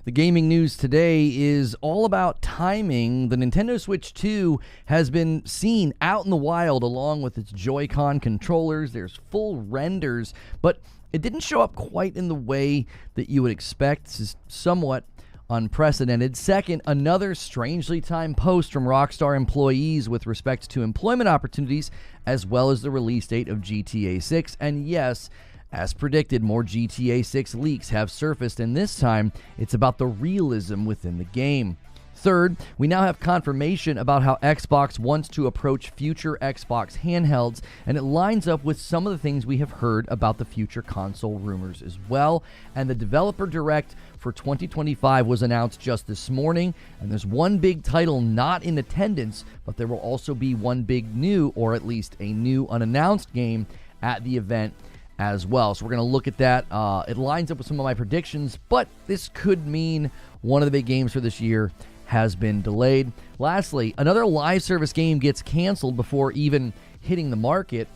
The gaming news today is all about timing. The Nintendo Switch 2 has been seen out in the wild along with its Joy-Con controllers. There's full renders, but it didn't show up quite in the way that you would expect. This is somewhat unprecedented. Second, another strangely timed post from Rockstar employees with respect to employment opportunities, as well as the release date of GTA 6. And yes, as predicted, more GTA 6 leaks have surfaced, and this time, it's about the realism within the game. Third, we now have confirmation about how Xbox wants to approach future Xbox handhelds, and it lines up with some of the things we have heard about the future console rumors as well. And the Developer Direct for 2025 was announced just this morning, and there's one big title not in attendance, but there will also be one big new, or at least a new unannounced game at the event as well. So we're going to look at that. It lines up with some of my predictions, but this could mean one of the big games for this year has been delayed. Lastly, another live service game gets canceled before even hitting the market,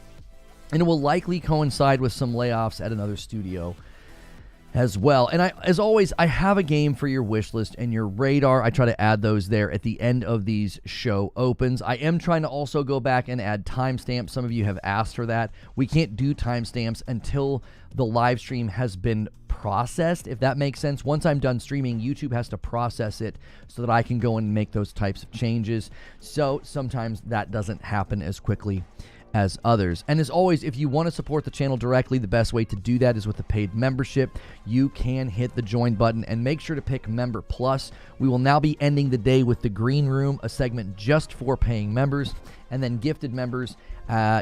and it will likely coincide with some layoffs at another studio as well. And as always, I have a game for your wish list and your radar. I try to add those there at the end of these show opens. I am trying to also go back and add timestamps. Some of you have asked for that. We can't do timestamps until the live stream has been processed, if that makes sense. Once I'm done streaming, YouTube has to process it so that I can go and make those types of changes. So sometimes that doesn't happen as quickly as others. And as always, if you want to support the channel directly, the best way to do that is with a paid membership. You can hit the join button and make sure to pick Member Plus. We will now be ending the day with the Green Room, a segment just for paying members. And then gifted members,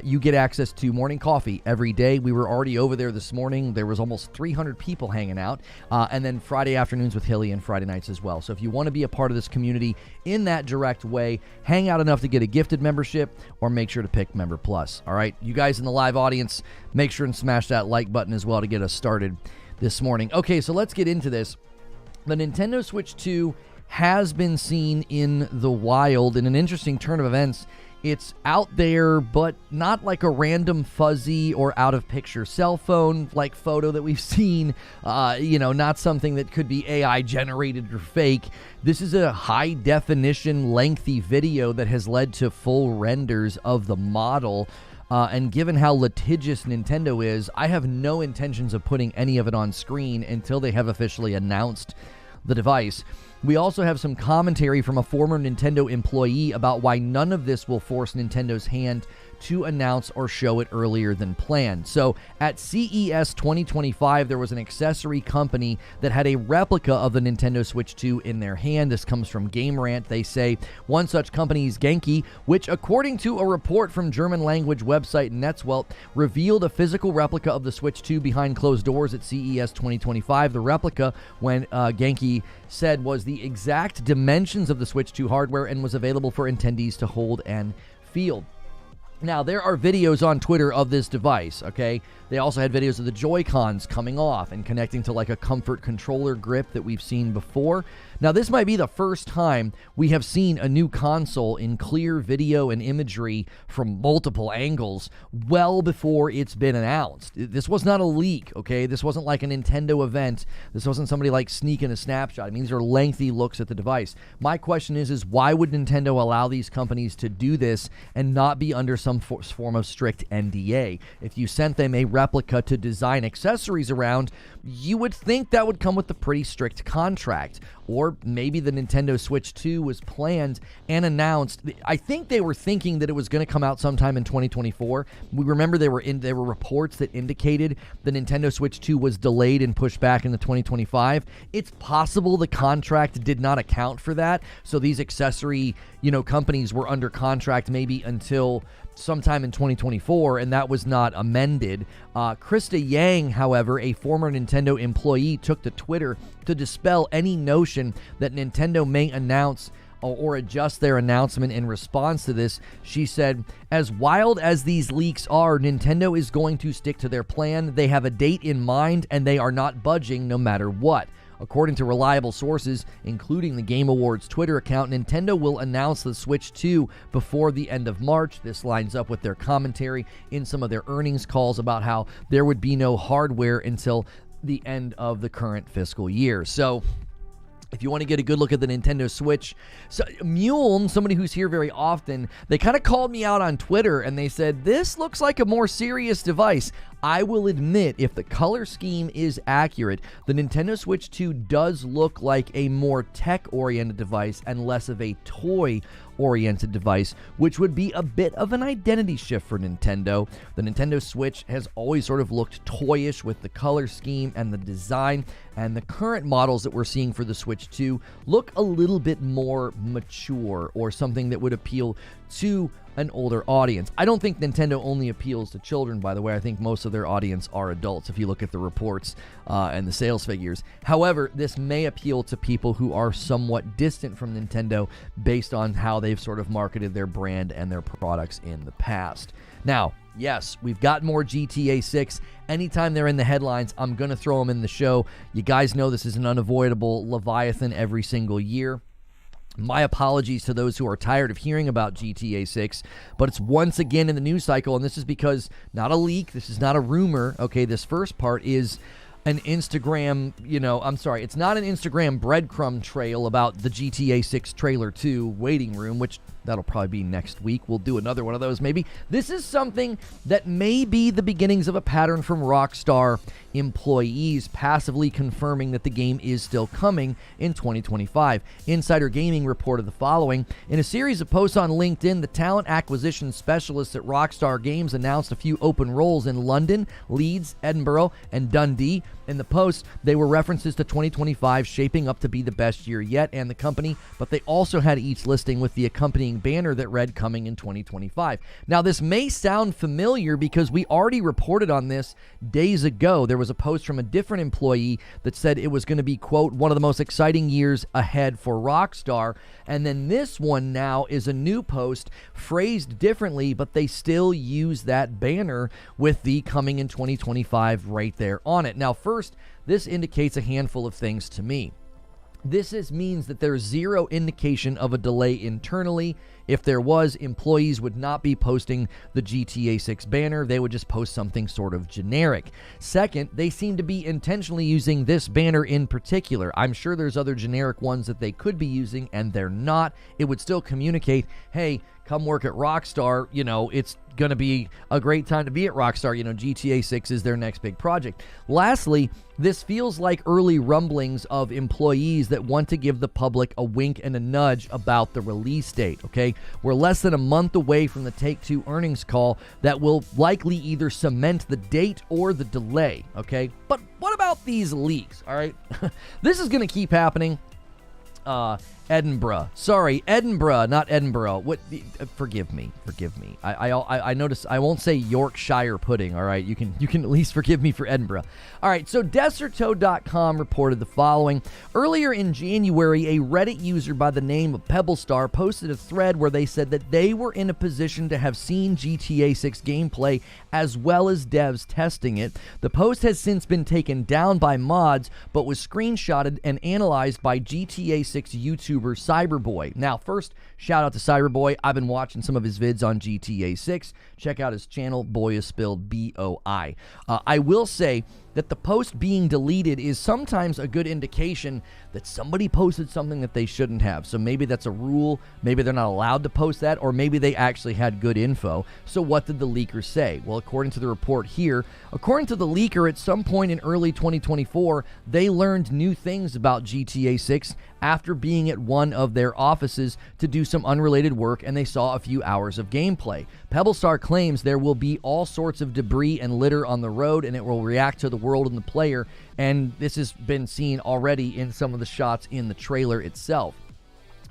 you get access to morning coffee every day. We were already over there this morning. There was almost 300 people hanging out. And then Friday afternoons with Hilly and Friday nights as well. So if you want to be a part of this community in that direct way, hang out enough to get a gifted membership, or make sure to pick Member Plus. All right, you guys in the live audience, make sure and smash that like button as well to get us started this morning. Okay, so let's get into this. The Nintendo Switch 2 has been seen in the wild in an interesting turn of events. It's out there, but not like a random fuzzy or out-of-picture cell phone-like photo that we've seen. Not something that could be AI-generated or fake. This is a high-definition, lengthy video that has led to full renders of the model. And given how litigious Nintendo is, I have no intentions of putting any of it on screen until they have officially announced the device. We also have some commentary from a former Nintendo employee about why none of this will force Nintendo's hand to announce or show it earlier than planned. So at CES 2025, there was an accessory company that had a replica of the Nintendo Switch 2 in their hand. This comes from Game Rant. They say one such company is Genki, which according to a report from German language website Netzwelt, revealed a physical replica of the Switch 2 behind closed doors at CES 2025. The replica, when Genki said, was the exact dimensions of the Switch 2 hardware and was available for attendees to hold and feel. Now, there are videos on Twitter of this device, okay? They also had videos of the Joy-Cons coming off and connecting to like a comfort controller grip that we've seen before. Now, this might be the first time we have seen a new console in clear video and imagery from multiple angles well before it's been announced. This was not a leak, okay? This wasn't like a Nintendo event. This wasn't somebody like sneaking a snapshot. I mean, these are lengthy looks at the device. My question is why would Nintendo allow these companies to do this and not be under some form of strict NDA? If you sent them a replica to design accessories around, you would think that would come with a pretty strict contract. Or maybe the Nintendo Switch 2 was planned and announced. I think they were thinking that it was going to come out sometime in 2024. We remember there were reports that indicated the Nintendo Switch 2 was delayed and pushed back into 2025. It's possible the contract did not account for that. So these accessory, companies were under contract maybe until sometime in 2024, and that was not amended. Krista Yang, however, a former Nintendo employee, took to Twitter to dispel any notion that Nintendo may announce or adjust their announcement in response to this. She said, as wild as these leaks are, Nintendo is going to stick to their plan. They have a date in mind, and they are not budging no matter what. According to reliable sources, including the Game Awards Twitter account, Nintendo will announce the Switch 2 before the end of March. This lines up with their commentary in some of their earnings calls about how there would be no hardware until the end of the current fiscal year. So if you want to get a good look at the Nintendo Switch. So Mule, somebody who's here very often, they kind of called me out on Twitter and they said, this looks like a more serious device. I will admit, if the color scheme is accurate, the Nintendo Switch 2 does look like a more tech-oriented device and less of a toy-oriented device, which would be a bit of an identity shift for Nintendo. The Nintendo Switch has always sort of looked toyish with the color scheme and the design, and the current models that we're seeing for the Switch 2 look a little bit more mature, or something that would appeal to an older audience. I don't think Nintendo only appeals to children, by the way. I think most of their audience are adults, if you look at the reports and the sales figures. However, this may appeal to people who are somewhat distant from Nintendo based on how they've sort of marketed their brand and their products in the past. Now, yes, we've got more GTA 6. Anytime they're in the headlines, I'm going to throw them in the show. You guys know this is an unavoidable Leviathan every single year. My apologies to those who are tired of hearing about GTA 6, but it's once again in the news cycle, and this is because, not a leak, this is not a rumor, okay? This first part is an Instagram, it's not an Instagram breadcrumb trail about the GTA 6 trailer 2 waiting room, which that'll probably be next week. We'll do another one of those maybe. This is something that may be the beginnings of a pattern from Rockstar employees passively confirming that the game is still coming in 2025. Insider Gaming reported the following. In a series of posts on LinkedIn, the talent acquisition specialists at Rockstar Games announced a few open roles in London, Leeds, Edinburgh, and Dundee. In the post, they were references to 2025 shaping up to be the best year yet and the company, but they also had each listing with the accompanying banner that read coming in 2025. Now, this may sound familiar because we already reported on this days ago. There was a post from a different employee that said it was going to be, quote, one of the most exciting years ahead for Rockstar. And then this one now is a new post phrased differently, but they still use that banner with the coming in 2025 right there on it. Now, first, this indicates a handful of things to me. This means that there's zero indication of a delay internally. If there was, employees would not be posting the GTA 6 banner. They would just post something sort of generic. Second, they seem to be intentionally using this banner in particular. I'm sure there's other generic ones that they could be using, and they're not. It would still communicate, hey, come work at Rockstar. It's going to be a great time to be at Rockstar. GTA 6 is their next big project. Lastly, this feels like early rumblings of employees that want to give the public a wink and a nudge about the release date, okay? We're less than a month away from the Take-Two earnings call that will likely either cement the date or the delay, okay? But what about these leaks, all right? This is going to keep happening. Edinburgh. Sorry, Edinburgh, not Edinburgh. What? Forgive me. I notice I won't say Yorkshire pudding. All right, you can at least forgive me for Edinburgh. All right, so Deserto.com reported the following. Earlier in January, a Reddit user by the name of Pebblestar posted a thread where they said that they were in a position to have seen GTA 6 gameplay as well as devs testing it. The post has since been taken down by mods, but was screenshotted and analyzed by GTA 6 YouTuber Cyberboy. Now, first, shout out to Cyberboy. I've been watching some of his vids on GTA 6. Check out his channel. Boy is spelled B-O-I. I will say that the post being deleted is sometimes a good indication that somebody posted something that they shouldn't have. So maybe that's a rule, maybe they're not allowed to post that, or maybe they actually had good info. So what did the leaker say? Well, according to the report here, according to the leaker, at some point in early 2024, they learned new things about GTA 6 after being at one of their offices to do some unrelated work, and they saw a few hours of gameplay. Pebblestar claims there will be all sorts of debris and litter on the road, and it will react to the world and the player, and this has been seen already in some of the shots in the trailer itself.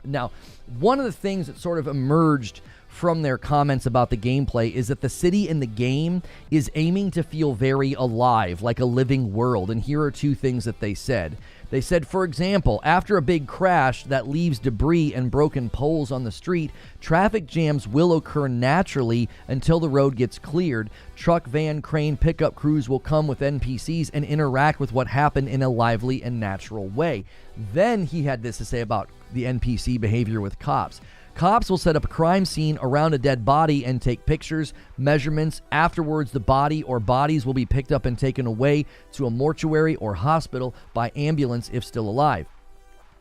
Now, one of the things that sort of emerged from their comments about the gameplay is that the city in the game is aiming to feel very alive, like a living world, and here are two things that they said. They said, for example, after a big crash that leaves debris and broken poles on the street, traffic jams will occur naturally until the road gets cleared. Truck, van, crane, pickup crews will come with NPCs and interact with what happened in a lively and natural way. Then he had this to say about the NPC behavior with cops. Cops will set up a crime scene around a dead body and take pictures, measurements. Afterwards, the body or bodies will be picked up and taken away to a mortuary or hospital by ambulance if still alive.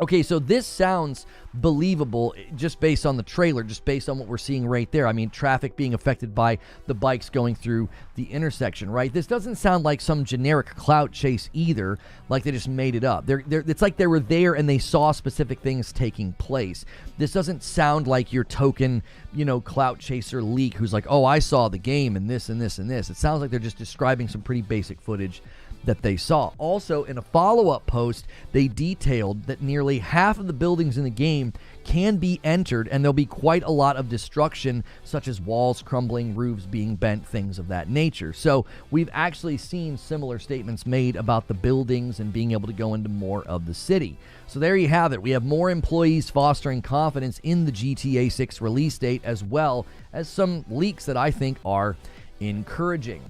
Okay, so this sounds believable just based on the trailer, just based on what we're seeing right there. I mean, traffic being affected by the bikes going through the intersection, right? This doesn't sound like some generic clout chase either, like they just made it up. It's like they were there and they saw specific things taking place. This doesn't sound like your token, clout chaser leak who's like, oh, I saw the game and this and this and this. It sounds like they're just describing some pretty basic footage that they saw. Also, in a follow-up post, they detailed that nearly half of the buildings in the game can be entered, and there'll be quite a lot of destruction, such as walls crumbling, roofs being bent, things of that nature. So we've actually seen similar statements made about the buildings and being able to go into more of the city. So there you have it. We have more employees fostering confidence in the GTA 6 release date, as well as some leaks that I think are encouraging.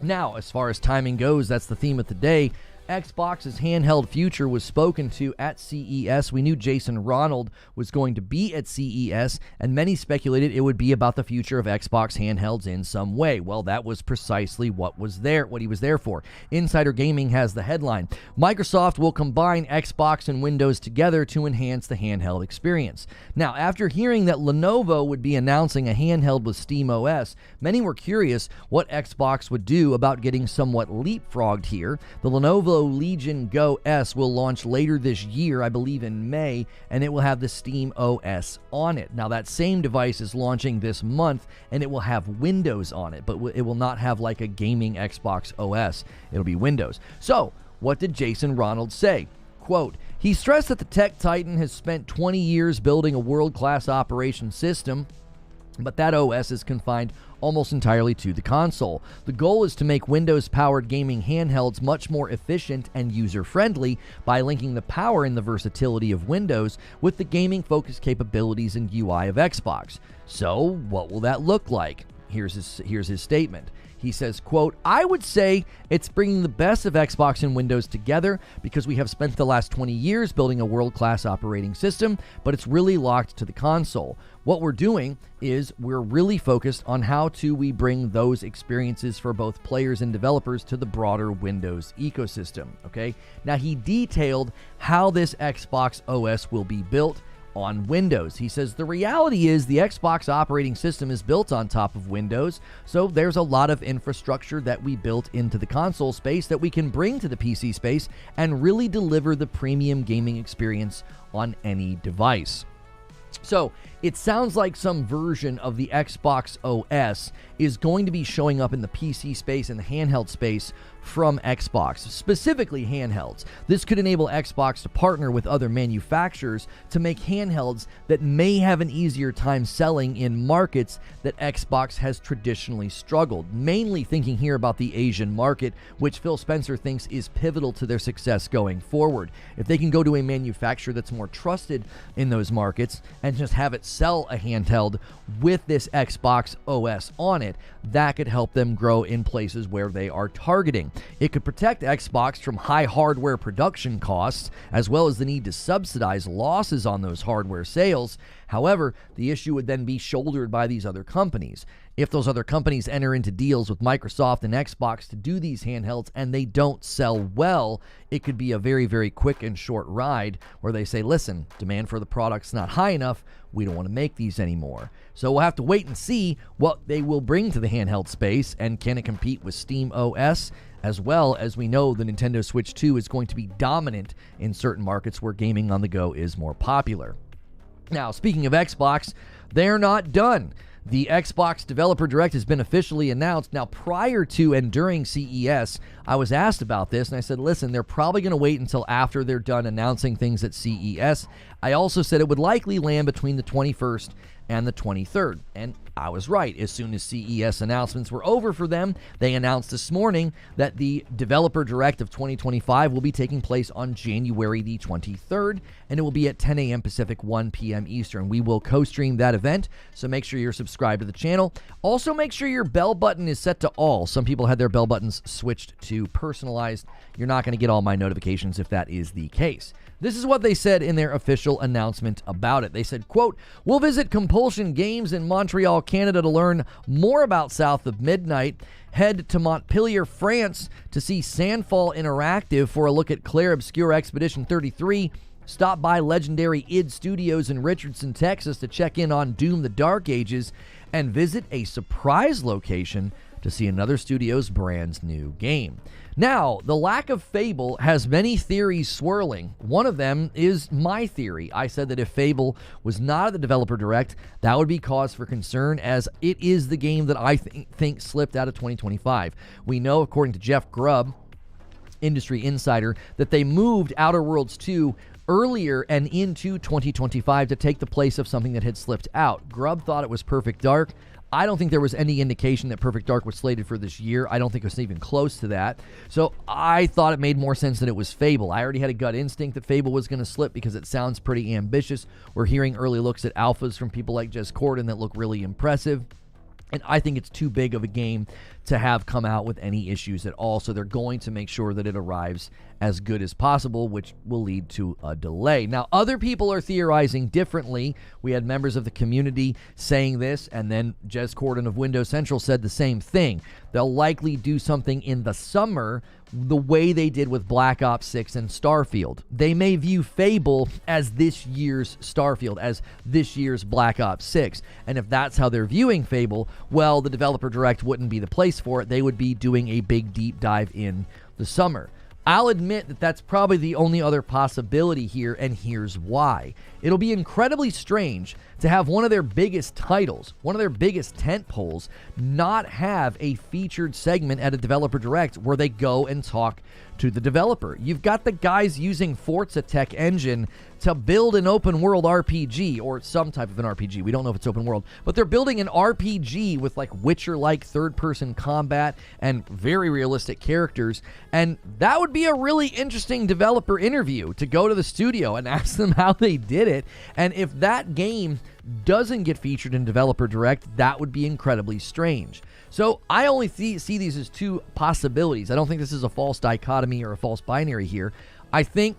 Now, as far as timing goes, that's the theme of the day. Xbox's handheld future was spoken to at CES. We knew Jason Ronald was going to be at CES, and many speculated it would be about the future of Xbox handhelds in some way. Well, that was precisely what he was there for. Insider Gaming has the headline: Microsoft will combine Xbox and Windows together to enhance the handheld experience. Now, after hearing that Lenovo would be announcing a handheld with SteamOS, many were curious what Xbox would do about getting somewhat leapfrogged here. The Lenovo Legion Go S will launch later this year, I believe in May, and it will have the Steam OS on it. Now, that same device is launching this month, and it will have Windows on it, but it will not have like a gaming Xbox OS. It'll be Windows. So, what did Jason Ronald say? Quote, he stressed that the tech titan has spent 20 years building a world-class operation system, but that OS is confined almost entirely to the console. The goal is to make Windows-powered gaming handhelds much more efficient and user-friendly by linking the power and the versatility of Windows with the gaming-focused capabilities and UI of Xbox. So, what will that look like? Here's his statement. He says, quote, I would say it's bringing the best of Xbox and Windows together because we have spent the last 20 years building a world-class operating system, but it's really locked to the console. What we're doing is we're really focused on how we bring those experiences for both players and developers to the broader Windows ecosystem, okay? Now, he detailed how this Xbox OS will be built on Windows. He says the reality is the Xbox operating system is built on top of Windows, so there's a lot of infrastructure that we built into the console space that we can bring to the PC space and really deliver the premium gaming experience on any device. So it sounds like some version of the Xbox OS is going to be showing up in the PC space and the handheld space from Xbox, specifically handhelds. This could enable Xbox to partner with other manufacturers to make handhelds that may have an easier time selling in markets that Xbox has traditionally struggled, mainly thinking here about the Asian market, which Phil Spencer thinks is pivotal to their success going forward. If they can go to a manufacturer that's more trusted in those markets and just have it sell a handheld with this Xbox OS on it, that could help them grow in places where they are targeting. It could protect Xbox from high hardware production costs, as well as the need to subsidize losses on those hardware sales. However, the issue would then be shouldered by these other companies. If those other companies enter into deals with Microsoft and Xbox to do these handhelds and they don't sell well, it could be a very, very quick and short ride where they say, listen, demand for the product's not high enough, we don't want to make these anymore. So we'll have to wait and see what they will bring to the handheld space, and can it compete with Steam OS? As well as we know the Nintendo Switch 2 is going to be dominant in certain markets where gaming on the go is more popular. Now, speaking of Xbox, they're not done. The Xbox Developer Direct has been officially announced. Now, prior to and during CES, I was asked about this, and I said, listen, they're probably going to wait until after they're done announcing things at CES. I also said it would likely land between the 21st and the 23rd, and I was right. As soon as CES announcements were over for them, they announced this morning that the Developer Direct of 2025 will be taking place on January the 23rd, and it will be at 10 a.m. Pacific, 1 p.m. Eastern. We will co-stream that event, so make sure you're subscribed to the channel. Also, make sure your bell button is set to all. Some people had their bell buttons switched to personalized. You're not going to get all my notifications if that is the case. This is what they said in their official announcement about it. They said, quote, we'll visit Compulsion Games in Montreal, Canada to learn more about South of Midnight. Head to Montpellier, France to see Sandfall Interactive for a look at Clair Obscur Expedition 33. Stop by legendary id Studios in Richardson, Texas to check in on Doom: The Dark Ages, and visit a surprise location to see another studio's brand new game. Now, the lack of Fable has many theories swirling. One of them is my theory. I said that if Fable was not at the Developer Direct, that would be cause for concern, as it is the game that I think slipped out of 2025. We know, according to Jeff Grubb, industry insider, that they moved Outer Worlds 2 earlier and into 2025 to take the place of something that had slipped out. Grubb thought it was Perfect Dark. I don't think there was any indication that Perfect Dark was slated for this year. I don't think it was even close to that. So I thought it made more sense that it was Fable. I already had a gut instinct that Fable was going to slip because it sounds pretty ambitious. We're hearing early looks at alphas from people like Jez Corden that look really impressive. And I think it's too big of a game to have come out with any issues at all. So they're going to make sure that it arrives as good as possible, which will lead to a delay. Now, other people are theorizing differently. We had members of the community saying this, and then Jez Corden of Windows Central said the same thing. They'll likely do something in the summer the way they did with Black Ops 6 and Starfield. They may view Fable as this year's Starfield, as this year's Black Ops 6. And if that's how they're viewing Fable, well, the Developer Direct wouldn't be the place for it. They would be doing a big deep dive in the summer. I'll admit that that's probably the only other possibility here, and here's why. It'll be incredibly strange to have one of their biggest titles, one of their biggest tentpoles, not have a featured segment at a Developer Direct where they go and talk to the developer. You've got the guys using Forza Tech Engine to build an open world RPG, or some type of an RPG. We don't know if it's open world, but they're building an RPG with like Witcher-like third-person combat and very realistic characters, and that would be a really interesting developer interview to go to the studio and ask them how they did it. And if that game doesn't get featured in Developer Direct, that would be incredibly strange. So I only see these as two possibilities. I don't think this is a false dichotomy or a false binary here. I think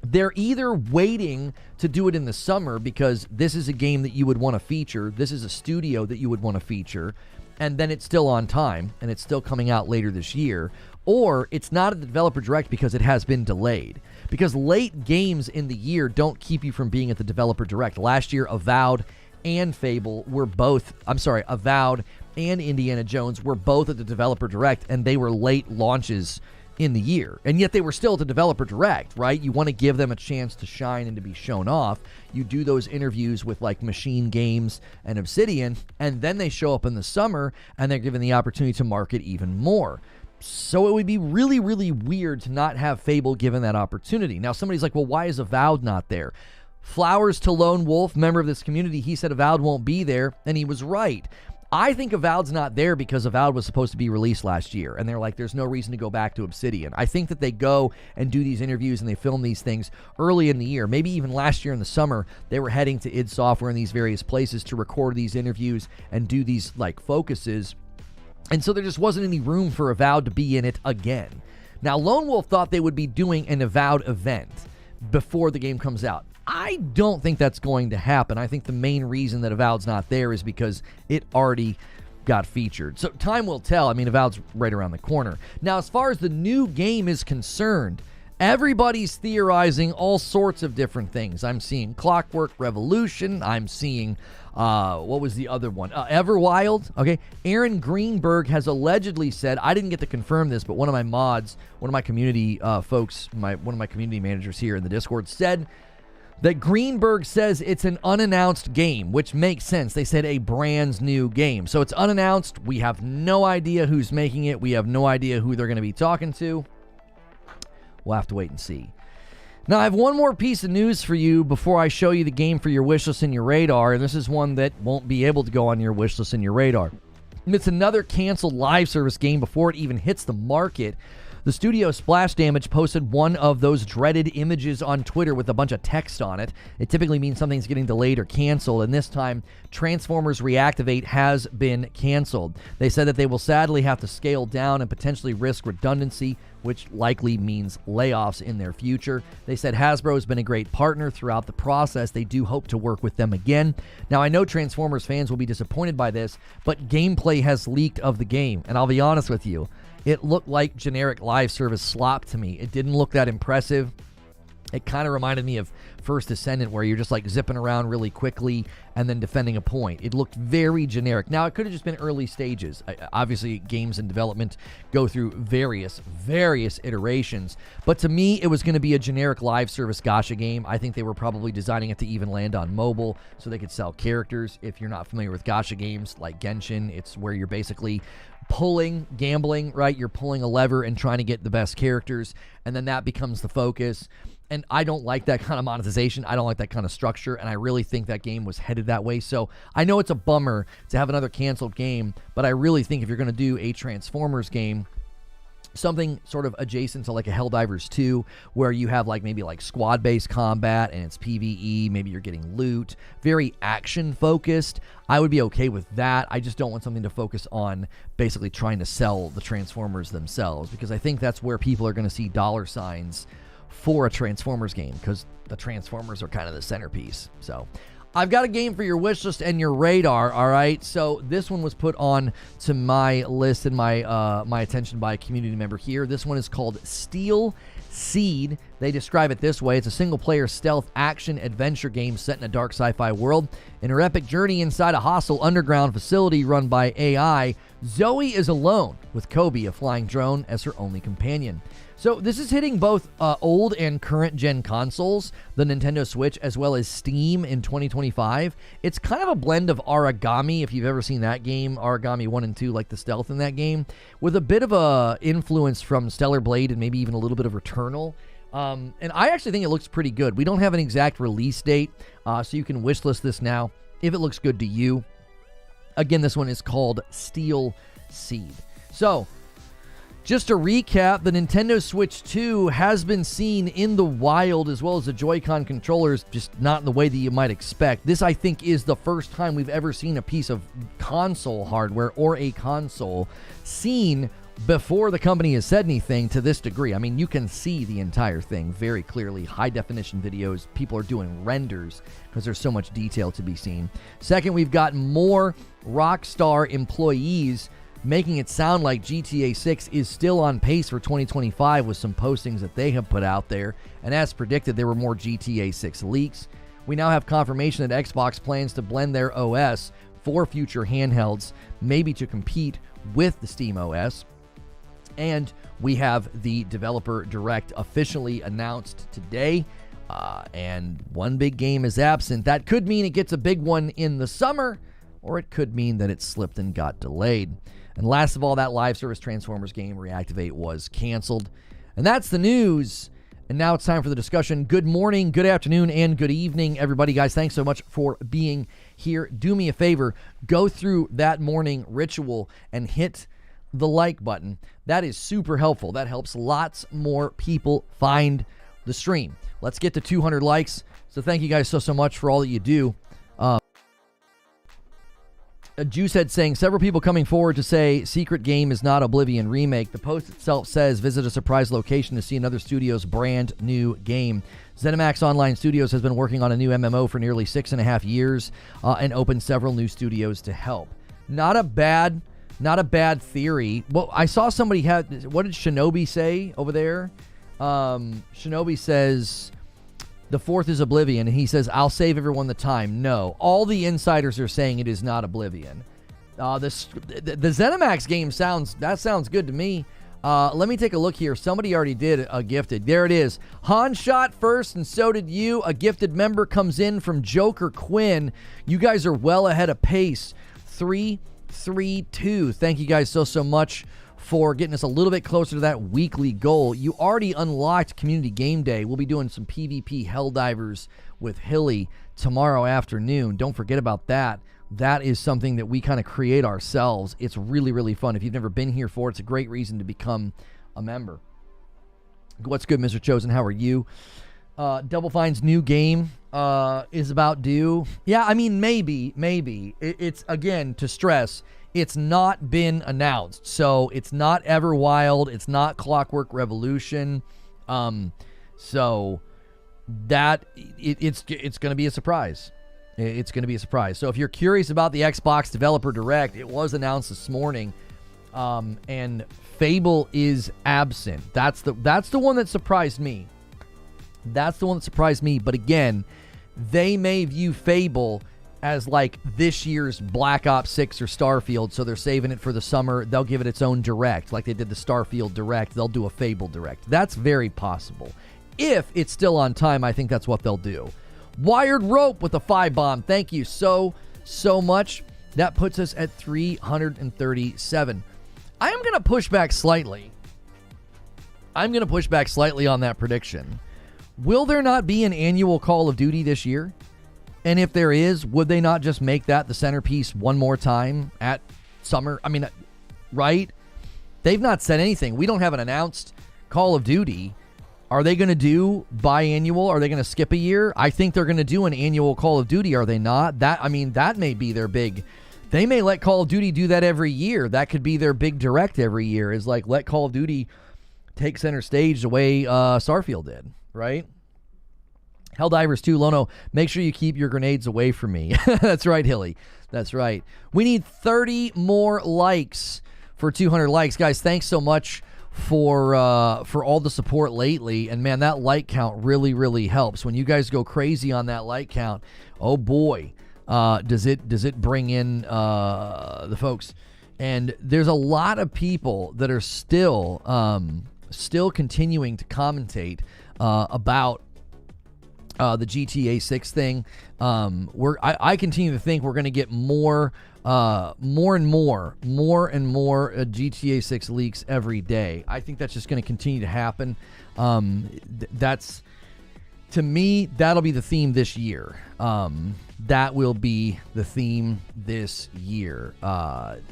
they're either waiting to do it in the summer because this is a game that you would want to feature, this is a studio that you would want to feature, and then it's still on time and it's still coming out later this year, or it's not at the Developer Direct because it has been delayed. Because late games in the year don't keep you from being at the Developer Direct. Last year, Avowed and Fable were both, Avowed and Indiana Jones were both at the Developer Direct, and they were late launches in the year. And yet they were still at the Developer Direct, right? You want to give them a chance to shine and to be shown off. You do those interviews with like Machine Games and Obsidian, and then they show up in the summer, and they're given the opportunity to market even more. So it would be really, really weird to not have Fable given that opportunity. Now, somebody's like, well, why is Avowed not there? Flowers to Lone Wolf, member of this community, he said Avowed won't be there, and he was right. I think Avowed's not there because Avowed was supposed to be released last year, and they're like, there's no reason to go back to Obsidian. I think that they go and do these interviews and they film these things early in the year. Maybe even last year in the summer, they were heading to id Software in these various places to record these interviews and do these like focuses. And so there just wasn't any room for Avowed to be in it again. Now, Lone Wolf thought they would be doing an Avowed event before the game comes out. I don't think that's going to happen. I think the main reason that Avowed's not there is because it already got featured. So time will tell. I mean, Avowed's right around the corner. Now, as far as the new game is concerned, everybody's theorizing all sorts of different things. I'm seeing Clockwork Revolution. I'm seeing, what was the other one? Everwild. Okay. Aaron Greenberg has allegedly said, I didn't get to confirm this, but one of my mods, one of my community folks, one of my community managers here in the Discord said that Greenberg says it's an unannounced game, which makes sense. They said a brand new game. So it's unannounced. We have no idea who's making it. We have no idea who they're going to be talking to. We'll have to wait and see. Now, I have one more piece of news for you before I show you the game for your wish list and your radar, and this is one that won't be able to go on your wish list and your radar. And it's another canceled live service game before it even hits the market. The studio Splash Damage posted one of those dreaded images on Twitter with a bunch of text on it. It typically means something's getting delayed or canceled, and this time, Transformers Reactivate has been canceled. They said that they will sadly have to scale down and potentially risk redundancy, which likely means layoffs in their future. They said Hasbro has been a great partner throughout the process. They do hope to work with them again. Now, I know Transformers fans will be disappointed by this, but gameplay has leaked of the game, and I'll be honest with you. It looked like generic live service slop to me. It didn't look that impressive. It kind of reminded me of First Descendant, where you're just like zipping around really quickly and then defending a point. It looked very generic. Now, it could have just been early stages. Obviously, games in development go through various iterations. But to me, it was going to be a generic live service gacha game. I think they were probably designing it to even land on mobile so they could sell characters. If you're not familiar with gacha games like Genshin, it's where you're basically gambling, right? You're pulling a lever and trying to get the best characters, and then that becomes the focus. And I don't like that kind of monetization. I don't like that kind of structure, and I really think that game was headed that way. So I know it's a bummer to have another canceled game, but I really think if you're going to do a Transformers game, something sort of adjacent to like a Helldivers 2, where you have like maybe like squad-based combat and it's PvE, maybe you're getting loot, very action-focused, I would be okay with that. I just don't want something to focus on basically trying to sell the Transformers themselves, because I think that's where people are going to see dollar signs for a Transformers game, because the Transformers are kind of the centerpiece. So I've got a game for your wish list and your radar, all right? So this one was put on to my list and my attention by a community member here. This one is called Steel Seed. They describe it this way. It's a single-player stealth action adventure game set in a dark sci-fi world. In her epic journey inside a hostile underground facility run by AI, Zoe is alone with Kobe, a flying drone, as her only companion. So this is hitting both old and current gen consoles, the Nintendo Switch, as well as Steam in 2025. It's kind of a blend of Origami, if you've ever seen that game, Origami 1 and 2, like the stealth in that game, with a bit of a influence from Stellar Blade and maybe even a little bit of Returnal. And I actually think it looks pretty good. We don't have an exact release date, so you can wishlist this now if it looks good to you. Again, this one is called Steel Seed. So just to recap, the Nintendo Switch 2 has been seen in the wild, as well as the Joy-Con controllers, just not in the way that you might expect. This, I think, is the first time we've ever seen a piece of console hardware or a console seen before the company has said anything to this degree. I mean, you can see the entire thing very clearly. High-definition videos. People are doing renders because there's so much detail to be seen. Second, we've got more Rockstar employees making it sound like GTA 6 is still on pace for 2025 with some postings that they have put out there. And as predicted, there were more GTA 6 leaks. We now have confirmation that Xbox plans to blend their OS for future handhelds, maybe to compete with the Steam OS. And we have the Developer Direct officially announced today. And one big game is absent. That could mean it gets a big one in the summer, or it could mean that it slipped and got delayed. And last of all, that live service Transformers game, Reactivate, was canceled. And that's the news. And now it's time for the discussion. Good morning, good afternoon, and good evening, everybody. Guys, thanks so much for being here. Do me a favor. Go through that morning ritual and hit the like button. That is super helpful. That helps lots more people find the stream. Let's get to 200 likes. So thank you guys so much for all that you do. Juicehead saying, several people coming forward to say Secret Game is not Oblivion remake. The post itself says, visit a surprise location to see another studio's brand new game. ZeniMax Online Studios has been working on a new MMO for nearly 6.5 years and opened several new studios to help. Not a bad theory. Well, I saw somebody had, what did Shinobi say over there? Shinobi says, the fourth is Oblivion, and he says, I'll save everyone the time. No. All the insiders are saying it is not Oblivion. The ZeniMax game sounds good to me. Let me take a look here. Somebody already did a gifted. There it is. Han shot first, and so did you. A gifted member comes in from Joker Quinn. You guys are well ahead of pace. 3-3-2. Thank you guys so much for getting us a little bit closer to that weekly goal. You already unlocked Community Game Day. We'll be doing some PvP Helldivers with Hilly tomorrow afternoon. Don't forget about that. That is something that we kind of create ourselves. It's really, really fun. If you've never been here for it, it's a great reason to become a member. What's good, Mr. Chosen? How are you? Double Fine's new game is about due. Yeah, I mean, maybe. It's, again, to stress, it's not been announced. So it's not Everwild. It's not Clockwork Revolution. So that it's going to be a surprise. It's going to be a surprise. So if you're curious about the Xbox Developer Direct, it was announced this morning. And Fable is absent. That's the one that surprised me. That's the one that surprised me. But again, they may view Fable as like this year's Black Ops 6 or Starfield, so they're saving it for the summer. They'll give it its own direct, like they did the Starfield direct. They'll do a Fable direct. That's very possible. If it's still on time, I think that's what they'll do. Wired Rope with a 5-bomb. Thank you so much. That puts us at 337. I am going to push back slightly. I'm going to push back slightly on that prediction. Will there not be an annual Call of Duty this year? And if there is, would they not just make that the centerpiece one more time at summer? I mean, right? They've not said anything. We don't have an announced Call of Duty. Are they going to do biannual? Are they going to skip a year? I think they're going to do an annual Call of Duty, are they not? That may be their big... They may let Call of Duty do that every year. That could be their big direct every year, is like let Call of Duty take center stage the way Starfield did, right? Helldivers 2, Lono, make sure you keep your grenades away from me. That's right, Hilly. That's right. We need 30 more likes for 200 likes. Guys, thanks so much for all the support lately. And man, that like count really helps. When you guys go crazy on that like count, oh boy, does it bring in the folks. And there's a lot of people that are still continuing to commentate about the GTA 6 thing. I continue to think we're going to get more and more GTA 6 leaks every day. I think that's just going to continue to happen. That's, to me, that'll be the theme this year. That will be the theme this year,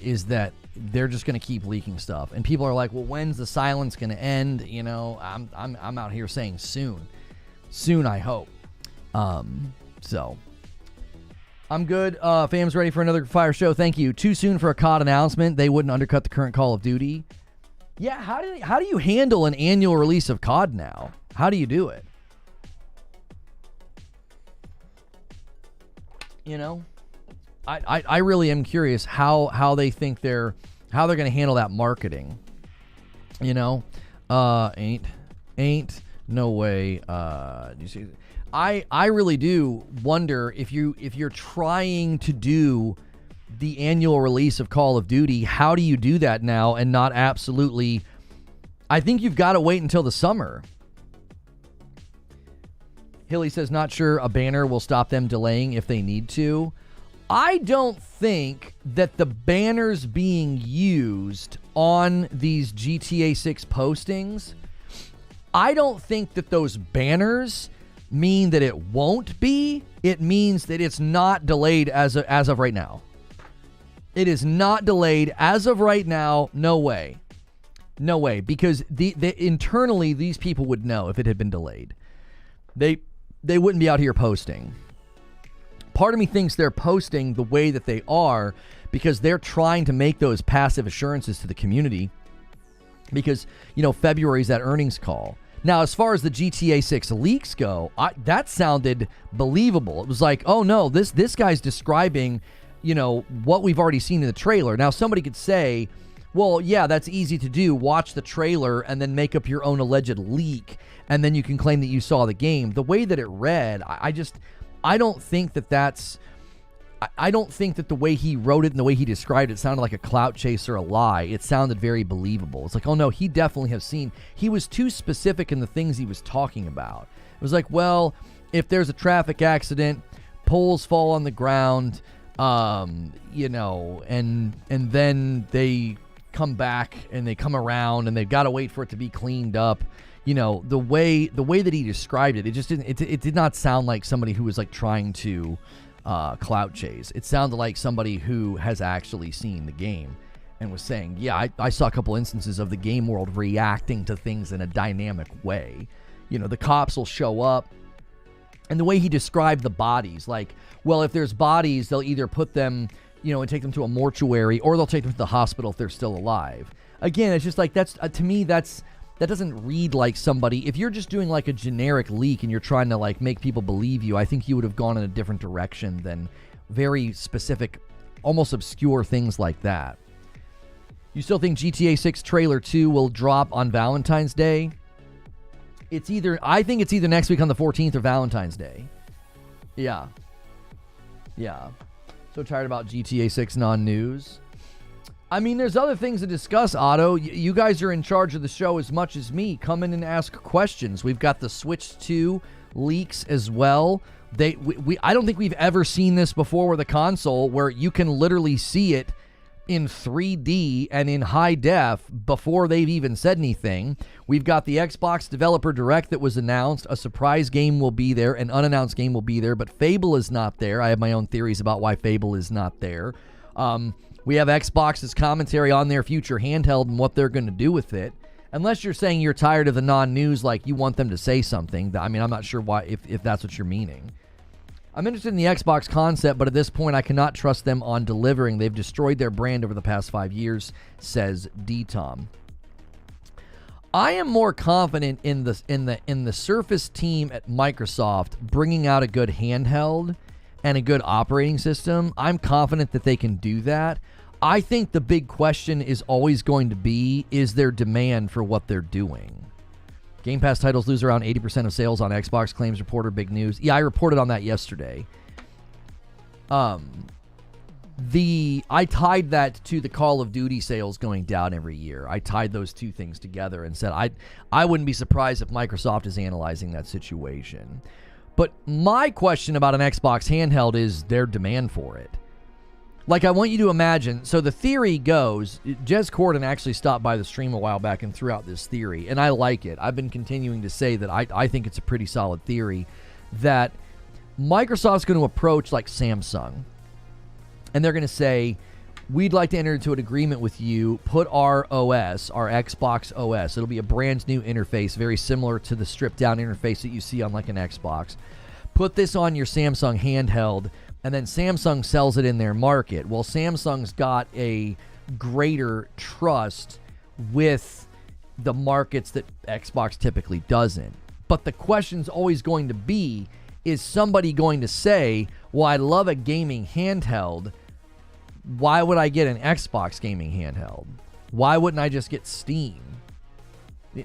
is that they're just going to keep leaking stuff. And people are like, well, when's the silence going to end? You know, I'm out here saying soon. Soon, I hope. So I'm good. Fam's ready for another fire show. Thank you. Too soon for a COD announcement. They wouldn't undercut the current Call of Duty. Yeah, how do you handle an annual release of COD now? How do you do it? You know, I really am curious how they think they're going to handle that marketing. You know, ain't no way. You see, I really do wonder if you're trying to do the annual release of Call of Duty, how do you do that now and not absolutely? I think you've got to wait until the summer. Hilly says, not sure a banner will stop them delaying if they need to. I don't think that the banners being used on these GTA 6 postings, I don't think that those banners mean that it won't be. It means that it's not delayed as of right now. It is not delayed as of right now. No way. No way. Because the internally, these people would know if it had been delayed. They wouldn't be out here posting. Part of me thinks they're posting the way that they are because they're trying to make those passive assurances to the community. Because, you know, February is that earnings call. Now, as far as the GTA 6 leaks go, that sounded believable. It was like, oh no, this guy's describing, you know, what we've already seen in the trailer. Now, somebody could say, well, yeah, that's easy to do. Watch the trailer and then make up your own alleged leak, and then you can claim that you saw the game. The way that it read, I don't think that I don't think that the way he wrote it and the way he described it sounded like a clout chase or a lie. It sounded very believable. It's like, oh no, he definitely has seen. He was too specific in the things he was talking about. It was like, well, if there's a traffic accident, poles fall on the ground, you know, and then they come back and they come around and they've got to wait for it to be cleaned up. You know, the way that he described it, it just didn't. It did not sound like somebody who was like trying to clout chase. It sounded like somebody who has actually seen the game and was saying, yeah, I saw a couple instances of the game world reacting to things in a dynamic way. You know, the cops will show up, and the way he described the bodies, like, well, if there's bodies, they'll either put them, you know, and take them to a mortuary, or they'll take them to the hospital if they're still alive. Again, it's just like, that's to me, that doesn't read like somebody. If you're just doing like a generic leak and you're trying to like make people believe you, I think you would have gone in a different direction than very specific, almost obscure things like that. You still think GTA 6 Trailer 2 will drop on Valentine's Day? I think it's either next week on the 14th or Valentine's Day. Yeah. So tired about GTA 6 non-news. I mean, there's other things to discuss, Otto. You guys are in charge of the show as much as me. Come in and ask questions. We've got the Switch 2 leaks as well. I don't think we've ever seen this before with a console where you can literally see it in 3D and in high def before they've even said anything. We've got the Xbox Developer Direct that was announced. A surprise game will be there. An unannounced game will be there, but Fable is not there. I have my own theories about why Fable is not there. We have Xbox's commentary on their future handheld and what they're going to do with it. Unless you're saying you're tired of the non-news, like you want them to say something. I mean, I'm not sure why, if that's what you're meaning. I'm interested in the Xbox concept, but at this point, I cannot trust them on delivering. They've destroyed their brand over the past 5 years, says D-Tom. I am more confident in the Surface team at Microsoft bringing out a good handheld and a good operating system. I'm confident that they can do that. I think the big question is always going to be, is there demand for what they're doing? Game Pass titles lose around 80% of sales on Xbox, claims reporter, big news. Yeah, I reported on that yesterday. I tied that to the Call of Duty sales going down every year. I tied those two things together and said I wouldn't be surprised if Microsoft is analyzing that situation. But my question about an Xbox handheld is their demand for it. Like, I want you to imagine, so the theory goes, Jez Corden actually stopped by the stream a while back and threw out this theory, and I like it. I've been continuing to say that I think it's a pretty solid theory, that Microsoft's going to approach like Samsung, and they're going to say, we'd like to enter into an agreement with you, put our OS, our Xbox OS, it'll be a brand new interface, very similar to the stripped down interface that you see on like an Xbox. Put this on your Samsung handheld, and then Samsung sells it in their market. Well, Samsung's got a greater trust with the markets that Xbox typically doesn't. But the question's always going to be, is somebody going to say, well, I love a gaming handheld, why would I get an Xbox gaming handheld? Why wouldn't I just get Steam?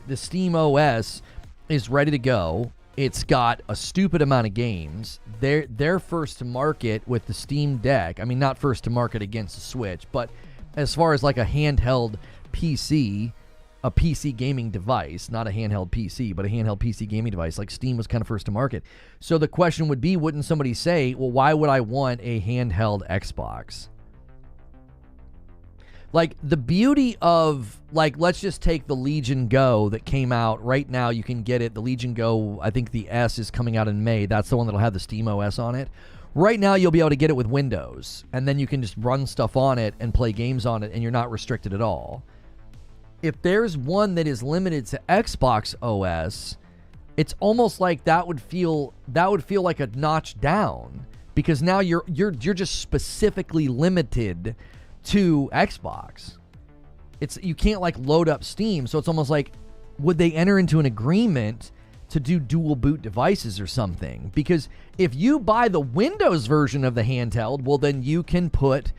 The Steam OS is ready to go. It's got a stupid amount of games. They're first to market with the Steam Deck. I mean, not first to market against the Switch, but as far as like a handheld PC, a PC gaming device, not a handheld PC, but a handheld PC gaming device, like Steam was kind of first to market. So the question would be, wouldn't somebody say, well, why would I want a handheld Xbox? Like, the beauty of, like, let's just take the Legion Go that came out right now. You can get it. The Legion Go, I think the S is coming out in May. That's the one that'll have the Steam OS on it. Right now, you'll be able to get it with Windows, and then you can just run stuff on it and play games on it, and you're not restricted at all. If there's one that is limited to Xbox OS, it's almost like that would feel like a notch down, because now you're just specifically limited to Xbox. You can't like load up Steam, so it's almost like, would they enter into an agreement to do dual boot devices or something? Because if you buy the Windows version of the handheld, well, then you can put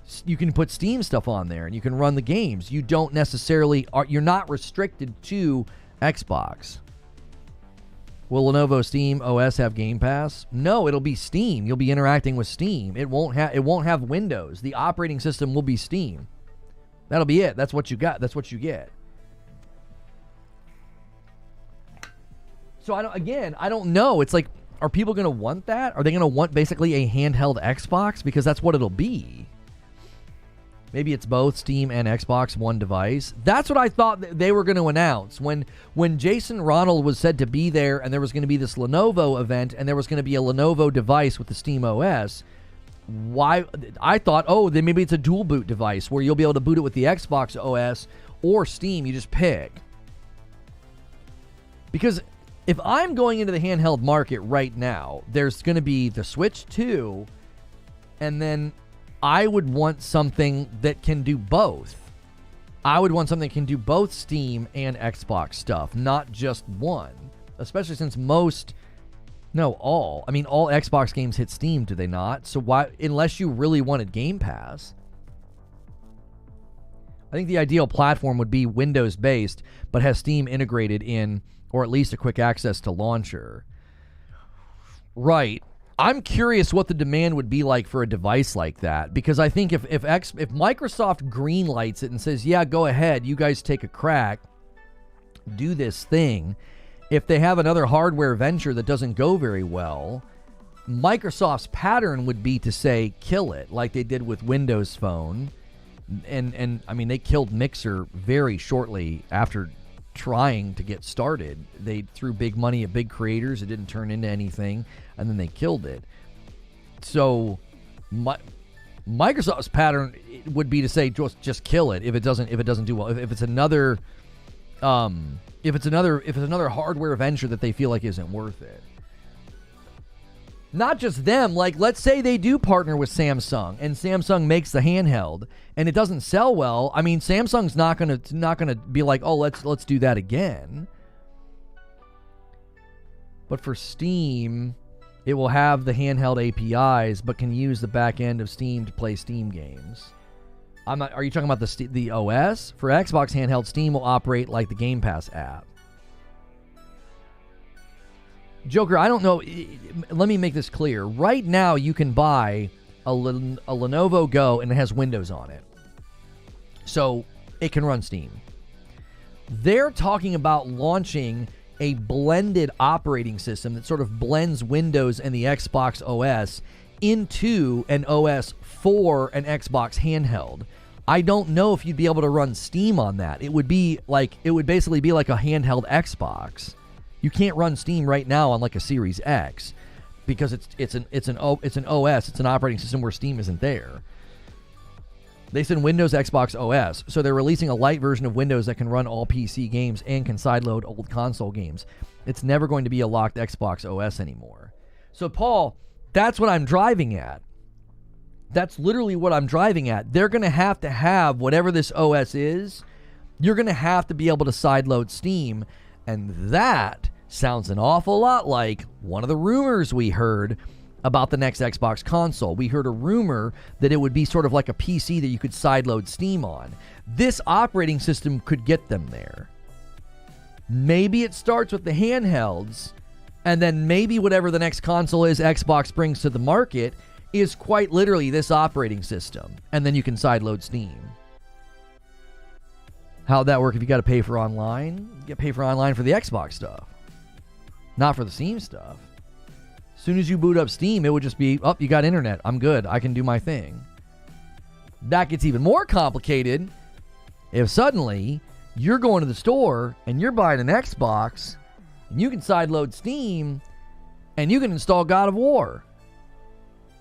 Steam stuff on there and you can run the games. You don't necessarily you're not restricted to Xbox. Will Lenovo Steam OS have Game Pass? No, it'll be Steam. You'll be interacting with Steam. It won't have Windows. The operating system will be Steam. That'll be it. That's what you got. That's what you get. So I don't know. It's like, are people going to want that? Are they going to want basically a handheld Xbox? Because that's what it'll be. Maybe it's both Steam and Xbox, one device. That's what I thought they were going to announce. When Jason Ronald was said to be there and there was going to be this Lenovo event and there was going to be a Lenovo device with the Steam OS, I thought, then maybe it's a dual boot device where you'll be able to boot it with the Xbox OS or Steam. You just pick. Because if I'm going into the handheld market right now, there's going to be the Switch 2, and then I would want something that can do both. I would want something that can do both Steam and Xbox stuff, not just one. Especially since all Xbox games hit Steam, do they not? So why, unless you really wanted Game Pass? I think the ideal platform would be Windows-based, but has Steam integrated in or at least a quick access to launcher. Right. I'm curious what the demand would be like for a device like that, because I think if Microsoft greenlights it and says, yeah, go ahead, you guys take a crack, do this thing, if they have another hardware venture that doesn't go very well, Microsoft's pattern would be to say, kill it, like they did with Windows Phone. And I mean, they killed Mixer very shortly after trying to get started. They threw big money at big creators. It didn't turn into anything, and then they killed it. So Microsoft's pattern would be to say just kill it if it doesn't do well. If it's another hardware venture that they feel like isn't worth it. Not just them, like let's say they do partner with Samsung and Samsung makes the handheld and it doesn't sell well. I mean, Samsung's not gonna be like, oh, let's do that again. But for Steam, it will have the handheld APIs, but can use the back end of Steam to play Steam games. Are you talking about the OS? For Xbox handheld, Steam will operate like the Game Pass app. Joker, I don't know. Let me make this clear. Right now, you can buy a Lenovo Go, and it has Windows on it. So it can run Steam. They're talking about launching a blended operating system that sort of blends Windows and the Xbox OS into an OS for an Xbox handheld. I don't know if you'd be able to run Steam on that. It would basically be like a handheld Xbox. You can't run Steam right now on like a Series X because it's an OS, it's an operating system where Steam isn't there. They said Windows Xbox OS, so they're releasing a light version of Windows that can run all PC games and can sideload old console games. It's never going to be a locked Xbox OS anymore. So Paul, that's what I'm driving at. That's literally what I'm driving at. They're going to have whatever this OS is, you're going to have to be able to sideload Steam, and that sounds an awful lot like one of the rumors we heard about the next Xbox console. We heard a rumor that it would be sort of like a PC that you could sideload Steam on. This operating system could get them there. Maybe it starts with the handhelds, and then maybe whatever the next console is Xbox brings to the market is quite literally this operating system, and then you can sideload Steam. How'd that work if you got to pay for online? You get pay for online for the Xbox stuff, not for the Steam stuff. As soon as you boot up Steam, it would just be, oh, you got internet. I'm good. I can do my thing. That gets even more complicated if suddenly you're going to the store and you're buying an Xbox and you can sideload Steam and you can install God of War.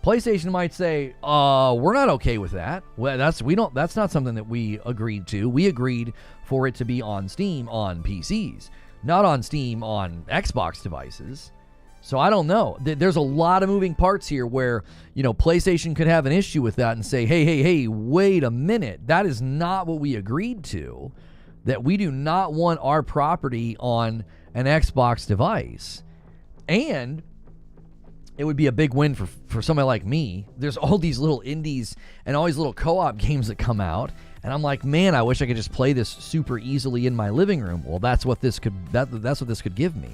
PlayStation might say, we're not okay with that. Well, that's not something that we agreed to. We agreed for it to be on Steam on PCs, not on Steam on Xbox devices. So I don't know. There's a lot of moving parts here where, PlayStation could have an issue with that and say, hey, wait a minute. That is not what we agreed to. That we do not want our property on an Xbox device. And it would be a big win for somebody like me. There's all these little indies and all these little co-op games that come out. And I'm like, man, I wish I could just play this super easily in my living room. Well, that's what this could give me.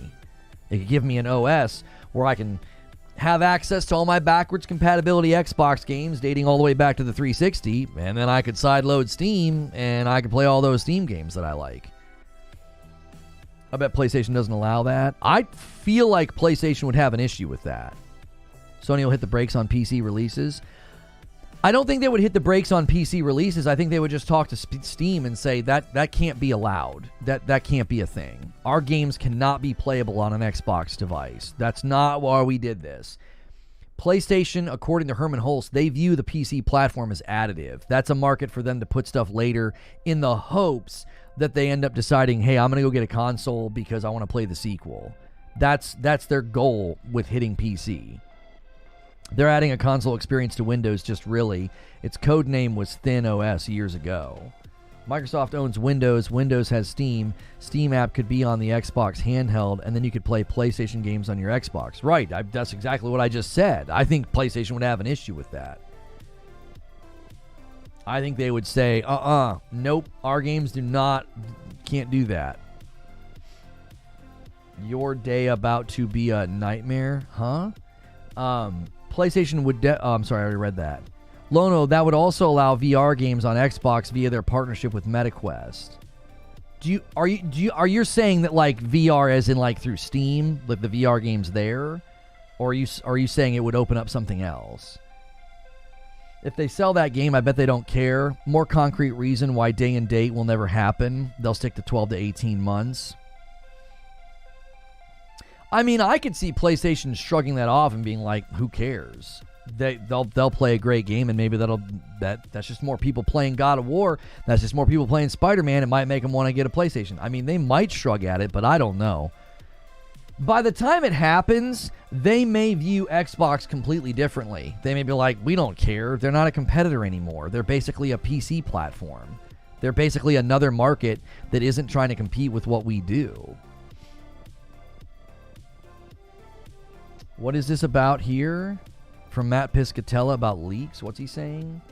It could give me an OS where I can have access to all my backwards compatibility Xbox games dating all the way back to the 360, and then I could sideload Steam, and I could play all those Steam games that I like. I bet PlayStation doesn't allow that. I feel like PlayStation would have an issue with that. Sony will hit the brakes on PC releases. I don't think they would hit the brakes on PC releases. I think they would just talk to Steam and say that can't be allowed. That can't be a thing. Our games cannot be playable on an Xbox device. That's not why we did this. PlayStation, according to Herman Hulst, they view the PC platform as additive. That's a market for them to put stuff later in the hopes that they end up deciding, hey, I'm going to go get a console because I want to play the sequel. That's their goal with hitting PC. They're adding a console experience to Windows just really. Its code name was Thin OS years ago. Microsoft owns Windows. Windows has Steam. Steam app could be on the Xbox handheld, and then you could play PlayStation games on your Xbox. Right, that's exactly what I just said. I think PlayStation would have an issue with that. I think they would say, nope, our games can't do that. Your day about to be a nightmare, huh? PlayStation would... I'm sorry, I already read that. Lono, that would also allow VR games on Xbox via their partnership with MetaQuest. Are you saying that like VR as in like through Steam, like the VR games there? Or are you saying it would open up something else? If they sell that game, I bet they don't care. More concrete reason why day and date will never happen. They'll stick to 12 to 18 months. I mean, I could see PlayStation shrugging that off and being like, who cares? They'll play a great game, and maybe that's just more people playing God of War. That's just more people playing Spider-Man. It might make them want to get a PlayStation. I mean, they might shrug at it, but I don't know. By the time it happens, they may view Xbox completely differently. They may be like, we don't care. They're not a competitor anymore. They're basically a PC platform. They're basically another market that isn't trying to compete with what we do. What is this about here? From Matt Piscatella about leaks. What's he saying?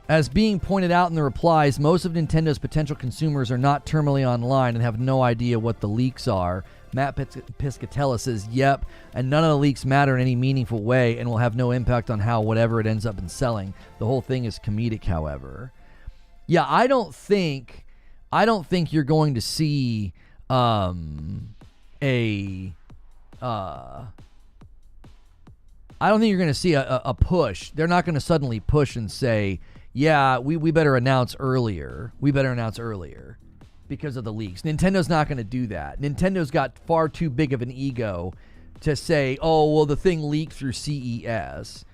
As being pointed out in the replies, most of Nintendo's potential consumers are not terminally online and have no idea what the leaks are. Matt Piscatella says, yep, and none of the leaks matter in any meaningful way and will have no impact on how whatever it ends up in selling. The whole thing is comedic, however. Yeah, I don't think you're going to see I don't think you're going to see a push. They're not going to suddenly push and say, yeah, we better announce earlier. We better announce earlier because of the leaks. Nintendo's not going to do that. Nintendo's got far too big of an ego to say, oh, well, the thing leaked through CES.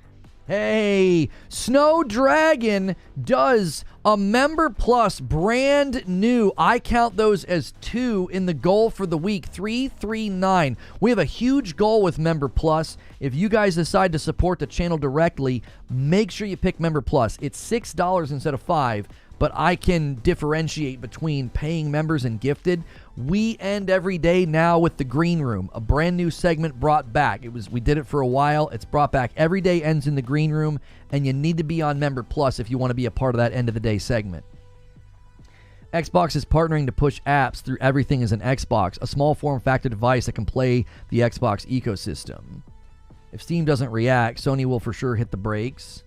Hey, Snow Dragon does a Member Plus brand new. I count those as 2 in the goal for the week. 339. We have a huge goal with Member Plus. If you guys decide to support the channel directly, make sure you pick Member Plus. It's $6 instead of $5, but I can differentiate between paying members and gifted. We end every day now with the Green Room, a brand new segment brought back. We did it for a while. It's brought back. Every day ends in the Green Room, and you need to be on Member Plus if you want to be a part of that end of the day segment. Xbox is partnering to push apps through Everything is an Xbox, a small form factor device that can play the Xbox ecosystem. If Steam doesn't react, Sony will for sure hit the brakes.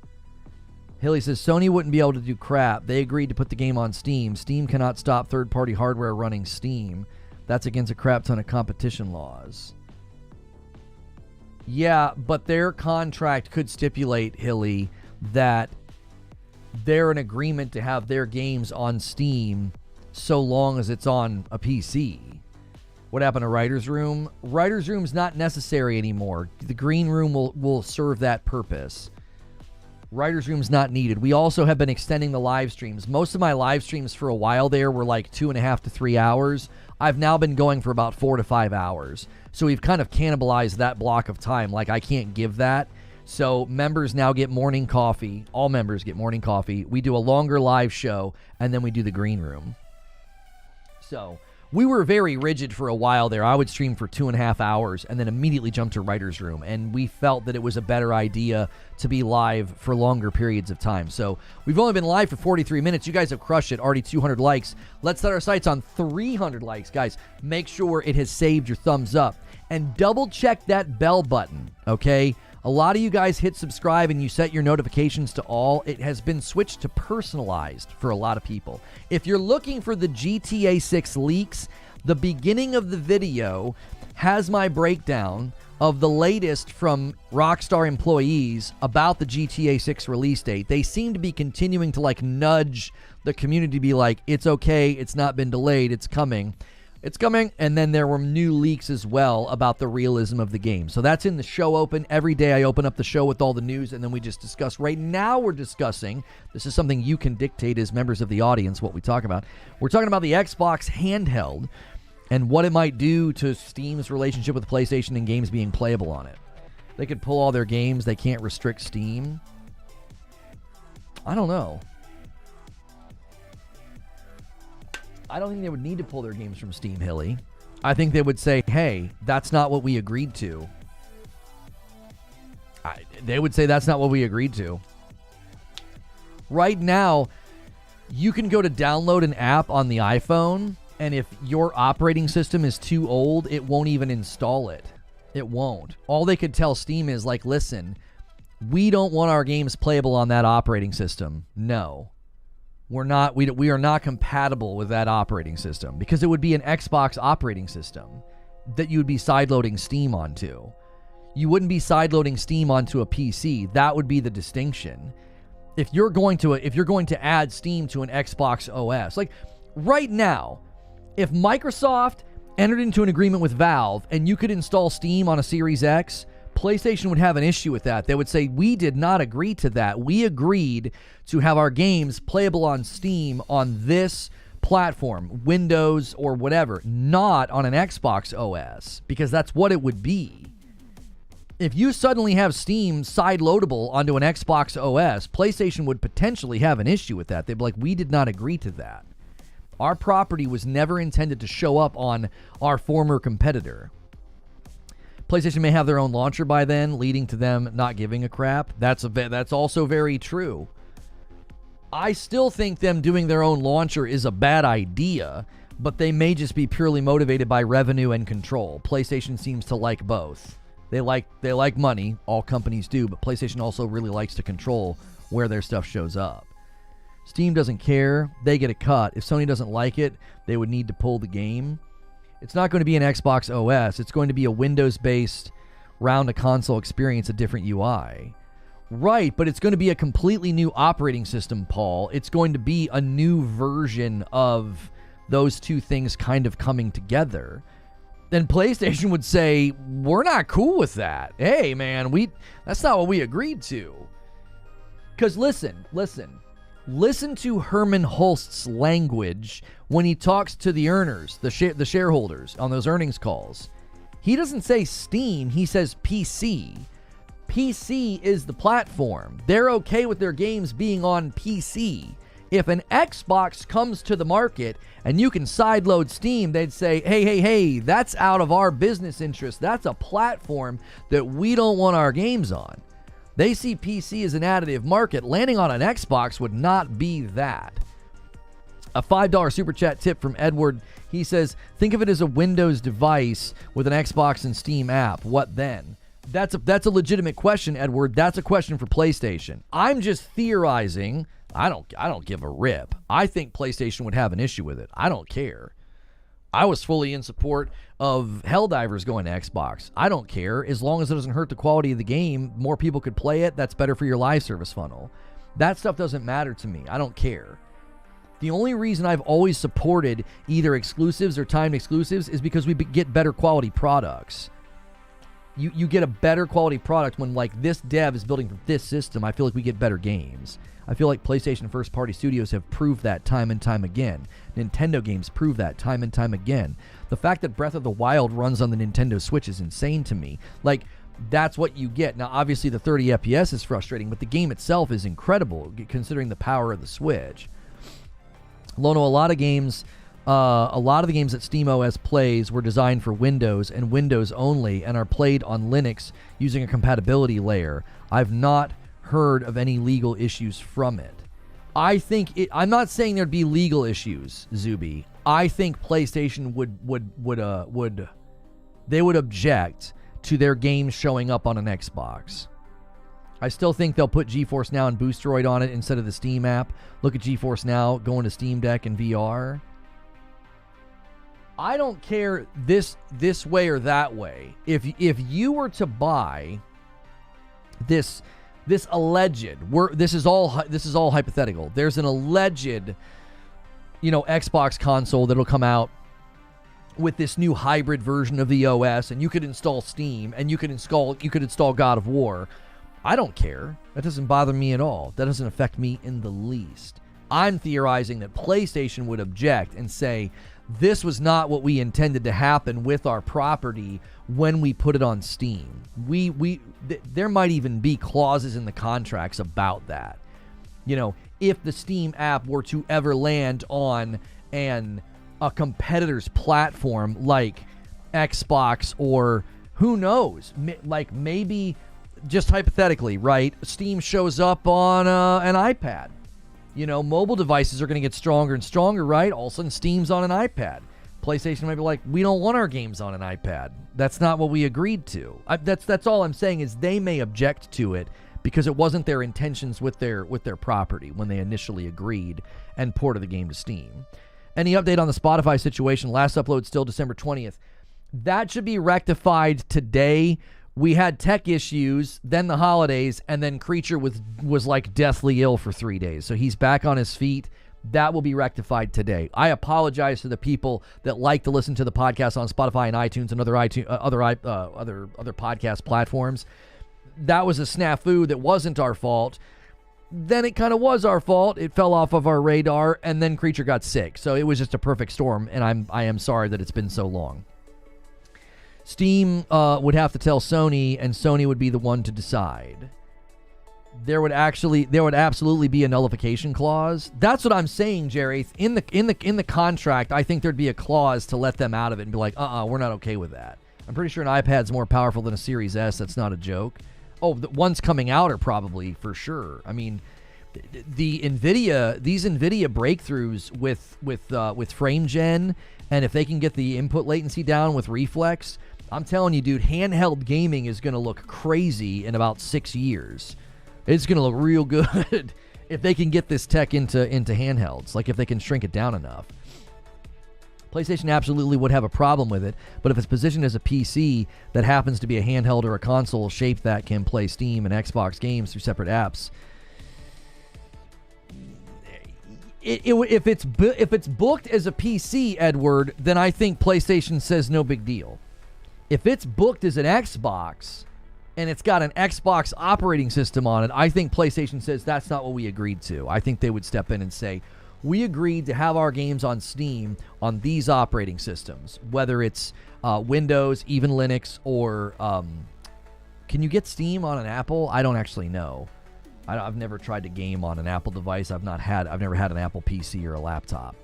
Hilly says, Sony wouldn't be able to do crap. They agreed to put the game on Steam. Steam cannot stop third-party hardware running Steam. That's against a crap ton of competition laws. Yeah, but their contract could stipulate, Hilly, that they're in agreement to have their games on Steam so long as it's on a PC. What happened to Writer's Room? Writer's Room's not necessary anymore. The Green Room will serve that purpose. Writer's Room's not needed. We also have been extending the live streams. Most of my live streams for a while there were like 2.5 to 3 hours. I've now been going for about 4 to 5 hours. So we've kind of cannibalized that block of time. Like, I can't give that. So members now get morning coffee. All members get morning coffee. We do a longer live show, and then we do the Green Room. So we were very rigid for a while there. I would stream for 2.5 hours and then immediately jump to Writer's Room. And we felt that it was a better idea to be live for longer periods of time. So we've only been live for 43 minutes. You guys have crushed it. Already 200 likes. Let's set our sights on 300 likes. Guys, make sure it has saved your thumbs up. And double check that bell button, okay? A lot of you guys hit subscribe and you set your notifications to all. It has been switched to personalized for a lot of people. If you're looking for the GTA 6 leaks, the beginning of the video has my breakdown of the latest from Rockstar employees about the GTA 6 release date. They seem to be continuing to like nudge the community to be like, it's okay, it's not been delayed, it's coming. It's coming, and then there were new leaks as well about the realism of the game. So that's in the show open. Every day I open up the show with all the news, and then we just discuss. Right now we're discussing, this is something you can dictate as members of the audience, what we talk about. We're talking about the Xbox handheld and what it might do to Steam's relationship with PlayStation and games being playable on it. They could pull all their games. They can't restrict Steam. I don't know. I don't think they would need to pull their games from Steam, Hilly. I think they would say, hey, that's not what we agreed to. They would say that's not what we agreed to. Right now, You can go to download an app on the iPhone, and if your operating system is too old, it won't even install it. It won't. All they could tell Steam is like, listen, we don't want our games playable on that operating system. No. We are not compatible with that operating system, because it would be an Xbox operating system that you would be sideloading Steam onto. You wouldn't be sideloading Steam onto a PC. That would be the distinction. If you're going to add Steam to an Xbox OS, like right now, if Microsoft entered into an agreement with Valve and you could install Steam on a Series X, PlayStation would have an issue with that. They would say, we did not agree to that. We agreed to have our games playable on Steam on this platform, Windows or whatever, not on an Xbox OS, because that's what it would be. If you suddenly have Steam side-loadable onto an Xbox OS, PlayStation would potentially have an issue with that. They'd be like, we did not agree to that. Our property was never intended to show up on our former competitor. PlayStation may have their own launcher by then, leading to them not giving a crap. That's also very true. I still think them doing their own launcher is a bad idea, but they may just be purely motivated by revenue and control. PlayStation seems to like both. They like money, all companies do, but PlayStation also really likes to control where their stuff shows up. Steam doesn't care. They get a cut. If Sony doesn't like it, they would need to pull the game. It's not going to be an Xbox OS. It's going to be a Windows-based round-to-console experience, a different UI. Right, but it's going to be a completely new operating system, Paul. It's going to be a new version of those two things kind of coming together. Then PlayStation would say, we're not cool with that. Hey, man, that's not what we agreed to. Because listen to Herman Hulst's language when he talks to the earners, the shareholders on those earnings calls. He doesn't say Steam, he says PC. PC is the platform. They're okay with their games being on PC. If an Xbox comes to the market and you can sideload Steam, they'd say, hey, that's out of our business interest. That's a platform that we don't want our games on. They see PC as an additive market. Landing on an Xbox would not be that. A $5 super chat tip from Edward. He says, think of it as a Windows device with an Xbox and Steam app. What then? That's a legitimate question, Edward. That's a question for PlayStation. I'm just theorizing. I don't give a rip. I think PlayStation would have an issue with it. I don't care. I was fully in support of Helldivers going to Xbox. I don't care. As long as it doesn't hurt the quality of the game, more people could play it. That's better for your live service funnel. That stuff doesn't matter to me. I don't care. The only reason I've always supported either exclusives or timed exclusives is because we get better quality products. You get a better quality product when, like, this dev is building for this system. I feel like we get better games. I feel like PlayStation first-party studios have proved that time and time again. Nintendo games prove that time and time again. The fact that Breath of the Wild runs on the Nintendo Switch is insane to me. Like, that's what you get. Now, obviously, the 30 FPS is frustrating, but the game itself is incredible, considering the power of the Switch. Lono, a lot of the games that SteamOS plays were designed for Windows and Windows only and are played on Linux using a compatibility layer. I've not heard of any legal issues from it. I'm not saying there'd be legal issues, Zuby. I think PlayStation would object to their games showing up on an Xbox. I still think they'll put GeForce Now and Boosteroid on it instead of the Steam app. Look at GeForce Now going to Steam Deck and VR. I don't care this way or that way. If you were to buy this alleged, this is all hypothetical. There's an alleged, Xbox console that'll come out with this new hybrid version of the OS, and you could install Steam and you could install God of War. I don't care. That doesn't bother me at all. That doesn't affect me in the least. I'm theorizing that PlayStation would object and say, this was not what we intended to happen with our property when we put it on Steam. There might even be clauses in the contracts about that. If the Steam app were to ever land on a competitor's platform like Xbox, or who knows, like maybe just hypothetically, right? Steam shows up on an iPad Mobile devices are going to get stronger and stronger, right? All of a sudden, Steam's on an iPad. PlayStation might be like, we don't want our games on an iPad. That's not what we agreed to. That's all I'm saying is they may object to it because it wasn't their intentions with their property when they initially agreed and ported the game to Steam. Any update on the Spotify situation? Last upload still December 20th. That should be rectified today. We had tech issues, then the holidays, and then Creature was like deathly ill for 3 days. So he's back on his feet. That will be rectified today. I apologize to the people that like to listen to the podcast on Spotify and iTunes and other podcast platforms. That was a snafu that wasn't our fault. Then it kind of was our fault. It fell off of our radar, and then Creature got sick. So it was just a perfect storm, and I am sorry that it's been so long. Steam would have to tell Sony, and Sony would be the one to decide. There would absolutely be a nullification clause. That's what I'm saying, Jerry. In the contract, I think there'd be a clause to let them out of it and be like, we're not okay with that. I'm pretty sure an iPad's more powerful than a Series S. That's not a joke. Oh, the ones coming out are probably for sure. I mean, these NVIDIA breakthroughs with frame gen, and if they can get the input latency down with reflex, I'm telling you, dude, handheld gaming is going to look crazy in about 6 years. It's going to look real good if they can get this tech into handhelds, like if they can shrink it down enough. PlayStation absolutely would have a problem with it, but if it's positioned as a PC that happens to be a handheld or a console shape that can play Steam and Xbox games through separate apps, if it's booked as a PC, Edward, then I think PlayStation says no big deal. If it's booked as an Xbox and it's got an Xbox operating system on it, I think PlayStation says that's not what we agreed to. I think they would step in and say, we agreed to have our games on Steam on these operating systems, whether it's Windows, even Linux, or can you get Steam on an Apple? I don't actually know. I've never tried to game on an Apple device. I've never had an Apple PC or a laptop.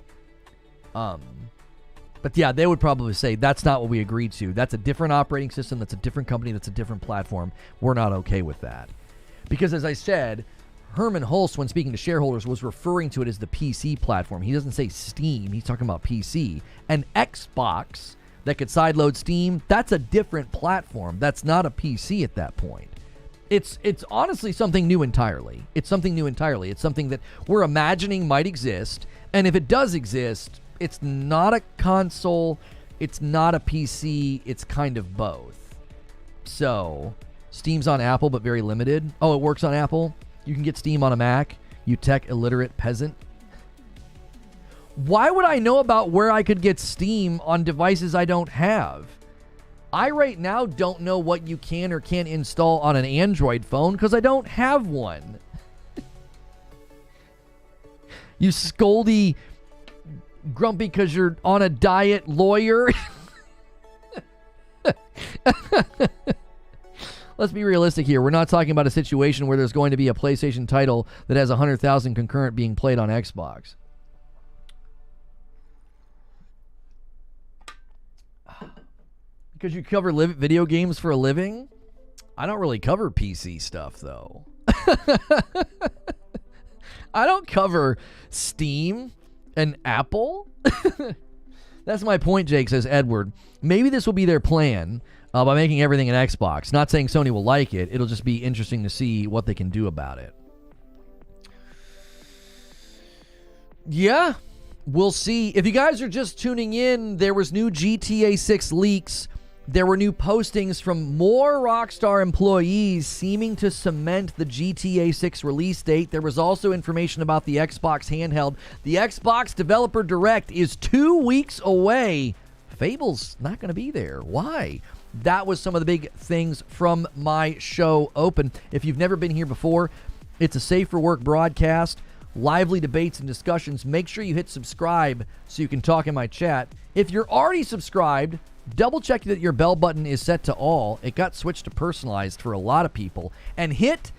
But yeah, they would probably say that's not what we agreed to. That's a different operating system. That's a different company. That's a different platform. We're not okay with that. Because as I said, Herman Hulst, when speaking to shareholders, was referring to it as the PC platform. He doesn't say Steam. He's talking about PC. And Xbox that could sideload Steam, that's a different platform. That's not a PC at that point. It's honestly something new entirely. It's something new entirely. It's something that we're imagining might exist. And if it does exist, it's not a console, it's not a PC, it's kind of both. So, Steam's on Apple, but very limited. Oh, it works on Apple? You can get Steam on a Mac, you tech illiterate peasant. Why would I know about where I could get Steam on devices I don't have? I right now don't know what you can or can't install on an Android phone because I don't have one. You scoldy, grumpy because you're on a diet lawyer. Let's be realistic here. We're not talking about a situation where there's going to be a PlayStation title that has 100,000 concurrent being played on Xbox. Because you cover video games for a living? I don't really cover PC stuff, though. I don't cover Steam and Apple. That's my point, Jake, says Edward. Maybe this will be their plan by making everything an Xbox. Not saying Sony will like it. It'll just be interesting to see what they can do about it. Yeah, we'll see. If you guys are just tuning in, there was new GTA 6 leaks. There were new postings from more Rockstar employees seeming to cement the GTA 6 release date. There was also information about the Xbox handheld. The Xbox Developer Direct is 2 weeks away. Fable's not going to be there. Why? That was some of the big things from my show Open. If you've never been here before, it's a safe for work broadcast, lively debates and discussions. Make sure you hit subscribe so you can talk in my chat. If you're already subscribed, double check that your bell button is set to all. It got switched to personalized for a lot of people. And hit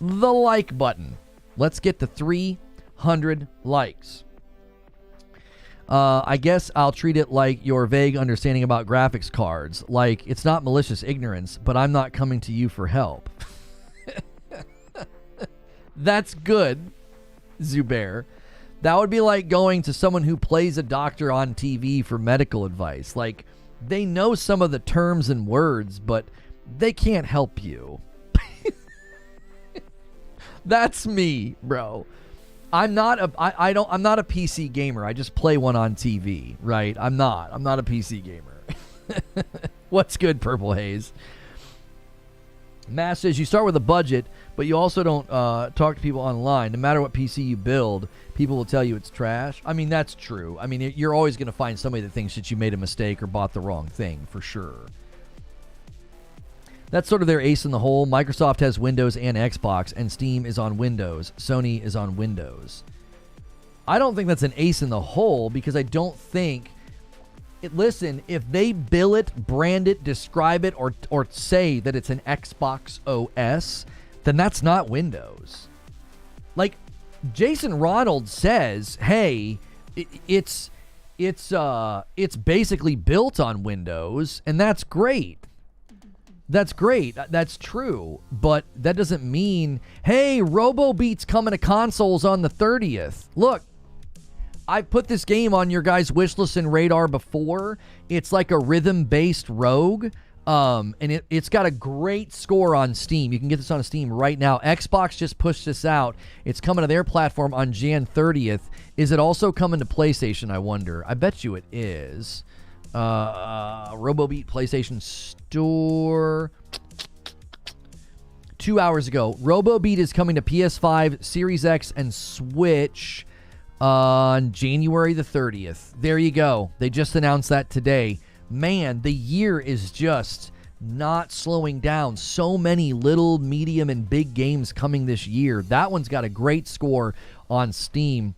the like button. Let's get to 300 likes. I guess I'll treat it like your vague understanding about graphics cards. Like, it's not malicious ignorance, but I'm not coming to you for help. That's good. Zubair. That would be like going to someone who plays a doctor on TV for medical advice. Like, they know some of the terms and words, but they can't help you. That's me, bro. I'm not a PC gamer. I just play one on TV, right? I'm not a PC gamer. What's good, Purple Haze? Mass says you start with a budget, but you also don't talk to people online. No matter what PC you build, people will tell you it's trash. I mean, that's true. I mean, you're always going to find somebody that thinks that you made a mistake or bought the wrong thing, for sure. That's sort of their ace in the hole. Microsoft has Windows and Xbox, and Steam is on Windows. Sony is on Windows. I don't think that's an ace in the hole because I don't think... Listen, if they bill it, brand it, describe it, or say that it's an Xbox OS, then that's not Windows. Like, Jason Ronald says, hey, it's basically built on Windows, and that's great. That's great. That's true. But that doesn't mean, hey, RoboBeat's coming to consoles on the 30th. Look, I put this game on your guys' wish list and radar before. It's like a rhythm-based rogue. And it's got a great score on Steam. You can get this on Steam right now. Xbox just pushed this out. It's coming to their platform on Jan 30th. Is it also coming to PlayStation, I wonder? I bet you it is. RoboBeat PlayStation Store. 2 hours ago. RoboBeat is coming to PS5, Series X, and Switch on January the 30th. There you go. They just announced that today. Man, the year is just not slowing down. So many little, medium, and big games coming this year. That one's got a great score on Steam.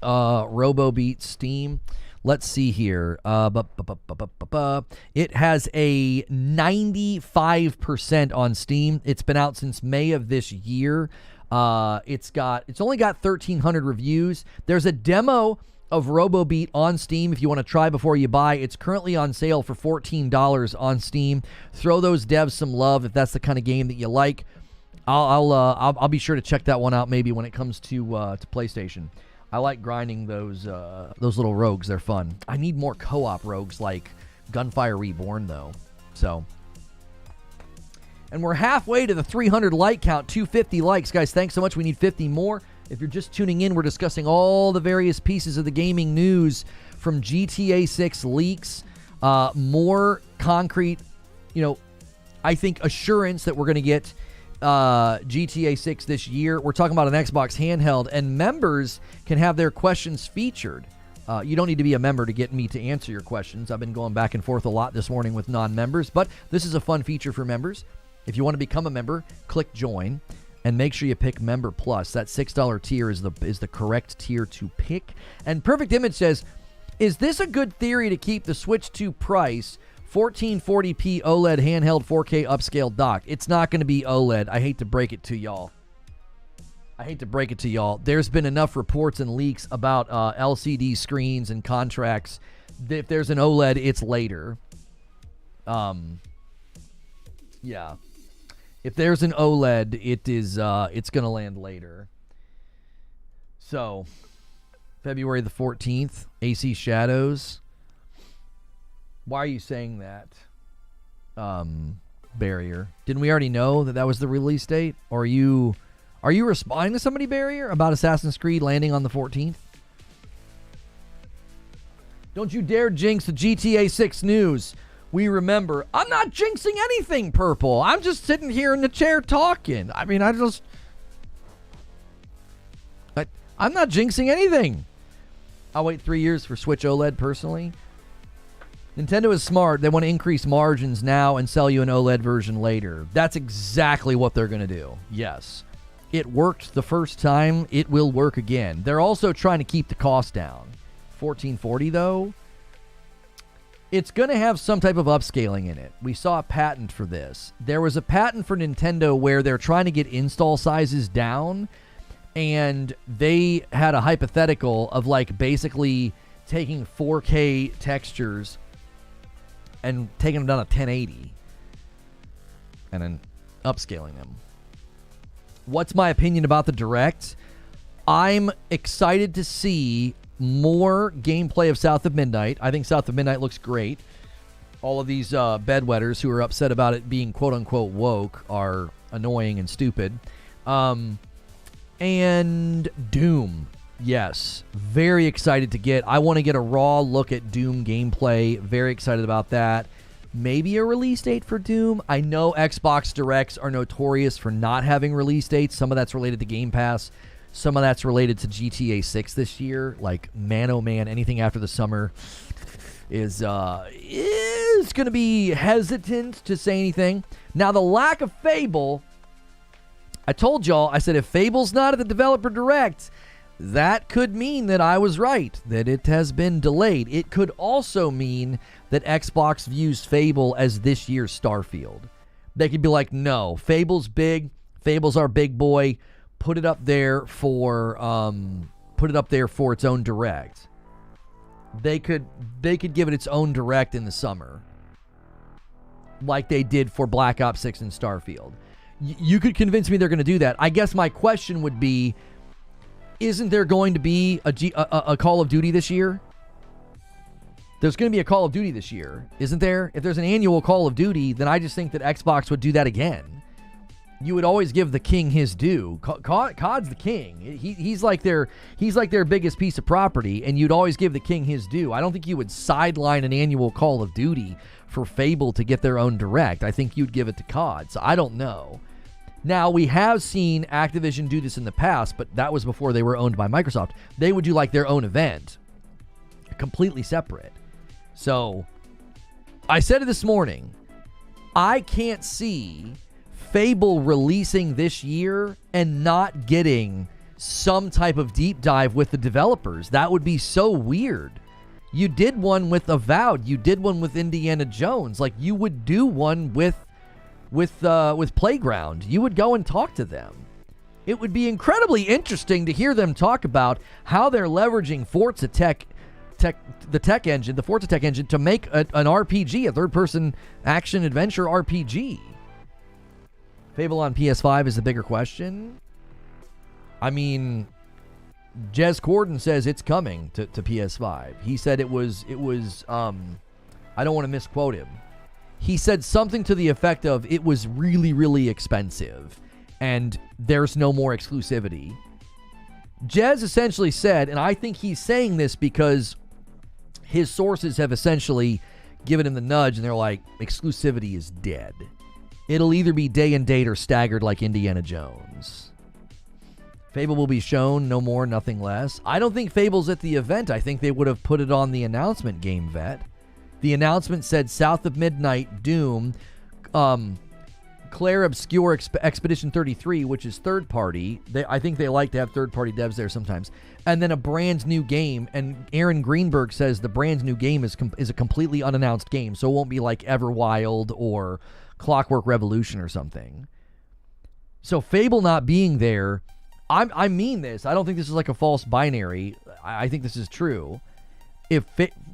RoboBeat Steam. Let's see here. It has a 95% on Steam. It's been out since May of this year. It's only got 1,300 reviews. There's a demo of RoboBeat on Steam if you want to try before you buy. It's currently on sale for $14 on Steam. Throw those devs some love if that's the kind of game that you like. I'll be sure to check that one out maybe when it comes to PlayStation. I like grinding those little rogues. They're fun. I need more co-op rogues like Gunfire Reborn, though. So, and we're halfway to the 300 like count, 250 likes. Guys, thanks so much. We need 50 more. If you're just tuning in, we're discussing all the various pieces of the gaming news from GTA 6 leaks, more concrete, I think assurance that we're going to get GTA 6 this year. We're talking about an Xbox handheld, and members can have their questions featured. You don't need to be a member to get me to answer your questions. I've been going back and forth a lot this morning with non-members, but this is a fun feature for members. If you want to become a member, click join, and make sure you pick Member Plus. That $6 tier is the correct tier to pick. And Perfect Image says, is this a good theory to keep the Switch 2 price 1440p OLED handheld 4K upscale dock? It's not going to be OLED. I hate to break it to y'all. There's been enough reports and leaks about LCD screens and contracts. If there's an OLED, it's later. Yeah. If there's an OLED, it's going to land later. So, February the 14th, AC Shadows. Why are you saying that, Barrier? Didn't we already know that was the release date? Or are you responding to somebody, Barrier, about Assassin's Creed landing on the 14th? Don't you dare jinx the GTA 6 news. We remember. I'm not jinxing anything, Purple. I'm just sitting here in the chair talking. I mean, I'm not jinxing anything. I'll wait 3 years for Switch OLED, personally. Nintendo is smart. They want to increase margins now and sell you an OLED version later. That's exactly what they're going to do. Yes. It worked the first time. It will work again. They're also trying to keep the cost down. 1440, though, it's going to have some type of upscaling in it. We saw a patent for this. There was a patent for Nintendo where they're trying to get install sizes down, and they had a hypothetical of basically taking 4K textures and taking them down to 1080 and then upscaling them. What's my opinion about the Direct? I'm excited to see more gameplay of South of Midnight. I think South of Midnight looks great. All of these bedwetters who are upset about it being quote-unquote woke are annoying and stupid. And Doom. Yes. Very excited to get. I want to get a raw look at Doom gameplay. Very excited about that. Maybe a release date for Doom. I know Xbox Directs are notorious for not having release dates. Some of that's related to Game Pass. Some of that's related to GTA 6 this year. Like, man, oh man, anything after the summer is going to be hesitant to say anything. Now, the lack of Fable, I told y'all, I said if Fable's not at the Developer Direct, that could mean that I was right, that it has been delayed. It could also mean that Xbox views Fable as this year's Starfield. They could be like, no, Fable's big. Fable's our big boy. Put it up there for its own direct. They could give it its own direct in the summer, like they did for Black Ops 6 and Starfield. You could convince me they're going to do that. I guess my question would be, isn't there going to be a Call of Duty this year? There's going to be a Call of Duty this year, isn't there? If there's an annual Call of Duty, then I just think that Xbox would do that again. You would always give the king his due. COD's the king. He's like their biggest piece of property, and you'd always give the king his due. I don't think you would sideline an annual Call of Duty for Fable to get their own direct. I think you'd give it to COD. So I don't know. Now, we have seen Activision do this in the past, but that was before they were owned by Microsoft. They would do like their own event, completely separate. So I said it this morning. I can't see Fable releasing this year and not getting some type of deep dive with the developers. That would be so weird. You did one with Avowed. You did one with Indiana Jones. Like, you would do one with Playground. You would go and talk to them. It would be incredibly interesting to hear them talk about how they're leveraging Forza the tech engine, the Forza tech engine, to make an RPG, a third-person action-adventure RPG. Fable on PS5 is the bigger question. I mean, Jez Corden says it's coming to PS5. He said it was I don't want to misquote him. He said something to the effect of it was really, really expensive and there's no more exclusivity. Jez essentially said, and I think he's saying this because his sources have essentially given him the nudge and they're like, exclusivity is dead. It'll either be day and date or staggered like Indiana Jones. Fable will be shown, no more, nothing less. I don't think Fable's at the event. I think they would have put it on the announcement, Game Vet. The announcement said South of Midnight, Doom, Claire Obscure Expedition 33, which is third party. I think they like to have third party devs there sometimes. And then a brand new game. And Aaron Greenberg says the brand new game is a completely unannounced game. So it won't be like Everwild or Clockwork Revolution or something. So Fable not being there, I mean this. I don't think this is like a false binary. I think this is true.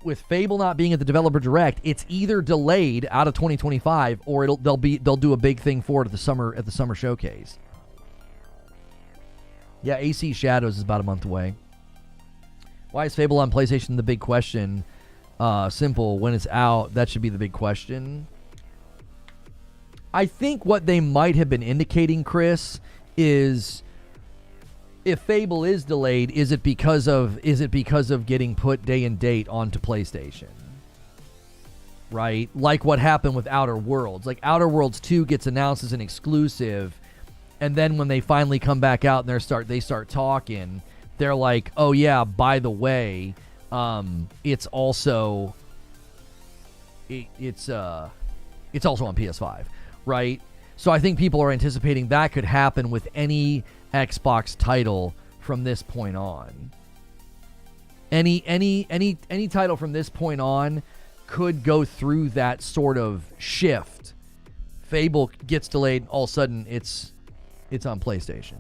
With Fable not being at the Developer Direct, it's either delayed out of 2025 or they'll do a big thing for it at the summer showcase. Yeah, AC Shadows is about a month away. Why is Fable on PlayStation the big question? Simple. When it's out, that should be the big question. I think what they might have been indicating, Chris, is if Fable is delayed, is it because of getting put day and date onto PlayStation? Right? Like what happened with Outer Worlds. Like Outer Worlds 2 gets announced as an exclusive, and then when they finally come back out and they start talking, they're like, "Oh yeah, by the way, it's also it's also on PS5." Right? So I think people are anticipating that could happen with any Xbox title from this point on. Any title from this point on could go through that sort of shift. Fable gets delayed, all of a sudden it's on PlayStation.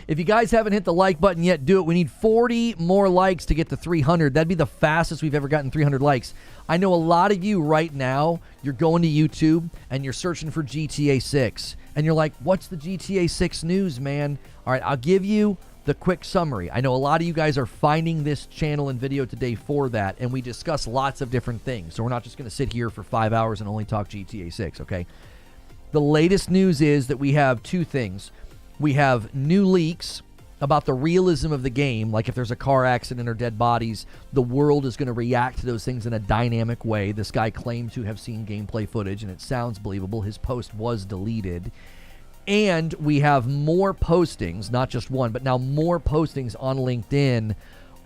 If you guys haven't hit the like button yet, do it. We need 40 more likes to get to 300. That'd be the fastest we've ever gotten 300 likes. I know a lot of you right now, you're going to YouTube and you're searching for GTA 6. And you're like, what's the GTA 6 news, man? All right, I'll give you the quick summary. I know a lot of you guys are finding this channel and video today for that, and we discuss lots of different things. So we're not just going to sit here for 5 hours and only talk GTA 6, okay? The latest news is that we have two things. We have new leaks about the realism of the game, like if there's a car accident or dead bodies, the world is going to react to those things in a dynamic way. This guy claimed to have seen gameplay footage, and it sounds believable. His post was deleted. And we have more postings, not just one, but now more postings on LinkedIn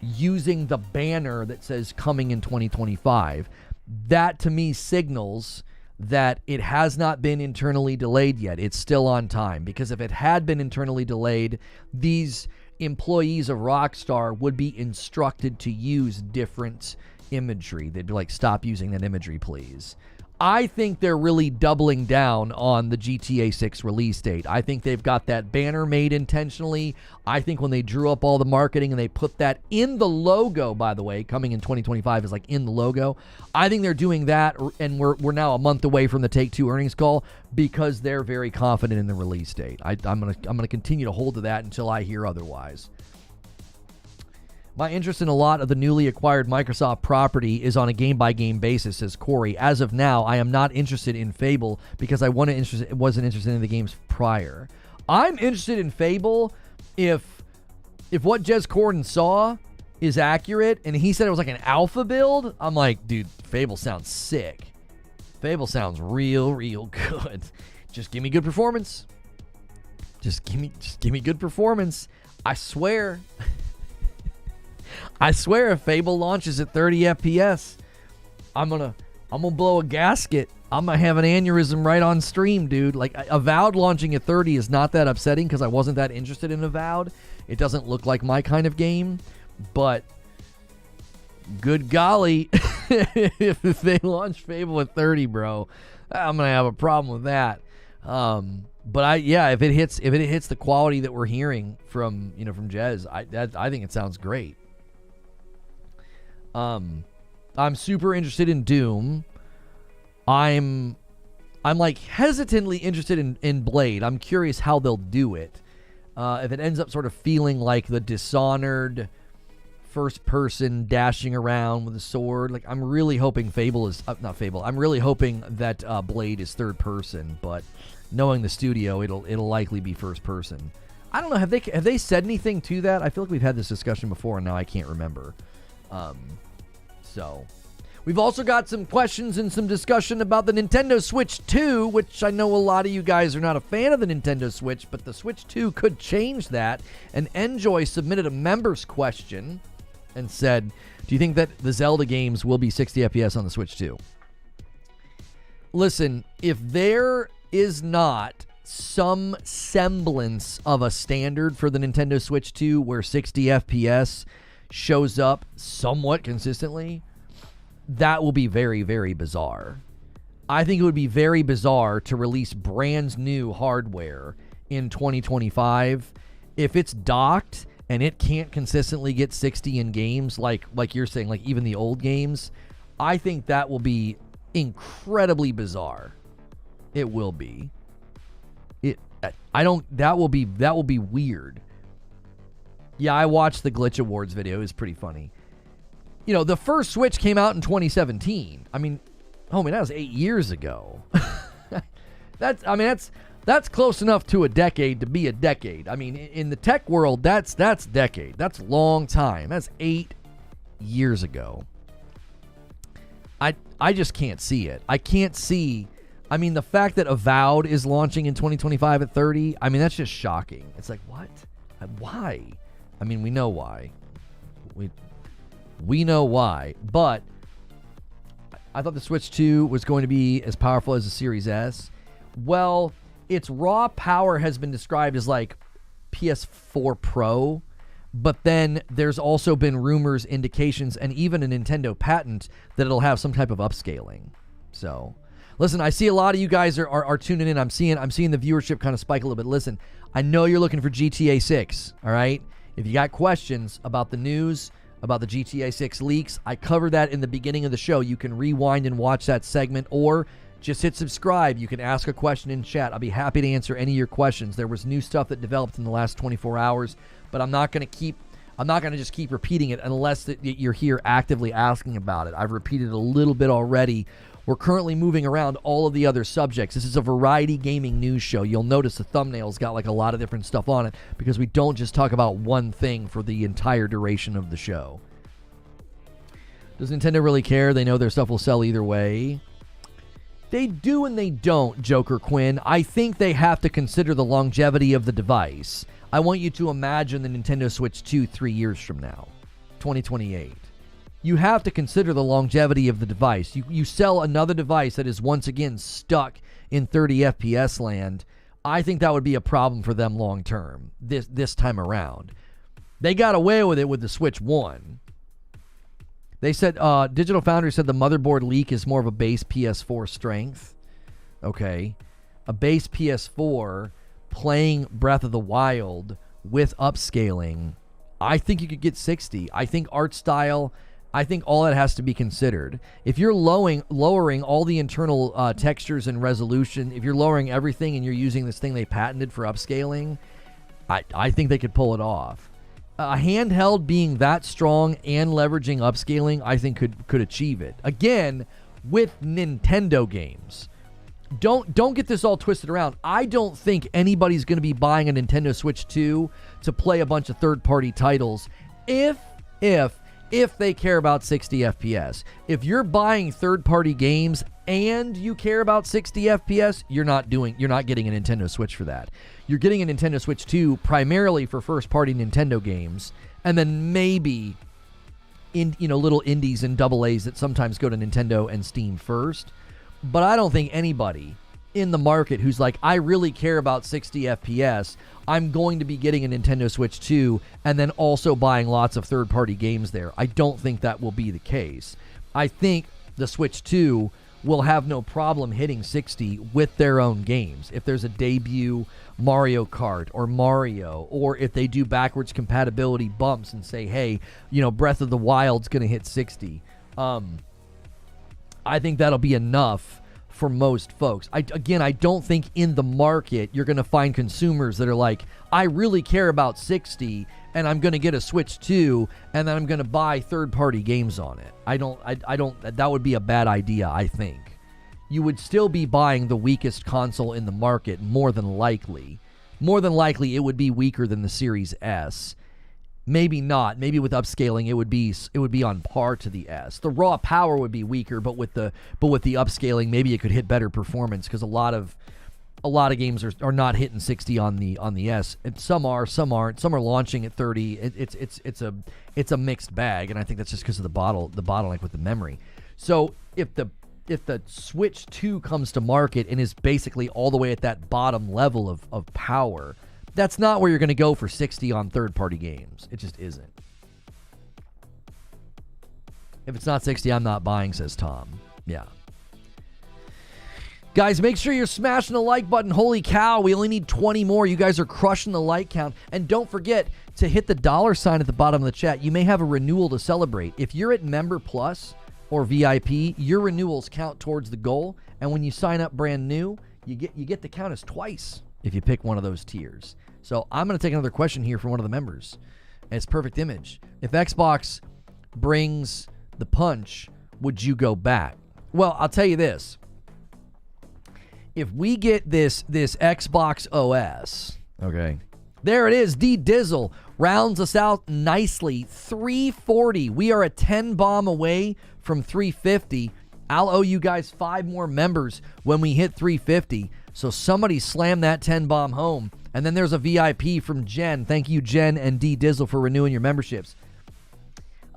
using the banner that says coming in 2025. That, to me, signals that it has not been internally delayed yet. It's still on time, because if it had been internally delayed, these employees of Rockstar would be instructed to use different imagery. They'd be like, stop using that imagery, please. I think they're really doubling down on the GTA 6 release date. I think they've got that banner made intentionally. I think when they drew up all the marketing and they put that in the logo, by the way, coming in 2025 is like in the logo. I think they're doing that, and we're now a month away from the Take-Two earnings call because they're very confident in the release date. I'm gonna continue to hold to that until I hear otherwise. My interest in a lot of the newly acquired Microsoft property is on a game-by-game basis, says Corey. As of now, I am not interested in Fable because I wasn't interested in the games prior. I'm interested in Fable if what Jez Corden saw is accurate, and he said it was like an alpha build. I'm like, dude, Fable sounds sick. Fable sounds real good. Just give me good performance. Just give me good performance. I swear. I swear, if Fable launches at 30 FPS, I'm gonna blow a gasket. I'm gonna have an aneurysm right on stream, dude. Like, Avowed launching at 30 is not that upsetting because I wasn't that interested in Avowed. It doesn't look like my kind of game, but good golly, if they launch Fable at 30, bro, I'm gonna have a problem with that. But if it hits the quality that we're hearing from Jez, I think it sounds great. I'm super interested in Doom. I'm like hesitantly interested in Blade. I'm curious how they'll do it. If it ends up sort of feeling like the Dishonored first person dashing around with a sword, like I'm really hoping I'm really hoping that Blade is third person, but knowing the studio, it'll likely be first person. I don't know. Have they said anything to that? I feel like we've had this discussion before, and now I can't remember. So we've also got some questions and some discussion about the Nintendo Switch 2, which I know a lot of you guys are not a fan of the Nintendo Switch, but the Switch 2 could change that. And Enjoy submitted a members question and said, do you think that the Zelda games will be 60 FPS on the Switch 2? Listen, if there is not some semblance of a standard for the Nintendo Switch 2 where 60 FPS shows up somewhat consistently, that will be very, very bizarre. I think it would be very bizarre to release brand new hardware in 2025 if it's docked and it can't consistently get 60 in games, like you're saying, like even the old games. I think that will be incredibly bizarre. It will be. That will be weird. Yeah, I watched the Glitch Awards video. It was pretty funny. The first Switch came out in 2017. I mean, homie, that was 8 years ago. That's close enough to a decade to be a decade. I mean, in the tech world, that's decade. That's long time. That's 8 years ago. I just can't see it. I can't see. I mean, the fact that Avowed is launching in 2025 at 30, I mean, that's just shocking. It's like, what? Why? I mean, we know why. We know why. But I thought the Switch 2 was going to be as powerful as the Series S. Well, its raw power has been described as like PS4 Pro, but then there's also been rumors, indications, and even a Nintendo patent that it'll have some type of upscaling. So, listen, I see a lot of you guys are tuning in. I'm seeing the viewership kind of spike a little bit. Listen, I know you're looking for GTA 6, all right? If you got questions about the news, about the GTA 6 leaks, I covered that in the beginning of the show. You can rewind and watch that segment or just hit subscribe. You can ask a question in chat. I'll be happy to answer any of your questions. There was new stuff that developed in the last 24 hours, but I'm not going to just keep repeating it unless you're here actively asking about it. I've repeated a little bit already. We're currently moving around all of the other subjects. This is a variety gaming news show. You'll notice the thumbnail's got like a lot of different stuff on it because we don't just talk about one thing for the entire duration of the show. Does Nintendo really care? They know their stuff will sell either way. They do and they don't, Joker Quinn. I think they have to consider the longevity of the device. I want you to imagine the Nintendo Switch 2 3 years from now, 2028. You have to consider the longevity of the device. You sell another device that is once again stuck in 30 FPS land. I think that would be a problem for them long term this time around. They got away with it with the Switch 1. They said, Digital Foundry said the motherboard leak is more of a base PS4 strength. Okay. A base PS4 playing Breath of the Wild with upscaling, I think you could get 60. I think art style, I think all that has to be considered. If you're lowering all the internal textures and resolution, if you're lowering everything and you're using this thing they patented for upscaling, I think they could pull it off. A handheld being that strong and leveraging upscaling, I think could achieve it. Again, with Nintendo games. Don't get this all twisted around. I don't think anybody's going to be buying a Nintendo Switch 2 to play a bunch of third-party titles if they care about 60 FPS. If you're buying third-party games and you care about 60 FPS, you're not getting a Nintendo Switch for that. You're getting a Nintendo Switch 2 primarily for first-party Nintendo games, and then maybe in little indies and AA's that sometimes go to Nintendo and Steam first. But I don't think anybody in the market who's like, I really care about 60 FPS, I'm going to be getting a Nintendo Switch 2 and then also buying lots of third-party games there. I don't think that will be the case. I think the Switch 2 will have no problem hitting 60 with their own games. If there's a debut Mario Kart or Mario, or if they do backwards compatibility bumps and say, hey, Breath of the Wild's going to hit 60. I think that'll be enough for most folks. I don't think in the market you're going to find consumers that are like, I really care about 60 and I'm going to get a Switch 2 and then I'm going to buy third-party games on it. I don't, that would be a bad idea, I think. You would still be buying the weakest console in the market, more than likely. More than likely, it would be weaker than the Series S. Maybe not. Maybe with upscaling, it would be on par to the S. The raw power would be weaker, but with the upscaling, maybe it could hit better performance because a lot of games are not hitting 60 on the S. And some are, some aren't. Some are launching at 30. It's a mixed bag, and I think that's just because of the bottleneck with the memory. So if the Switch 2 comes to market and is basically all the way at that bottom level of power, that's not where you're going to go for 60 on third-party games. It just isn't. If it's not 60, I'm not buying, says Tom. Yeah. Guys, make sure you're smashing the like button. Holy cow, we only need 20 more. You guys are crushing the like count. And don't forget to hit the $sign at the bottom of the chat. You may have a renewal to celebrate. If you're at Member Plus or VIP, your renewals count towards the goal. And when you sign up brand new, you get the count as twice if you pick one of those tiers. So I'm going to take another question here from one of the members. And it's Perfect Image. If Xbox brings the punch, would you go back? Well, I'll tell you this. If we get this Xbox OS, okay, there it is. D Dizzle rounds us out nicely. 340. We are a 10 bomb away from 350. I'll owe you guys 5 more members when we hit 350. So somebody slam that 10 bomb home. And then there's a VIP from Jen. Thank you, Jen and D Dizzle, for renewing your memberships.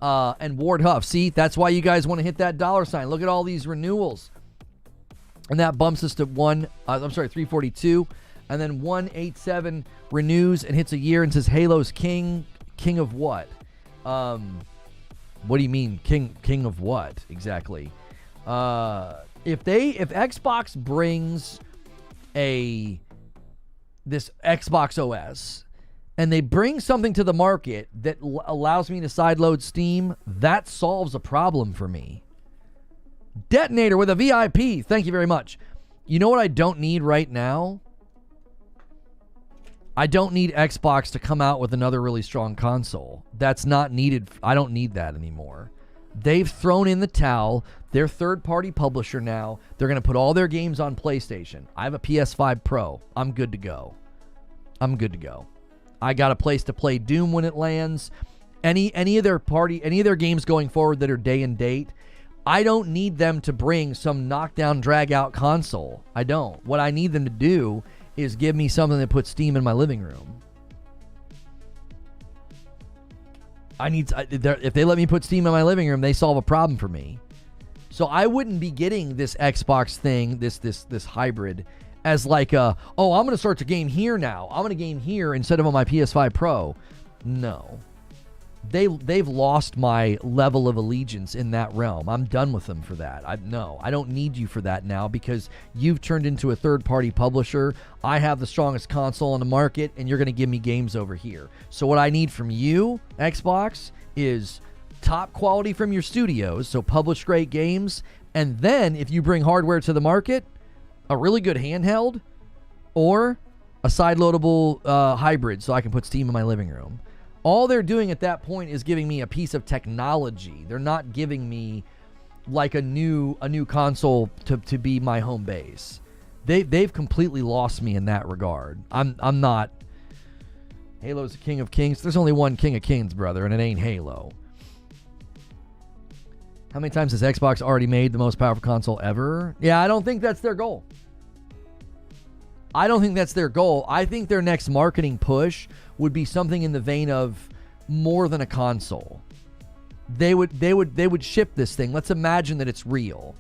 And Ward Huff. See, that's why you guys want to hit that $sign. Look at all these renewals. And that bumps us to 342. And then 187 renews and hits a year and says Halo's king. King of what? What do you mean king of what exactly? If Xbox brings this Xbox OS and they bring something to the market that allows me to sideload Steam, that solves a problem for me. Detonator with a VIP. Thank you very much. You know what I don't need right now? I don't need Xbox to come out with another really strong console. That's not needed. I don't need that anymore. They've thrown in the towel. They're third-party publisher now. They're going to put all their games on PlayStation. I have a PS5 Pro. I'm good to go. I got a place to play Doom when it lands. Any of their games going forward that are day and date, I don't need them to bring some knockdown, drag-out console. I don't. What I need them to do is give me something that puts Steam in my living room. If they let me put Steam in my living room, they solve a problem for me. So I wouldn't be getting this Xbox thing, this hybrid, as like I'm going to start to game here now. I'm going to game here instead of on my PS5 Pro. No. They've lost my level of allegiance in that realm. I'm done with them for that. I don't need you for that now because you've turned into a third-party publisher. I have the strongest console on the market, and you're going to give me games over here. So what I need from you, Xbox, is top quality from your studios, so publish great games, and then if you bring hardware to the market, a really good handheld or a side-loadable hybrid so I can put Steam in my living room. All they're doing at that point is giving me a piece of technology. They're not giving me like a new console to be my home base. They've completely lost me in that regard. I'm not. Halo's the king of kings. There's only one king of kings, brother, and it ain't Halo. How many times has Xbox already made the most powerful console ever? Yeah, I don't think that's their goal. I think their next marketing push would be something in the vein of more than a console. They would ship this thing. Let's imagine that it's real.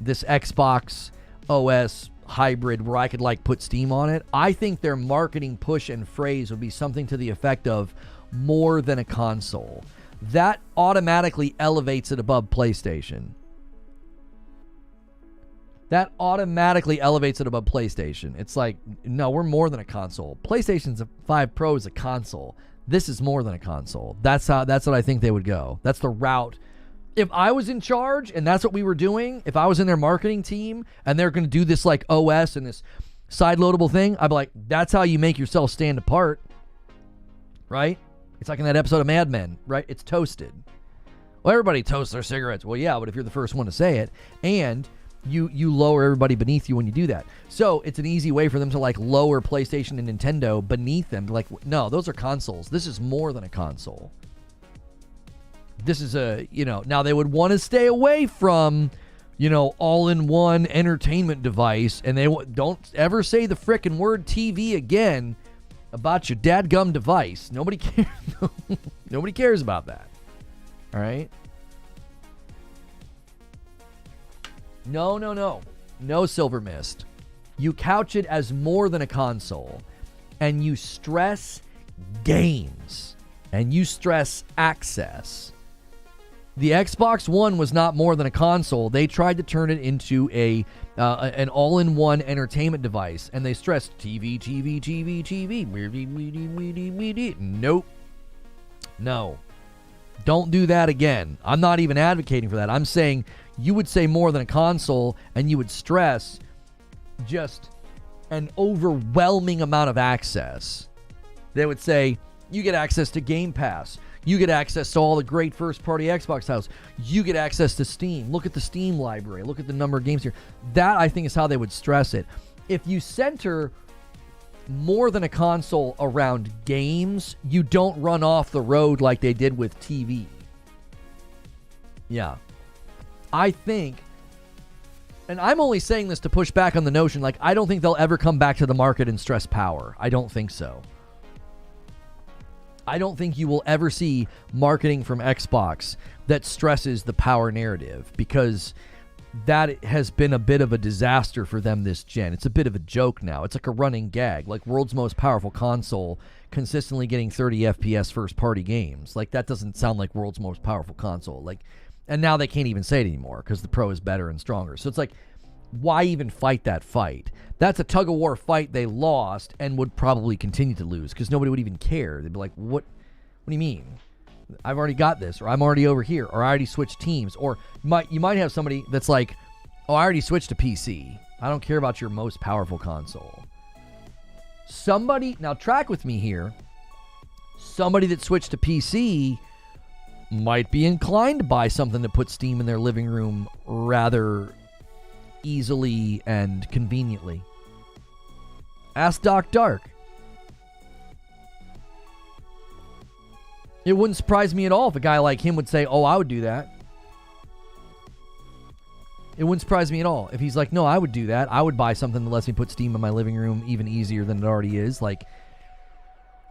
This Xbox OS hybrid where I could like put Steam on it. I think their marketing push and phrase would be something to the effect of more than a console. That automatically elevates it above PlayStation. It's like, no, we're more than a console. PlayStation's 5 Pro is a console. This is more than a console. That's what I think they would go. That's the route. If I was in charge and that's what we were doing, if I was in their marketing team and they're going to do this like OS and this side-loadable thing, I'd be like, that's how you make yourself stand apart, right? It's like in that episode of Mad Men, right? It's toasted. Well, everybody toasts their cigarettes. Well, yeah, but if you're the first one to say it, and you lower everybody beneath you when you do that. So it's an easy way for them to like lower PlayStation and Nintendo beneath them. Like, no, those are consoles. This is more than a console. This is now they would want to stay away from, all-in-one entertainment device, and they don't ever say the frickin' word TV again about your dadgum device. Nobody cares. Nobody cares about that. All right? No, Silver Mist. You couch it as more than a console, and you stress games, and you stress access. The Xbox One was not more than a console. They tried to turn it into an all-in-one entertainment device, and they stressed TV. Nope. No. Don't do that again. I'm not even advocating for that. I'm saying you would say more than a console, and you would stress just an overwhelming amount of access. They would say, you get access to Game Pass. You get access to all the great first-party Xbox titles. You get access to Steam. Look at the Steam library. Look at the number of games here. That, I think, is how they would stress it. If you center more than a console around games, you don't run off the road like they did with TV. Yeah. I think, and I'm only saying this to push back on the notion, like, I don't think they'll ever come back to the market and stress power. I don't think so. I don't think you will ever see marketing from Xbox that stresses the power narrative, because that has been a bit of a disaster for them this gen. It's a bit of a joke now. It's like a running gag, like world's most powerful console consistently getting 30 FPS first-party games. Like, that doesn't sound like world's most powerful console. Like, and now they can't even say it anymore because the Pro is better and stronger. So it's like, why even fight that fight? That's a tug-of-war fight they lost and would probably continue to lose because nobody would even care. They'd be like, what do you mean? I've already got this, or I'm already over here, or I already switched teams. Or you might have somebody that's like, oh, I already switched to PC. I don't care about your most powerful console. Somebody, now track with me here, somebody that switched to PC might be inclined to buy something to put Steam in their living room rather easily and conveniently. Ask Doc Dark. It wouldn't surprise me at all if a guy like him would say, oh, I would do that. It wouldn't surprise me at all if he's like, no, I would do that. I would buy something that lets me put Steam in my living room even easier than it already is. Like,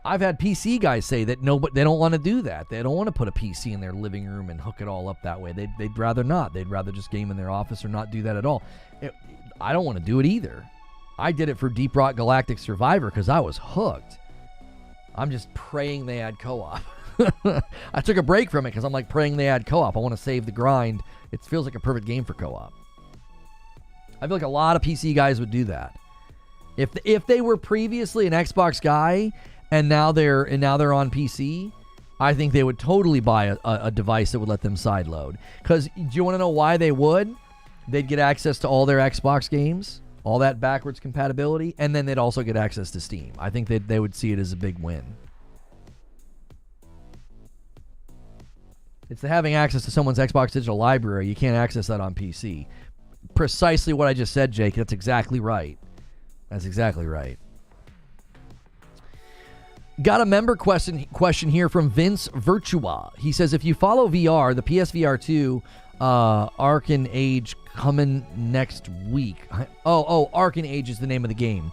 I've had PC guys say that no, but they don't want to do that. They don't want to put a PC in their living room and hook it all up that way. They'd rather not. They'd rather just game in their office or not do that at all. I don't want to do it either. I did it for Deep Rock Galactic Survivor because I was hooked. I'm just praying they add co-op. I took a break from it because I'm like praying they add co-op. I want to save the grind. It feels like a perfect game for co-op. I feel like a lot of PC guys would do that. If they were previously an Xbox guy and now they're on PC, I think they would totally buy a device that would let them sideload. Because do you want to know why they would? They'd get access to all their Xbox games, all that backwards compatibility, and then they'd also get access to Steam. I think they would see it as a big win. It's the having access to someone's Xbox digital library. You can't access that on PC. Precisely what I just said, Jake. That's exactly right. That's exactly right. Got a member question here from Vince Virtua. He says, if you follow VR, the PSVR 2 Arcane Age coming next week. Arcane Age is the name of the game.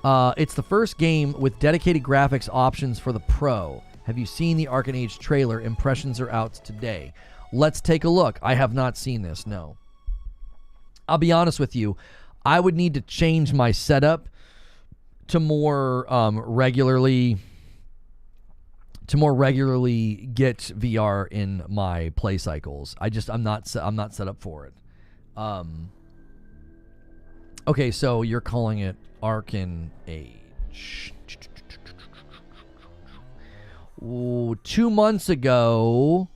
It's the first game with dedicated graphics options for the Pro. Have you seen the Arcane Age trailer? Impressions are out today. Let's take a look. I have not seen this, no. I'll be honest with you. I would need to change my setup to more regularly get VR in my play cycles. I'm not set up for it. Okay, so you're calling it Arcane Age. Ooh, 2 months ago,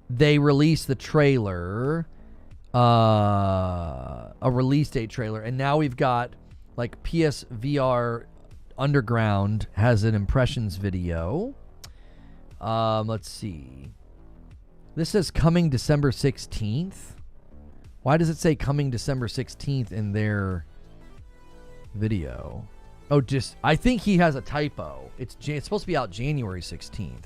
they released the trailer, a release date trailer, and now we've got like PSVR Underground has an impressions video. Let's see. This says coming December 16th. Why does it say coming December 16th in their video? Oh, I think he has a typo. It's supposed to be out January 16th.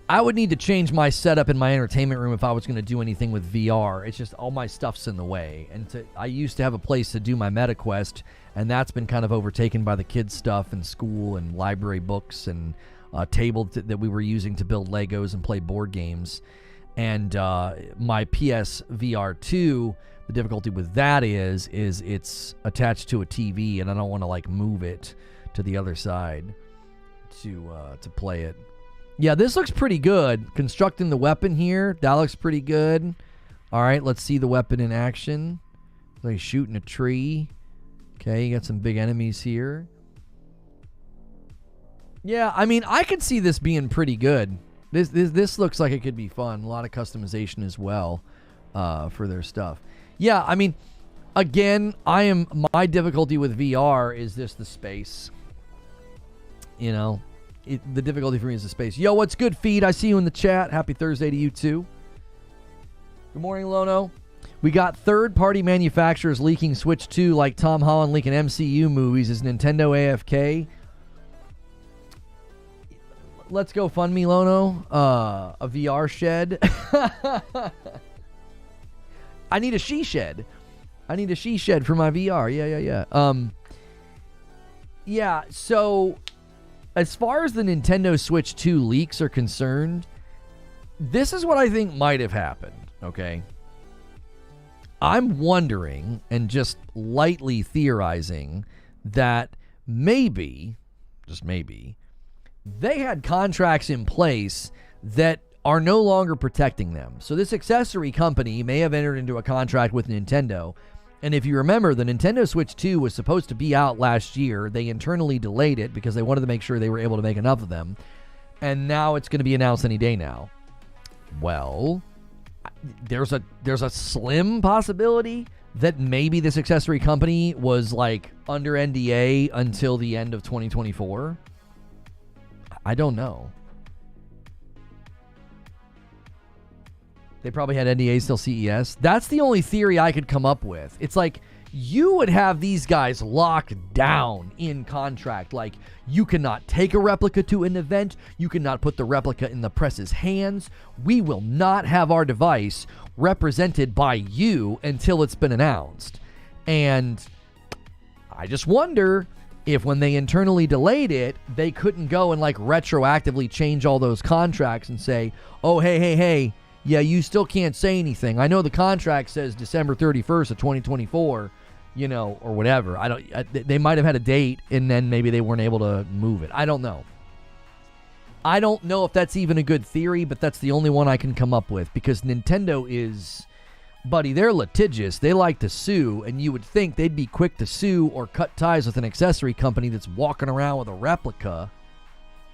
I would need to change my setup in my entertainment room if I was going to do anything with VR. It's just all my stuff's in the way. And I used to have a place to do my MetaQuest, and that's been kind of overtaken by the kids' stuff and school and library books and a table that we were using to build Legos and play board games. And my PSVR 2, the difficulty with that is it's attached to a TV, and I don't want to like move it to the other side to play it. Yeah, this looks pretty good. Constructing the weapon here, that looks pretty good. All right, let's see the weapon in action. Like shooting a tree. Okay, you got some big enemies here. Yeah, I mean, I could see this being pretty good. This looks like it could be fun. A lot of customization as well for their stuff. Yeah, I mean, again, my difficulty with VR is just the space. You know, the difficulty for me is the space. Yo, what's good, Feed? I see you in the chat. Happy Thursday to you, too. Good morning, Lono. We got third-party manufacturers leaking Switch 2 like Tom Holland leaking MCU movies. Is Nintendo AFK? Let's go fund me, Lono. A VR shed. I need a she shed. I need a she shed for my VR. Yeah. Yeah, so as far as the Nintendo Switch 2 leaks are concerned, this is what I think might have happened, okay? I'm wondering, and just lightly theorizing, that maybe, just maybe, they had contracts in place that are no longer protecting them. So this accessory company may have entered into a contract with Nintendo And if you remember, the Nintendo Switch 2 was supposed to be out last year. They internally delayed it because they wanted to make sure they were able to make enough of them. And now it's going to be announced any day now. Well, there's a slim possibility that maybe this accessory company was like under NDA until the end of 2024. I don't know. They probably had NDAs till CES. That's the only theory I could come up with. It's like you would have these guys locked down in contract. Like, you cannot take a replica to an event. You cannot put the replica in the press's hands. We will not have our device represented by you until it's been announced. And I just wonder if when they internally delayed it, they couldn't go and like retroactively change all those contracts and say, oh, hey, yeah, you still can't say anything. I know the contract says December 31st of 2024, you know, or whatever. They might have had a date and then maybe they weren't able to move it. I don't know. I don't know if that's even a good theory, but that's the only one I can come up with because Nintendo is, buddy, they're litigious. They like to sue, and you would think they'd be quick to sue or cut ties with an accessory company that's walking around with a replica.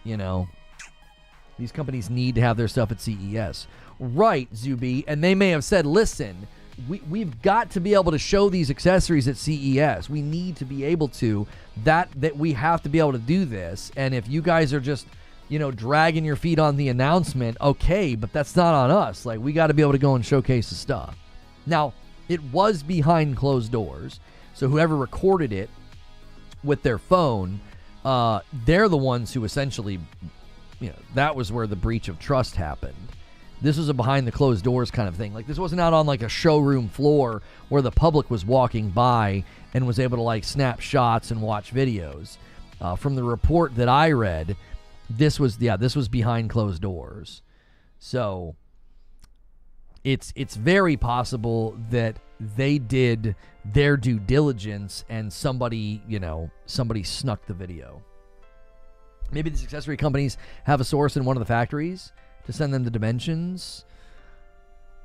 You know, these companies need to have their stuff at CES. Right, Zuby, and they may have said, listen, we've got to be able to show these accessories at CES. We need to be able to, that we have to be able to do this, and if you guys are just, you know, dragging your feet on the announcement, okay, but that's not on us. Like, we got to be able to go and showcase the stuff. Now, it was behind closed doors, so whoever recorded it with their phone, they're the ones who essentially, you know, that was where the breach of trust happened. This was a behind the closed doors kind of thing. Like, this wasn't out on like a showroom floor where the public was walking by and was able to like snap shots and watch videos. From the report that I read, this was behind closed doors. So it's very possible that they did their due diligence and somebody snuck the video. Maybe these accessory companies have a source in one of the factories to send them the dimensions.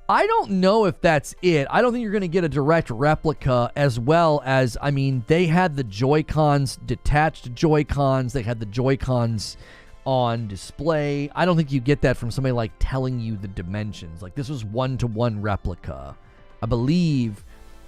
I don't know if that's it. I don't think you're going to get a direct replica, as well as, I mean, they had the Joy-Cons, detached Joy-Cons. They had the Joy-Cons on display. I don't think you get that from somebody like telling you the dimensions. Like, this was one-to-one replica. I believe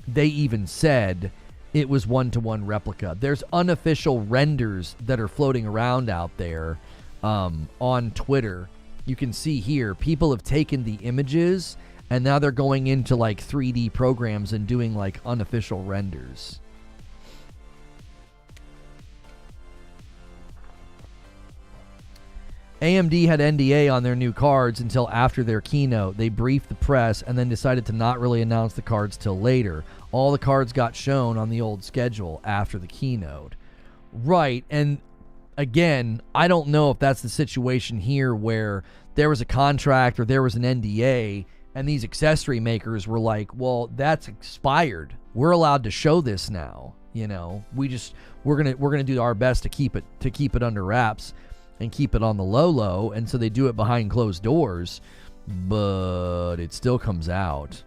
they even said it was one-to-one replica. There's unofficial renders that are floating around out there on Twitter. You can see here, people have taken the images and now they're going into like 3D programs and doing like unofficial renders. AMD had NDA on their new cards until after their keynote. They briefed the press and then decided to not really announce the cards till later. All the cards got shown on the old schedule after the keynote. Right, and again, I don't know if that's the situation here where there was a contract or there was an NDA and these accessory makers were like, well, that's expired. We're allowed to show this now. You know, we're gonna do our best to keep it under wraps and keep it on the low, and so they do it behind closed doors, but it still comes out.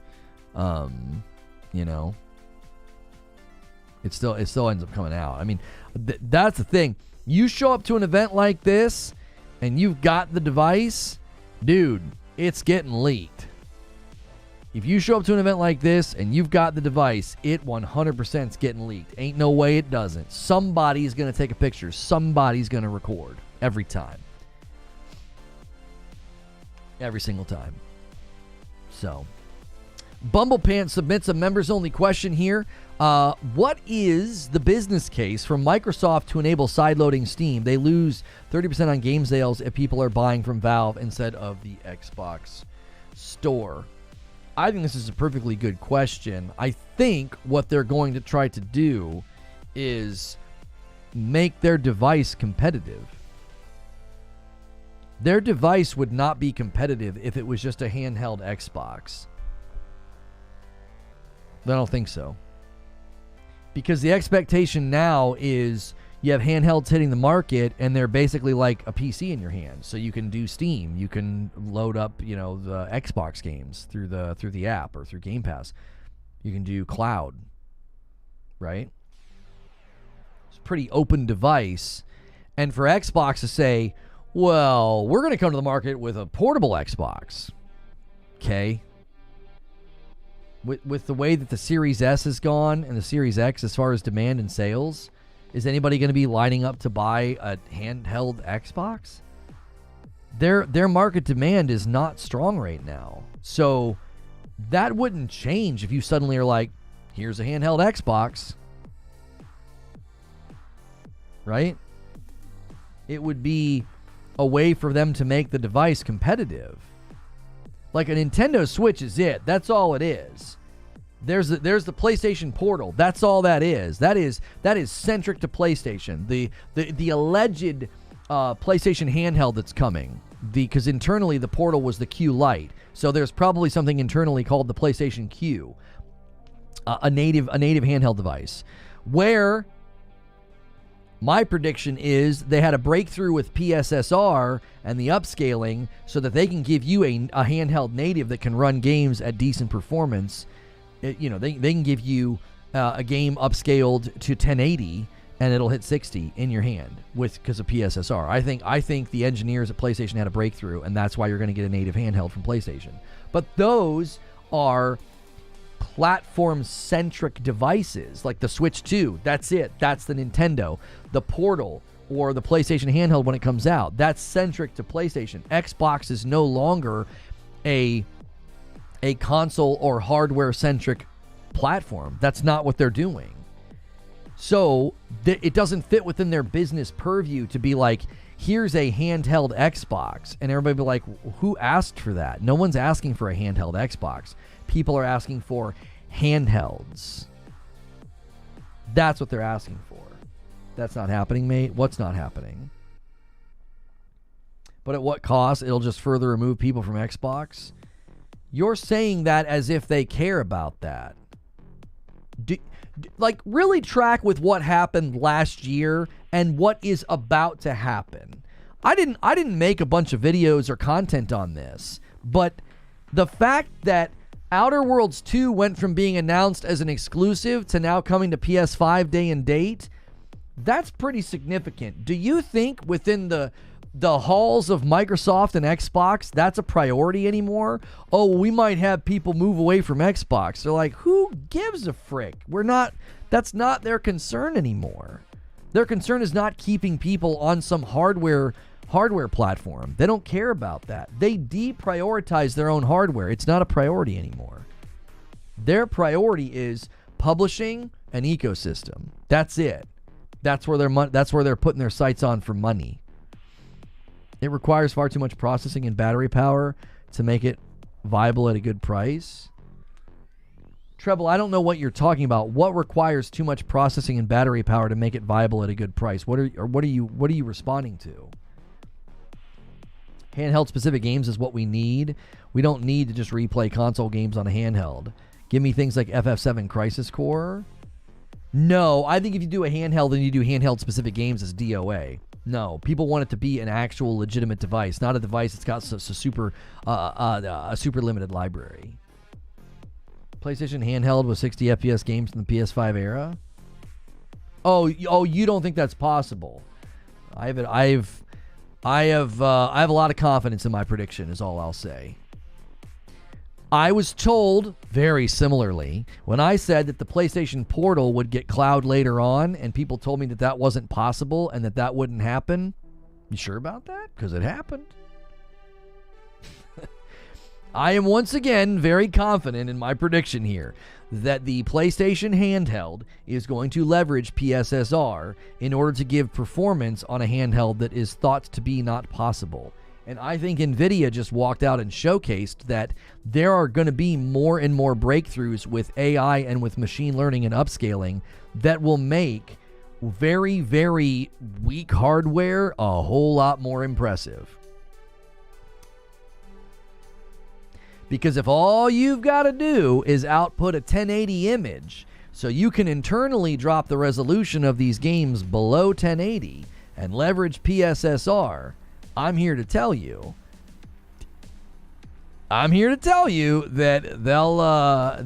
You know, it still ends up coming out. I mean, that's the thing. You show up to an event like this and you've got the device, dude, it's getting leaked. If you show up to an event like this and you've got the device, it 100% is getting leaked. Ain't no way it doesn't. Somebody's going to take a picture. Somebody's going to record. Every time. Every single time. So, Bumblepants submits a members-only question here. What is the business case for Microsoft to enable sideloading Steam? They lose 30% on game sales if people are buying from Valve instead of the Xbox Store. I think this is a perfectly good question. I think what they're going to try to do is make their device competitive. Their device would not be competitive if it was just a handheld Xbox. I don't think so. Because the expectation now is you have handhelds hitting the market and they're basically like a PC in your hand. So you can do Steam, you can load up, you know, the Xbox games through the app or through Game Pass. You can do cloud, right? It's a pretty open device. And for Xbox to say, well, we're going to come to the market with a portable Xbox. Okay. With the way that the Series S has gone and the Series X as far as demand and sales, is anybody going to be lining up to buy a handheld Xbox? Their market demand is not strong right now. So that wouldn't change if you suddenly are like, here's a handheld Xbox. Right? It would be a way for them to make the device competitive. Like a Nintendo Switch is it. That's all it is. There's the PlayStation Portal. That's all that is. That is centric to PlayStation. The alleged PlayStation handheld that's coming. Because internally the Portal was the Q Lite. So there's probably something internally called the PlayStation Q. A native handheld device. Where my prediction is they had a breakthrough with PSSR and the upscaling so that they can give you a handheld native that can run games at decent performance. They can give you a game upscaled to 1080 and it'll hit 60 in your hand because of PSSR. I think the engineers at PlayStation had a breakthrough, and that's why you're going to get a native handheld from PlayStation. But those are platform-centric devices, like the Switch 2. That's it. That's the Nintendo. The Portal or the PlayStation handheld when it comes out. That's centric to PlayStation. Xbox is no longer a console or hardware-centric platform. That's not what they're doing. So it doesn't fit within their business purview to be like, here's a handheld Xbox. And everybody be like, who asked for that? No one's asking for a handheld Xbox. People are asking for handhelds. That's what they're asking for. That's not happening, mate. What's not happening? But at what cost? It'll just further remove people from Xbox? You're saying that as if they care about that. Really track with what happened last year and what is about to happen. I didn't make a bunch of videos or content on this, but the fact that Outer Worlds 2 went from being announced as an exclusive to now coming to PS5 day and date, that's pretty significant. Do you think within the halls of Microsoft and Xbox that's a priority anymore? Oh, we might have people move away from Xbox. They're like, who gives a frick? That's not their concern anymore. Their concern is not keeping people on some hardware platform. They don't care about that. They deprioritize their own hardware. It's not a priority anymore. Their priority is publishing an ecosystem. That's it. That's where they're putting their sights on for money. It requires far too much processing and battery power to make it viable at a good price. Treble, I don't know what you're talking about. What requires too much processing and battery power to make it viable at a good price? What are you responding to? Handheld specific games is what we need. We don't need to just replay console games on a handheld. Give me things like FF7 Crisis Core. No, I think if you do a handheld and you do handheld specific games as DOA. No, people want it to be an actual legitimate device, not a device that's got a super limited library. PlayStation handheld with 60 FPS games in the PS5 era. Oh, you don't think that's possible? I have a lot of confidence in my prediction, is all I'll say. I was told very similarly when I said that the PlayStation Portal would get cloud later on, and people told me that that wasn't possible and that wouldn't happen. You sure about that? Because it happened. I am once again very confident in my prediction here that the PlayStation handheld is going to leverage PSSR in order to give performance on a handheld that is thought to be not possible. And I think NVIDIA just walked out and showcased that there are going to be more and more breakthroughs with AI and with machine learning and upscaling that will make very, very weak hardware a whole lot more impressive. Because if all you've got to do is output a 1080 image so you can internally drop the resolution of these games below 1080 and leverage PSSR, I'm here to tell you that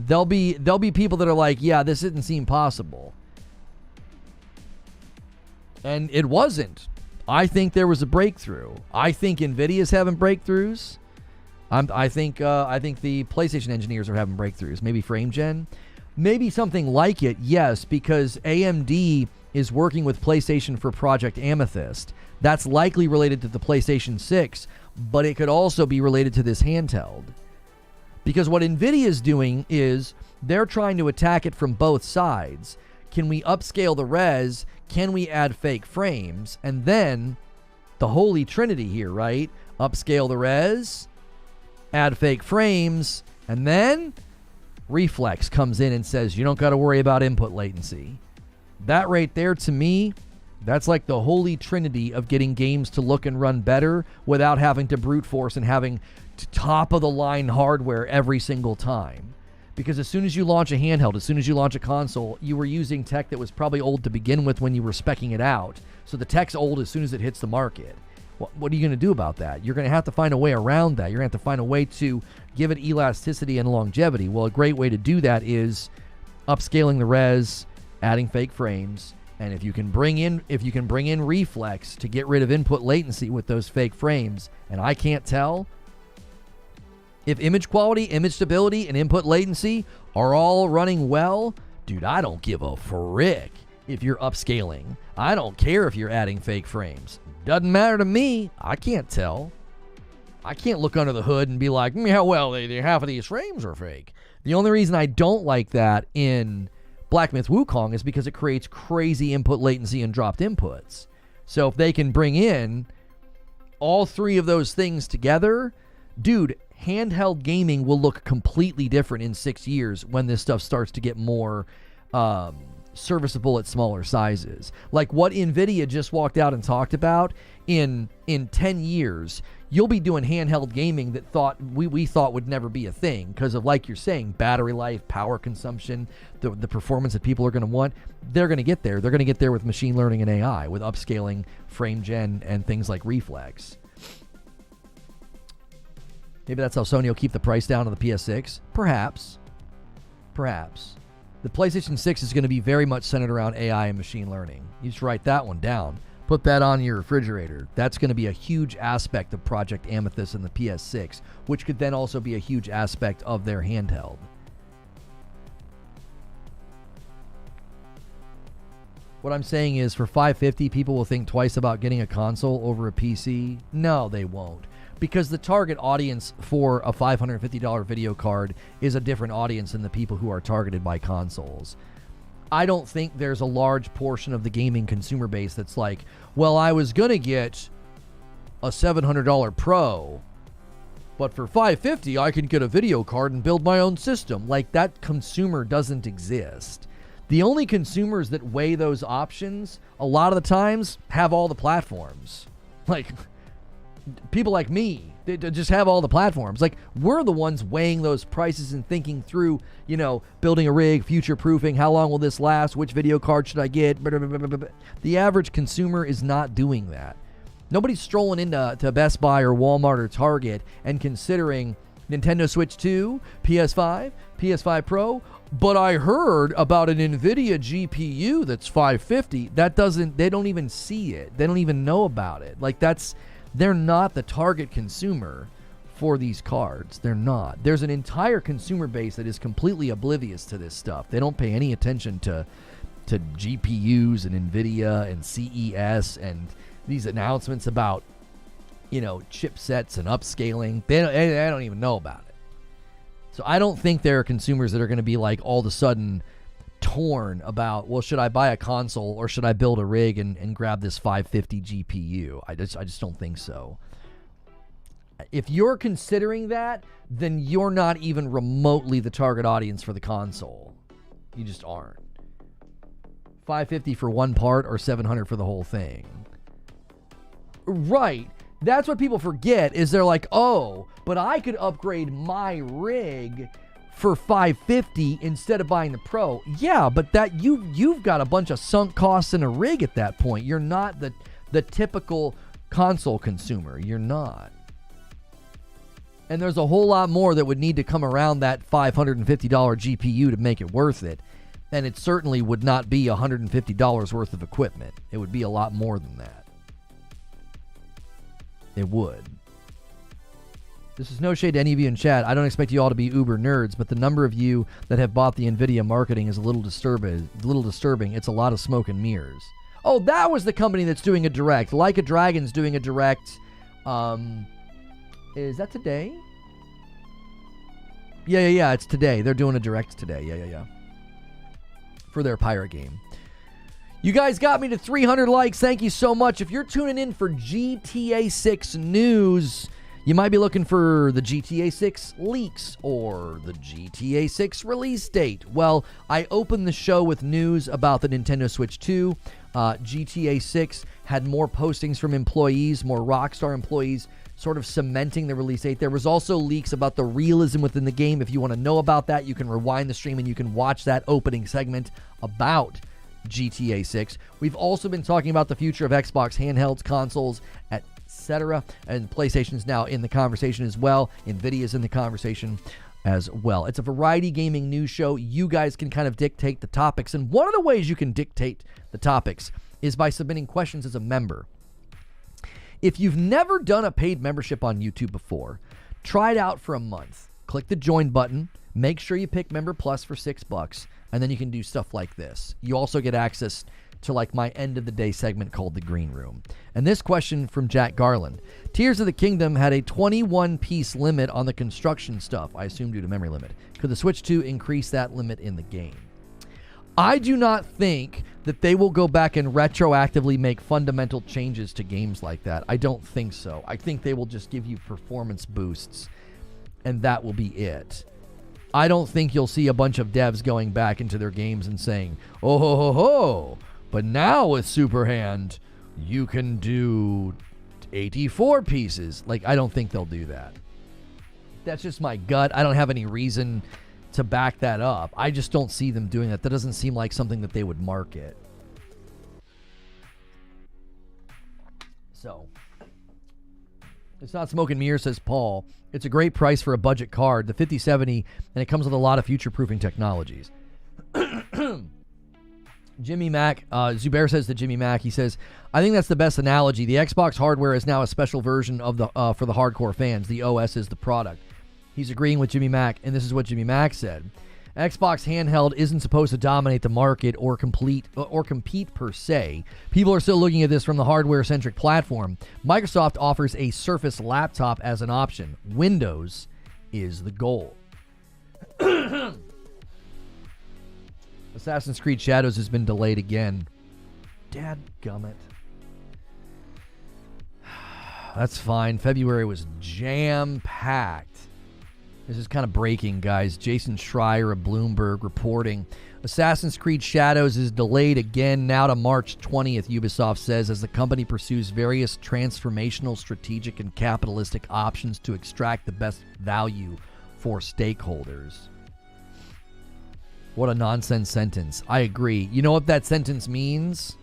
there'll be people that are like, yeah, this didn't seem possible. And it wasn't. I think there was a breakthrough. I think NVIDIA's having breakthroughs. I think the PlayStation engineers are having breakthroughs. Maybe frame gen. Maybe something like it, yes, because AMD is working with PlayStation for Project Amethyst. That's likely related to the PlayStation 6, but it could also be related to this handheld. Because what NVIDIA is doing is they're trying to attack it from both sides. Can we upscale the res? Can we add fake frames? And then the holy trinity here, right? Upscale the res, add fake frames, and then Reflex comes in and says, you don't got to worry about input latency. That right there, to me, that's like the holy trinity of getting games to look and run better without having to brute force and having top-of-the-line hardware every single time. Because as soon as you launch a handheld, as soon as you launch a console, you were using tech that was probably old to begin with when you were speccing it out. So the tech's old as soon as it hits the market. What are you going to do about that? You're going to have to find a way around that. You're going to have to find a way to give it elasticity and longevity. Well, a great way to do that is upscaling the res, adding fake frames, and if you can bring in Reflex to get rid of input latency with those fake frames, and I can't tell if image quality, image stability, and input latency are all running well, dude, I don't give a frick if you're upscaling. I don't care if you're adding fake frames. Doesn't matter to me. I can't tell. I can't look under the hood and be like, yeah, well, half of these frames are fake. The only reason I don't like that in Black Myth Wukong is because it creates crazy input latency and dropped inputs. So if they can bring in all three of those things together, dude, handheld gaming will look completely different in 6 years when this stuff starts to get more serviceable at smaller sizes. Like what NVIDIA just walked out and talked about, in 10 years, you'll be doing handheld gaming that we thought would never be a thing because of, like you're saying, battery life, power consumption, the performance that people are going to want. They're going to get there. They're going to get there with machine learning and AI, with upscaling, frame gen, and things like Reflex. Maybe that's how Sony will keep the price down on the PS6. Perhaps. The PlayStation 6 is going to be very much centered around AI and machine learning. You just write that one down. Put that on your refrigerator. That's going to be a huge aspect of Project Amethyst and the PS6, which could then also be a huge aspect of their handheld. What I'm saying is, for $550, people will think twice about getting a console over a PC. No, they won't. Because the target audience for a $550 video card is a different audience than the people who are targeted by consoles. I don't think there's a large portion of the gaming consumer base that's like, well, I was going to get a $700 Pro, but for $550, I can get a video card and build my own system. Like, that consumer doesn't exist. The only consumers that weigh those options, a lot of the times, have all the platforms. Like, people like me, they just have all the platforms. Like, we're the ones weighing those prices and thinking through, building a rig, future-proofing, how long will this last, which video card should I get, The average consumer is not doing that. Nobody's strolling into Best Buy or Walmart or Target and considering Nintendo Switch 2, PS5, PS5 Pro, but I heard about an NVIDIA GPU that's $550. They don't even see it. They don't even know about it. Like, they're not the target consumer for these cards. They're not. There's an entire consumer base that is completely oblivious to this stuff. They don't pay any attention to GPUs and NVIDIA and CES and these announcements about, chipsets and upscaling. They don't even know about it. So I don't think there are consumers that are going to be like all of a sudden torn about, well, should I buy a console or should I build a rig and grab this $550 GPU? I just don't think so. If you're considering that, then you're not even remotely the target audience for the console. You just aren't. $550 for one part or $700 for the whole thing. Right. That's what people forget, is they're like, oh, but I could upgrade my rig for $550 instead of buying the Pro. Yeah, but that you've got a bunch of sunk costs in a rig at that point. You're not the typical console consumer. You're not. And there's a whole lot more that would need to come around that $550 GPU to make it worth it. And it certainly would not be $150 worth of equipment. It would be a lot more than that. It would. This is no shade to any of you in chat. I don't expect you all to be uber nerds, but the number of you that have bought the NVIDIA marketing is a little disturbing. It's a lot of smoke and mirrors. Oh, that was the company that's doing a direct. Like a Dragon's doing a direct. Is that today? Yeah. It's today. They're doing a direct today. Yeah. For their pirate game. You guys got me to 300 likes. Thank you so much. If you're tuning in for GTA 6 news, you might be looking for the GTA 6 leaks or the GTA 6 release date. Well, I opened the show with news about the Nintendo Switch 2. GTA 6 had more postings from employees, more Rockstar employees, sort of cementing the release date. There was also leaks about the realism within the game. If you want to know about that, you can rewind the stream and you can watch that opening segment about GTA 6. We've also been talking about the future of Xbox handhelds, consoles, etc. And PlayStation's now in the conversation as well. Nvidia's in the conversation as well. It's a variety gaming news show. You guys can kind of dictate the topics. And one of the ways you can dictate the topics is by submitting questions as a member. If you've never done a paid membership on YouTube before, try it out for a month. Click the join button. Make sure you pick Member Plus for $6, and then you can do stuff like this. You also get access to like my end of the day segment called The Green Room. And this question from Jack Garland. Tears of the Kingdom had a 21-piece limit on the construction stuff, I assume due to memory limit. Could the Switch 2 increase that limit in the game? I do not think that they will go back and retroactively make fundamental changes to games like that. I don't think so. I think they will just give you performance boosts, and that will be it. I don't think you'll see a bunch of devs going back into their games and saying, oh, ho, ho, ho, but now with Superhand, you can do 84 pieces. Like, I don't think they'll do that. That's just my gut. I don't have any reason to back that up. I just don't see them doing that. That doesn't seem like something that they would market. So, it's not smoke and mirror, says Paul. It's a great price for a budget card, the 5070, and it comes with a lot of future-proofing technologies. Jimmy Mack, Zubair says to Jimmy Mack, he says, I think that's the best analogy. The Xbox hardware is now a special version of the for the hardcore fans. The OS is the product. He's agreeing with Jimmy Mack, and this is what Jimmy Mack said. Xbox handheld isn't supposed to dominate the market or compete per se. People are still looking at this from the hardware-centric platform. Microsoft offers a Surface laptop as an option. Windows is the goal. Assassin's Creed Shadows has been delayed again. Dadgummit. That's fine. February was jam-packed. This is kind of breaking, guys. Jason Schreier of Bloomberg reporting. Assassin's Creed Shadows is delayed again, now to March 20th, Ubisoft says, as the company pursues various transformational, strategic, and capitalistic options to extract the best value for stakeholders. What a nonsense sentence. I agree. You know what that sentence means?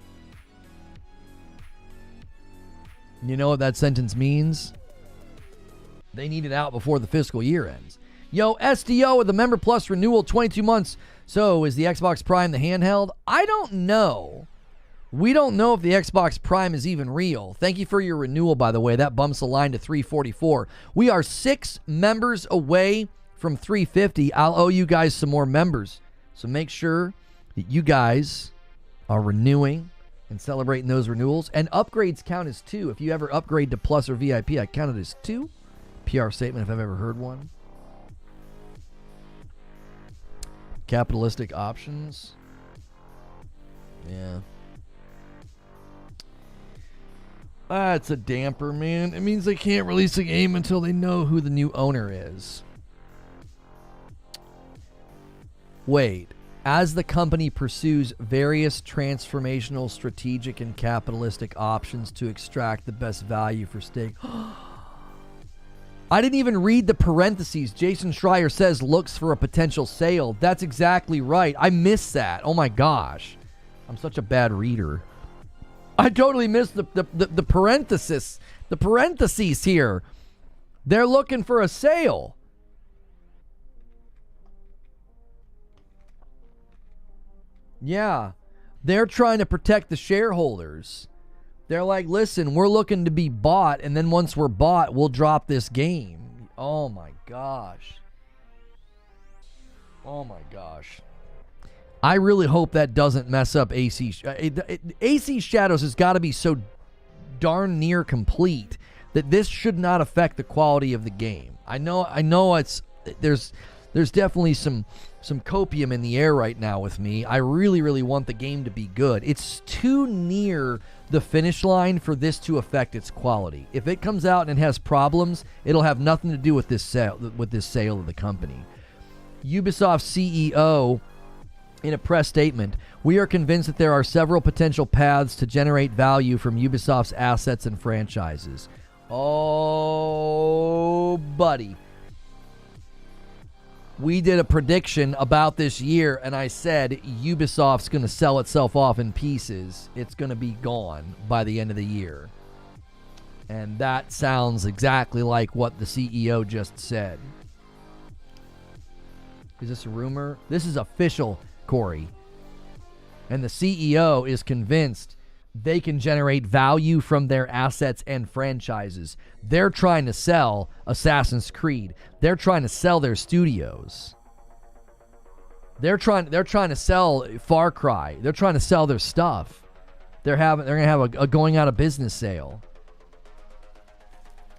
You know what that sentence means? They need it out before the fiscal year ends. Yo, SDO with the Member Plus renewal, 22 months. So, is the Xbox Prime the handheld? I don't know. We don't know if the Xbox Prime is even real. Thank you for your renewal, by the way. That bumps the line to 344. We are 6 members away from 350. I'll owe you guys some more members. So make sure that you guys are renewing and celebrating those renewals. And upgrades count as 2. If you ever upgrade to Plus or VIP, I count it as 2. PR statement if I've ever heard one. Capitalistic options. Yeah. That's a damper, man. It means they can't release a game until they know who the new owner is. Wait. As the company pursues various transformational, strategic, and capitalistic options to extract the best value for stake. I didn't even read the parentheses. Jason Schreier says looks for a potential sale. That's exactly right. I missed that. Oh my gosh. I'm such a bad reader. I totally missed the parenthesis. The parentheses here. They're looking for a sale. Yeah. They're trying to protect the shareholders. They're like, listen, we're looking to be bought, and then once we're bought, we'll drop this game. Oh my gosh. Oh my gosh. I really hope that doesn't mess up AC. AC Shadows has got to be so darn near complete that this should not affect the quality of the game. I know it's there's definitely some copium in the air right now with me. I really want the game to be good. It's too near the finish line for this to affect its quality. If it comes out and it has problems, it'll have nothing to do with this sale of the company. Ubisoft CEO, in a press statement, we are convinced that there are several potential paths to generate value from Ubisoft's assets and franchises. Oh, buddy. We did a prediction about this year, and I said Ubisoft's going to sell itself off in pieces. It's going to be gone by the end of the year. And that sounds exactly like what the CEO just said. Is this a rumor? This is official, Corey. And the CEO is convinced they can generate value from their assets and franchises. They're trying to sell Assassin's Creed. They're trying to sell their studios. They're trying to sell Far Cry. They're trying to sell their stuff. They're going to have a going out of business sale.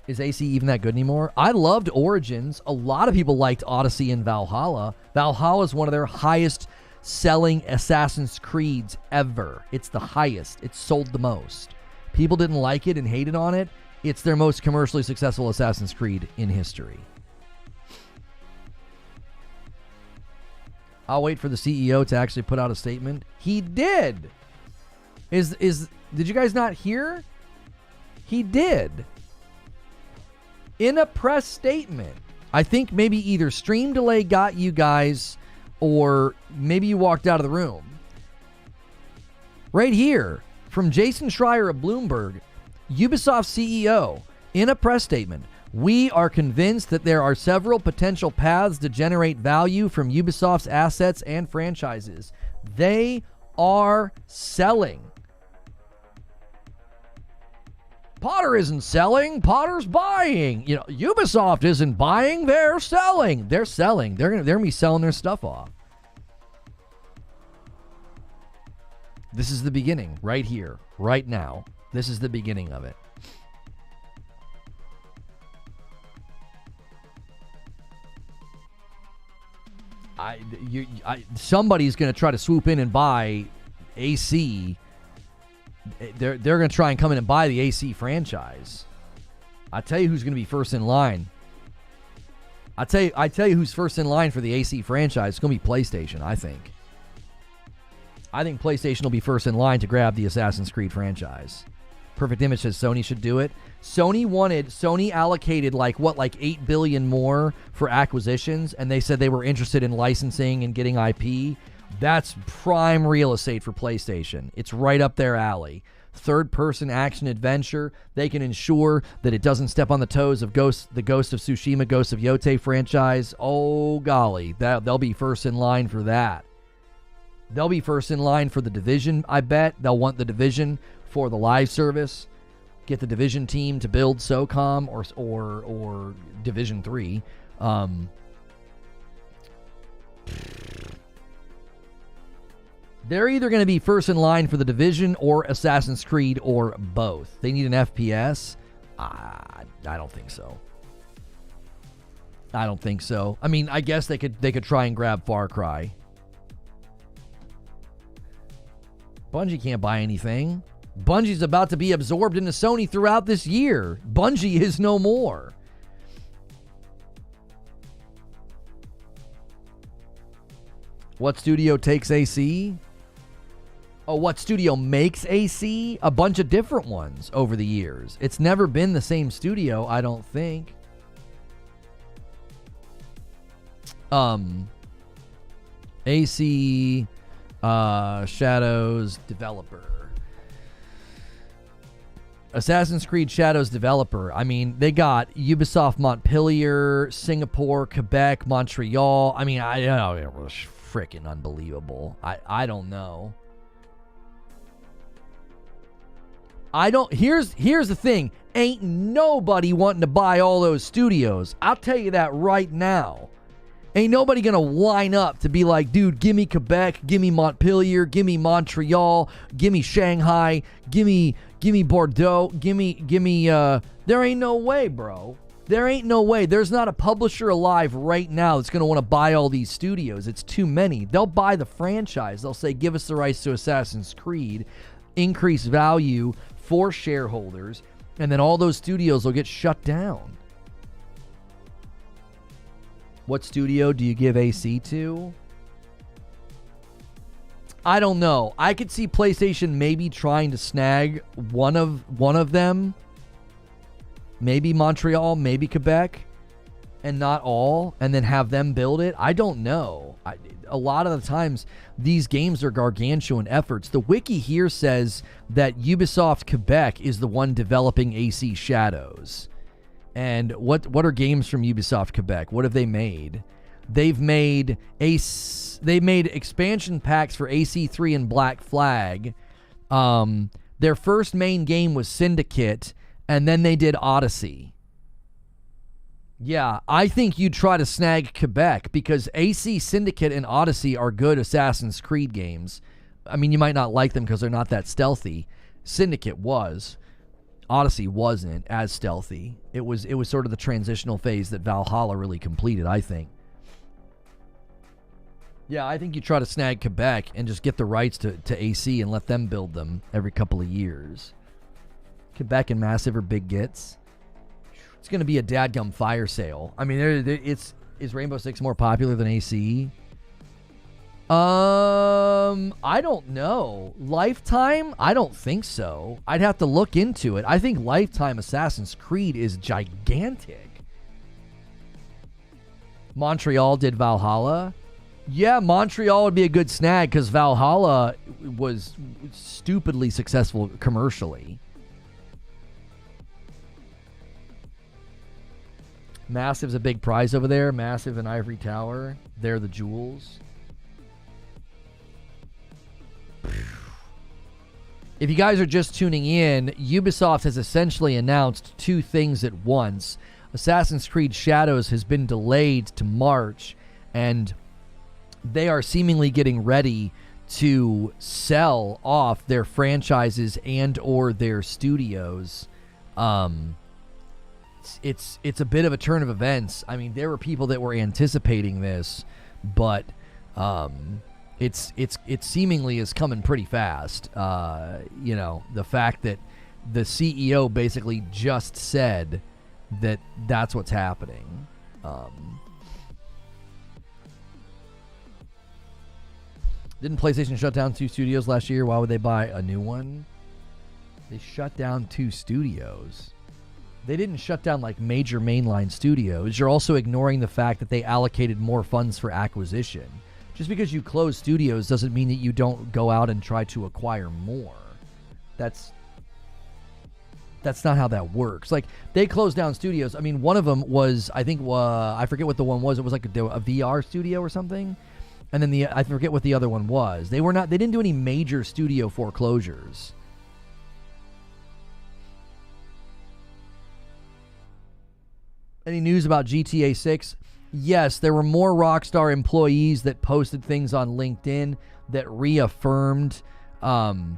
Is AC even that good anymore? I loved Origins. A lot of people liked Odyssey and Valhalla. Valhalla is one of their highest selling Assassin's Creeds ever. It's the highest. It's sold the most. People didn't like it and hated on it. It's their most commercially successful Assassin's Creed in history. I'll wait for the CEO to actually put out a statement. He did. Did you guys not hear? He did. In a press statement. I think maybe either stream delay got you guys, or maybe you walked out of the room. Right here, from Jason Schreier of Bloomberg, Ubisoft CEO, in a press statement, we are convinced that there are several potential paths to generate value from Ubisoft's assets and franchises. They are selling. Potter isn't selling, Potter's buying. You know, Ubisoft isn't buying, they're selling. They're selling. They're gonna be selling their stuff off. This is the beginning, right here, right now. This is the beginning of it. Somebody's going to try to swoop in and buy AC. They're going to try and come in and buy the AC franchise. I tell you who's going to be first in line. I tell you who's first in line for the AC franchise. It's going to be PlayStation, I think. I think PlayStation will be first in line to grab the Assassin's Creed franchise. Perfect Image says Sony should do it. Sony allocated like $8 billion more for acquisitions, and they said they were interested in licensing and getting IP. That's prime real estate for PlayStation. It's right up their alley. Third-person action adventure. They can ensure that it doesn't step on the toes of the Ghost of Tsushima, Ghost of Yotei franchise. Oh, golly. They'll be first in line for that. They'll be first in line for The Division, I bet. They'll want The Division for the live service. Get the Division team to build SOCOM or Division 3. They're either going to be first in line for The Division or Assassin's Creed or both. They need an FPS? I don't think so. I don't think so. I mean, I guess they could try and grab Far Cry. Bungie can't buy anything. Bungie's about to be absorbed into Sony throughout this year. Bungie is no more. What studio takes AC? Oh, what studio makes AC? A bunch of different ones over the years. It's never been the same studio, I don't think. AC Shadows developer. Assassin's Creed Shadows developer. I mean, they got Ubisoft Montpellier, Singapore, Quebec, Montreal. I mean, I don't know. freaking unbelievable. I don't know. Here's the thing. Ain't nobody wanting to buy all those studios. I'll tell you that right now. Ain't nobody gonna line up to be like, dude, give me Quebec, give me Montpellier, give me Montreal, give me Shanghai, give me Bordeaux, give me there ain't no way, bro. There ain't no way. There's not a publisher alive right now that's gonna want to buy all these studios. It's too many. They'll buy the franchise. They'll say, give us the rights to Assassin's Creed, increase value for shareholders, and then all those studios will get shut down. What studio do you give AC to? I don't know. I could see PlayStation maybe trying to snag one of them. Maybe Montreal, maybe Quebec, and not all, and then have them build it. I don't know. A lot of the times, these games are gargantuan efforts. The wiki here says that Ubisoft Quebec is the one developing AC Shadows. And what are games from Ubisoft Quebec? What have they made? They've made expansion packs for AC3 and Black Flag. Their first main game was Syndicate, and then they did Odyssey. Yeah, I think you'd try to snag Quebec because AC, Syndicate, and Odyssey are good Assassin's Creed games. I mean, you might not like them because they're not that stealthy. Syndicate was. Odyssey wasn't as stealthy. It was sort of the transitional phase that Valhalla really completed, I think. Yeah, I think you try to snag Quebec and just get the rights to AC and let them build them every couple of years. Quebec and Massive are big gets. It's going to be a dadgum fire sale. I mean, is Rainbow Six more popular than AC? I don't know. Lifetime? I don't think so. I'd have to look into it. I think Lifetime Assassin's Creed is gigantic. Montreal did Valhalla. Yeah, Montreal would be a good snag because Valhalla was stupidly successful commercially. Massive's a big prize over there. Massive and Ivory Tower. They're the jewels. If you guys are just tuning in, Ubisoft has essentially announced two things at once. Assassin's Creed Shadows has been delayed to March, and they are seemingly getting ready to sell off their franchises and or their studios. It's a bit of a turn of events. I mean, there were people that were anticipating this, but it seemingly is coming pretty fast. The fact that the CEO basically just said that that's what's happening. Didn't PlayStation shut down 2 studios last year? Why would they buy a new one? They shut down 2 studios. They didn't shut down like major mainline studios. You're also ignoring the fact that they allocated more funds for acquisition. Just because you close studios doesn't mean that you don't go out and try to acquire more. That's not how that works. Like, they closed down studios. I mean, one of them was, I think, I forget what the one was. It was like a VR studio or something. And then I forget what the other one was. They didn't do any major studio foreclosures. Any news about GTA 6? Yes, there were more Rockstar employees that posted things on LinkedIn that reaffirmed the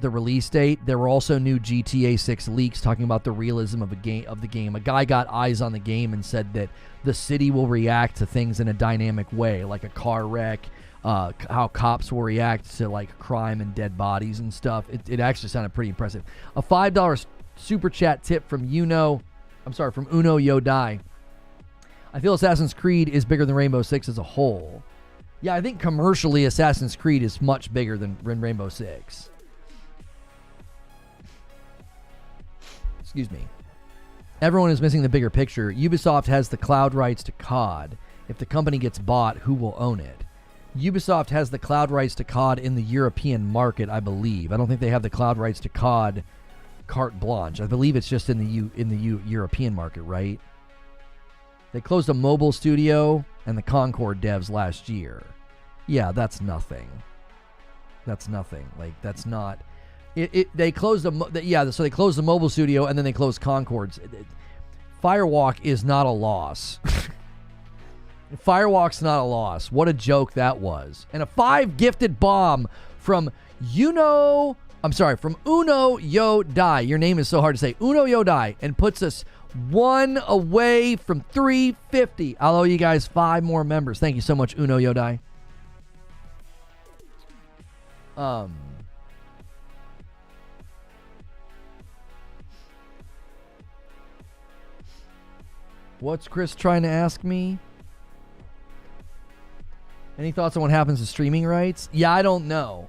release date. There were also new GTA 6 leaks talking about the realism of the game. A guy got eyes on the game and said that the city will react to things in a dynamic way, like a car wreck, how cops will react to like crime and dead bodies and stuff. It actually sounded pretty impressive. A $5 super chat tip from Uno Yodai. I feel Assassin's Creed is bigger than Rainbow Six as a whole. Yeah, I think commercially Assassin's Creed is much bigger than Rainbow Six. Excuse me. Everyone is missing the bigger picture. Ubisoft has the cloud rights to COD. If the company gets bought, who will own it? Ubisoft has the cloud rights to COD in the European market, I believe. I don't think they have the cloud rights to COD carte blanche. I believe it's just in the European market, right? They closed a mobile studio and the Concord devs last year. Yeah, that's nothing. That's nothing. Like, that's not... They closed so they closed the mobile studio and then they closed Concord's. Firewalk is not a loss. Firewalk's not a loss. What a joke that was. And a 5 gifted bomb from Uno Yo Dai. Your name is so hard to say. Uno Yo Dai. And puts us 1 away from 350. I'll owe you guys 5 more members. Thank you so much, Uno Yo Dai. What's Chris trying to ask me? Any thoughts on what happens to streaming rights? Yeah, I don't know.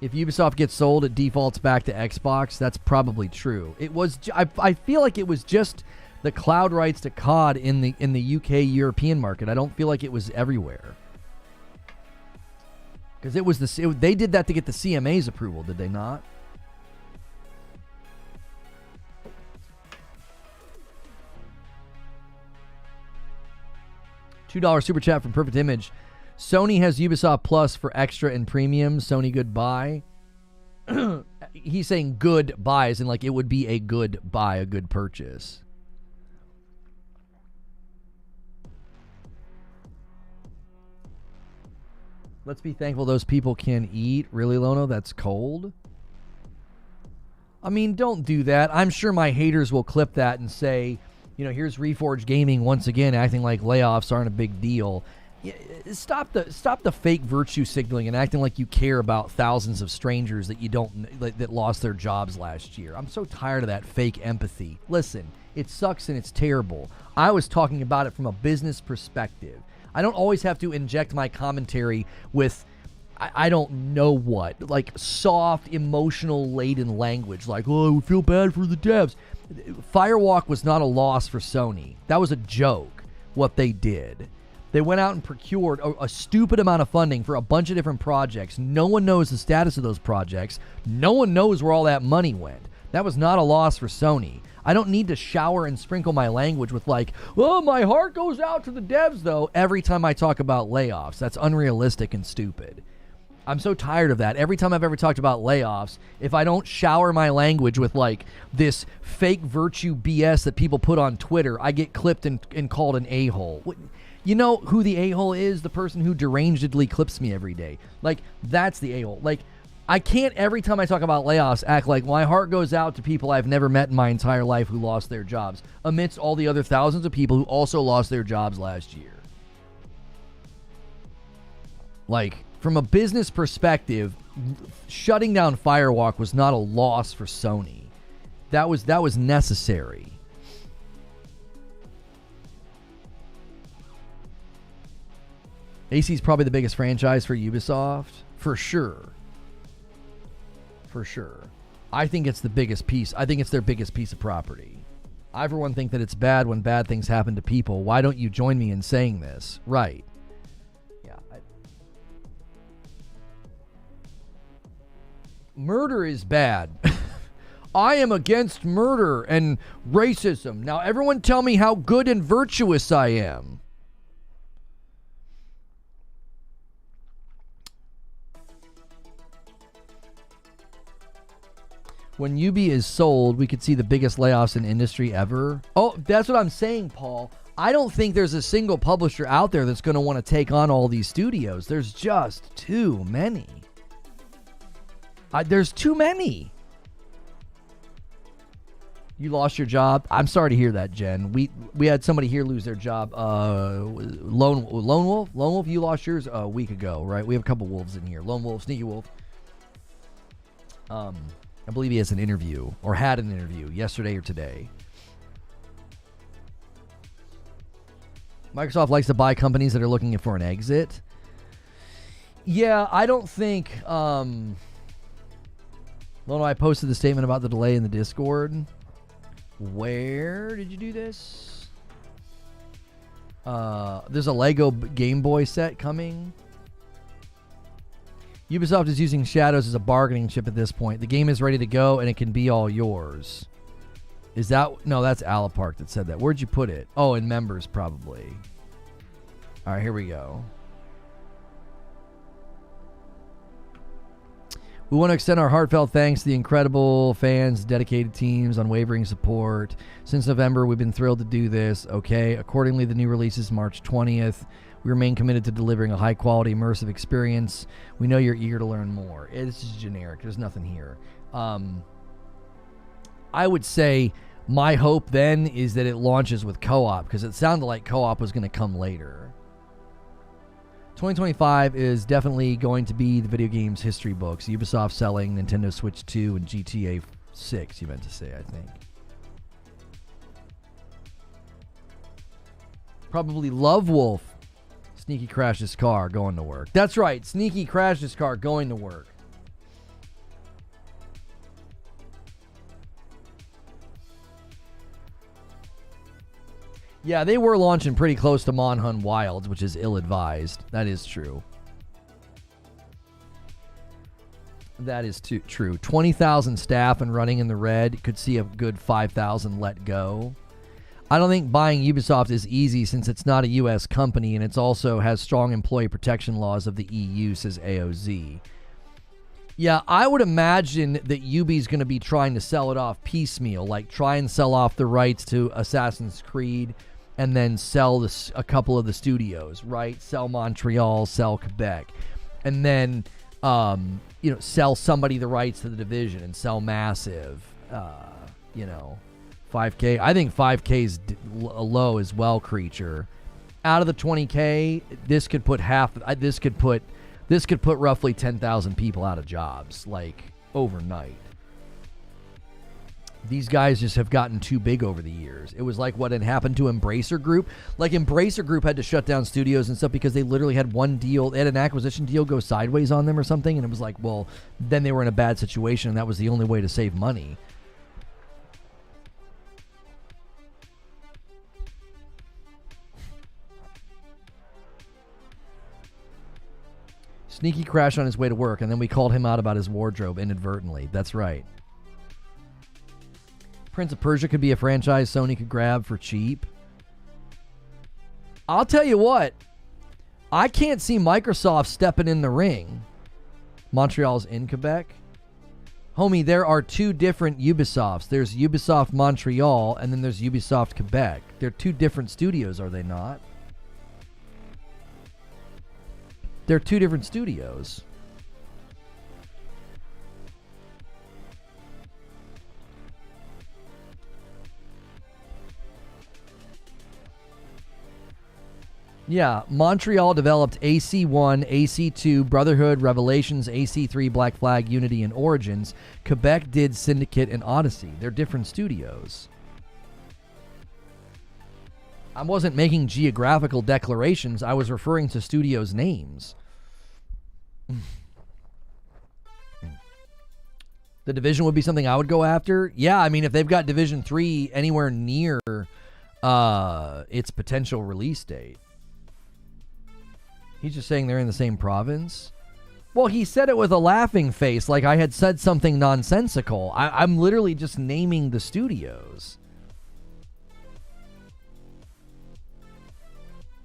If Ubisoft gets sold, it defaults back to Xbox. That's probably true. It was. I feel like it was just the cloud rights to COD in the UK European market. I don't feel like it was everywhere. Because it was they did that to get the CMA's approval, did they not? $2 super chat from Perfect Image. Sony has Ubisoft Plus for extra and premium. Sony goodbye. He's saying good buys and like it would be a good buy, a good purchase. Let's be thankful those people can eat. Really, Lono? That's cold? I mean, don't do that. I'm sure my haters will clip that and say, you know, here's Reforge Gaming once again acting like layoffs aren't a big deal. Stop the fake virtue signaling and acting like you care about thousands of strangers that lost their jobs last year. I'm so tired of that fake empathy. Listen, it sucks and it's terrible. I was talking about it from a business perspective. I don't always have to inject my commentary with I don't know what, like soft, emotional laden language like, oh, I feel bad for the devs. Firewalk was not a loss for Sony. That was a joke, what they did. They went out and procured a stupid amount of funding for a bunch of different projects. No one knows the status of those projects. No one knows where all that money went. That was not a loss for Sony. I don't need to shower and sprinkle my language with like, oh, my heart goes out to the devs, though, every time I talk about layoffs. That's unrealistic and stupid. I'm so tired of that. Every time I've ever talked about layoffs, if I don't shower my language with like this fake virtue BS that people put on Twitter, I get clipped and called an a-hole. You know who the a-hole is? The person who derangedly clips me every day. Like, that's the a-hole. Like, I can't every time I talk about layoffs act like my heart goes out to people I've never met in my entire life who lost their jobs, amidst all the other thousands of people who also lost their jobs last year. Like, from a business perspective, shutting down Firewalk was not a loss for Sony. That was necessary. AC is probably the biggest franchise for Ubisoft, for sure. For sure. I think it's the biggest piece. I think it's their biggest piece of property. I, for one, think that it's bad when bad things happen to people. Why don't you join me in saying this? Right. Murder is bad. I am against murder and racism. Now everyone tell me how good and virtuous I am. When Ubi is sold, we could see the biggest layoffs in industry ever. Oh, that's what I'm saying, Paul. I don't think there's a single publisher out there that's going to want to take on all these studios. There's just too many. There's too many. You lost your job. I'm sorry to hear that, Jen. We had somebody here lose their job. Lone Wolf. You lost yours a week ago, right? We have a couple wolves in here. Lone Wolf, Sneaky Wolf. I believe he has an interview or had an interview yesterday or today. Microsoft likes to buy companies that are looking for an exit. Yeah, I don't think. Lono, I posted the statement about the delay in the Discord. Where did you do this? There's a Lego Game Boy set coming. Ubisoft is using Shadows as a bargaining chip at this point. The game is ready to go and it can be all yours. Is that... No, that's Alapark that said that. Where'd you put it? Oh, in members, probably. All right, here we go. We want to extend our heartfelt thanks to the incredible fans, dedicated teams, unwavering support. Since November, we've been thrilled to do this. Okay, accordingly, the new release is March 20th. We remain committed to delivering a high-quality, immersive experience. We know you're eager to learn more. It's just generic. There's nothing here. I would say my hope then is that it launches with co-op, because it sounded like co-op was going to come later. 2025 is definitely going to be the video games history books. Ubisoft selling Nintendo Switch 2 and GTA 6, you meant to say, I think. Probably Love Wolf. Sneaky crashed his car going to work. That's right. Sneaky crashed his car going to work. Yeah, they were launching pretty close to Monhun Wilds, which is ill-advised. That is true. That is true. 20,000 staff and running in the red. Could see a good 5,000 let go. I don't think buying Ubisoft is easy since it's not a U.S. company and it also has strong employee protection laws of the EU, says AOZ. Yeah, I would imagine that Ubi's going to be trying to sell it off piecemeal, like try and sell off the rights to Assassin's Creed and then sell a couple of the studios, right? Sell Montreal, sell Quebec, and then sell somebody the rights to the Division and sell Massive, 5K. I think 5K's low as well, Creature. Out of the 20K, this could put roughly 10,000 people out of jobs, like, overnight. These guys just have gotten too big over the years. It was like what had happened to Embracer Group. Like, Embracer Group had to shut down studios and stuff because they literally had one deal. They had an acquisition deal go sideways on them or something, and it was like, well, then they were in a bad situation, and that was the only way to save money. Sneaky crashed on his way to work, and then we called him out about his wardrobe inadvertently. That's right. Prince of Persia could be a franchise Sony could grab for cheap. I'll tell you what. I can't see Microsoft stepping in the ring. Montreal's in Quebec. Homie, there are two different Ubisofts. There's Ubisoft Montreal, and then there's Ubisoft Quebec. They're two different studios, are they not? They're two different studios. Yeah, Montreal developed AC1, AC2, Brotherhood, Revelations, AC3, Black Flag, Unity, and Origins. Quebec did Syndicate and Odyssey. They're different studios. I wasn't making geographical declarations. I was referring to studios' names. The Division would be something I would go after. Yeah, I mean, if they've got Division 3 anywhere near its potential release date. He's just saying they're in the same province. Well, he said it with a laughing face, like I had said something nonsensical. I'm literally just naming the studios.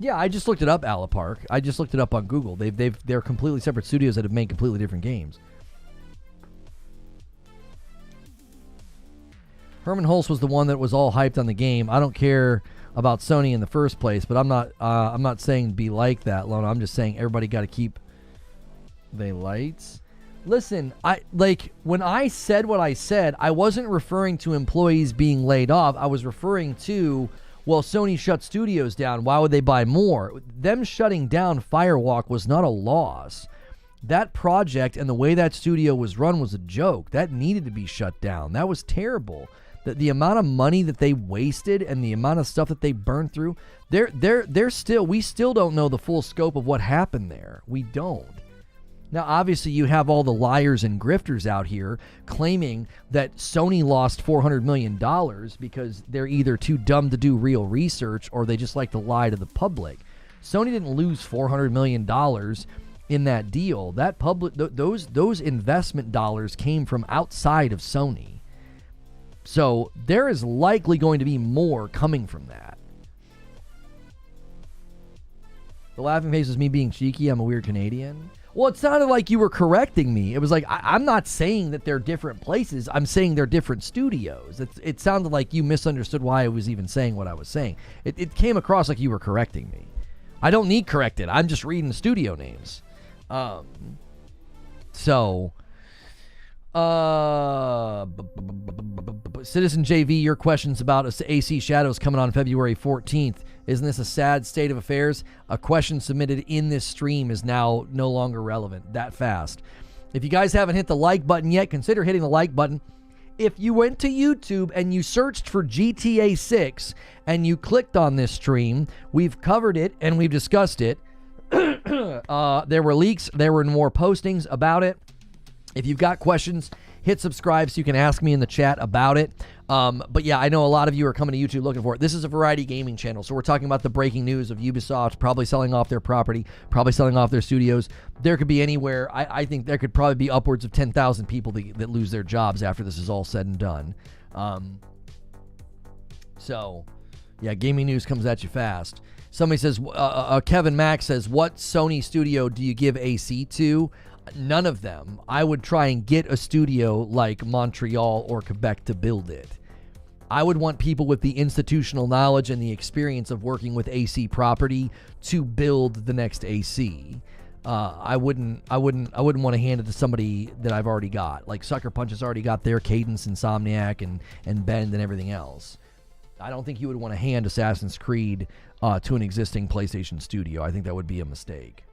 Yeah, I just looked it up, Alapark. I just looked it up on Google. They're completely separate studios that have made completely different games. Herman Hulse was the one that was all hyped on the game. I don't care about Sony in the first place, but I'm not saying be like that, Lona. I'm just saying everybody got to keep the lights. Listen, when I said what I said, I wasn't referring to employees being laid off. I was referring to, well, Sony shut studios down. Why would they buy more? Them shutting down Firewalk was not a loss. That project and the way that studio was run was a joke. That needed to be shut down. That was terrible. The amount of money that they wasted and the amount of stuff that they burned through, we still don't know the full scope of what happened there. We don't. Now, obviously, you have all the liars and grifters out here claiming that Sony lost $400 million because they're either too dumb to do real research or they just like to lie to the public. Sony didn't lose $400 million in that deal. Those investment dollars came from outside of Sony. So there is likely going to be more coming from that. The laughing face was me being cheeky. I'm a weird Canadian. Well, it sounded like you were correcting me. It was like, I'm not saying that they're different places. I'm saying they're different studios. It sounded like you misunderstood why I was even saying what I was saying. It came across like you were correcting me. I don't need corrected. I'm just reading the studio names. Citizen JV, your questions about AC Shadows coming on February 14th. Isn't this a sad state of affairs? A question submitted in this stream is now no longer relevant that fast. If you guys haven't hit the like button yet, consider hitting the like button. If you went to YouTube and you searched for GTA 6 and you clicked on this stream, we've covered it and we've discussed it. There were leaks. There were more postings about it. If you've got questions, hit subscribe so you can ask me in the chat about it. But yeah, I know a lot of you are coming to YouTube looking for it. This is a variety gaming channel, so we're talking about the breaking news of Ubisoft probably selling off their property, probably selling off their studios. There could be anywhere. I think there could probably be upwards of 10,000 people that lose their jobs after this is all said and done. So, yeah, gaming news comes at you fast. Somebody says, Kevin Mack says, what Sony studio do you give AC to? None of them. I would try and get a studio like Montreal or Quebec to build it. I would want people with the institutional knowledge and the experience of working with AC property to build the next AC. I wouldn't want to hand it to somebody that I've already got. Like Sucker Punch has already got their Cadence, Insomniac, and Bend and everything else. I don't think you would want to hand Assassin's Creed to an existing PlayStation studio. I think that would be a mistake.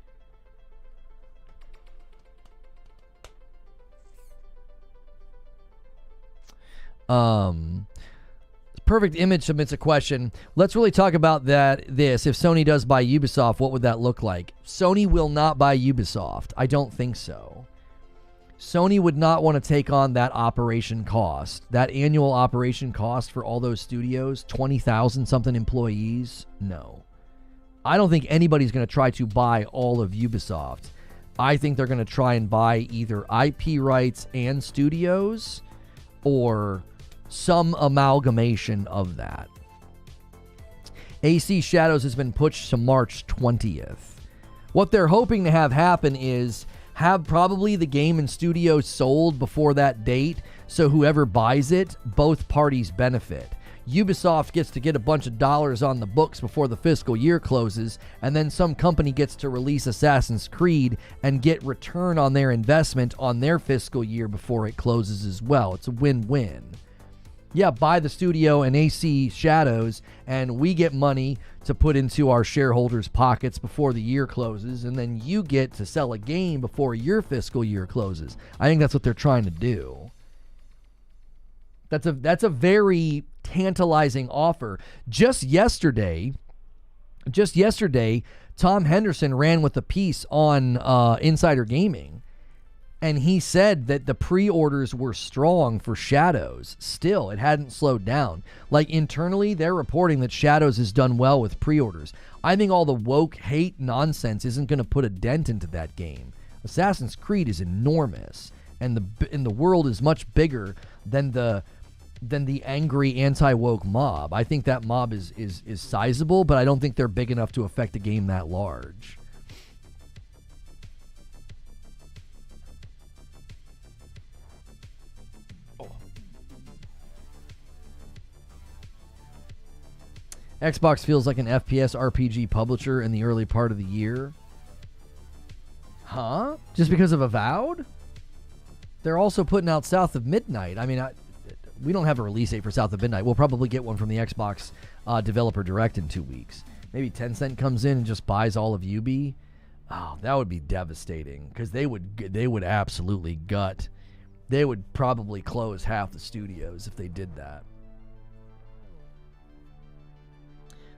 Perfect Image submits a question. Let's really talk about this. If Sony does buy Ubisoft, what would that look like? Sony will not buy Ubisoft. I don't think so. Sony would not want to take on that operation cost. That annual operation cost for all those studios, 20,000 something employees. No. I don't think anybody's going to try to buy all of Ubisoft. I think they're going to try and buy either IP rights and studios or some amalgamation of that. AC Shadows has been pushed to March 20th. What they're hoping to have happen is have probably the game and studio sold before that date, so whoever buys it, both parties benefit. Ubisoft gets to get a bunch of dollars on the books before the fiscal year closes, and then some company gets to release Assassin's Creed and get return on their investment on their fiscal year before it closes as well. It's a win-win. Yeah, buy the studio and AC Shadows, and we get money to put into our shareholders' pockets before the year closes, and then you get to sell a game before your fiscal year closes. I think that's what they're trying to do. That's a very tantalizing offer. Just yesterday, Tom Henderson ran with a piece on Insider Gaming, and he said that the pre-orders were strong for Shadows. Still, it hadn't slowed down. Like, internally, they're reporting that Shadows has done well with pre-orders. I think all the woke hate nonsense isn't going to put a dent into that game. Assassin's Creed is enormous, and the world is much bigger than the angry anti-woke mob. I think that mob is sizable, but I don't think they're big enough to affect a game that large. Xbox feels like an FPS RPG publisher in the early part of the year. Huh? Just because of Avowed? They're also putting out South of Midnight. I mean, we don't have a release date for South of Midnight. We'll probably get one from the Xbox Developer Direct in 2 weeks. Maybe Tencent comes in and just buys all of Ubi. Oh, that would be devastating, because they would absolutely gut. They would probably close half the studios if they did that.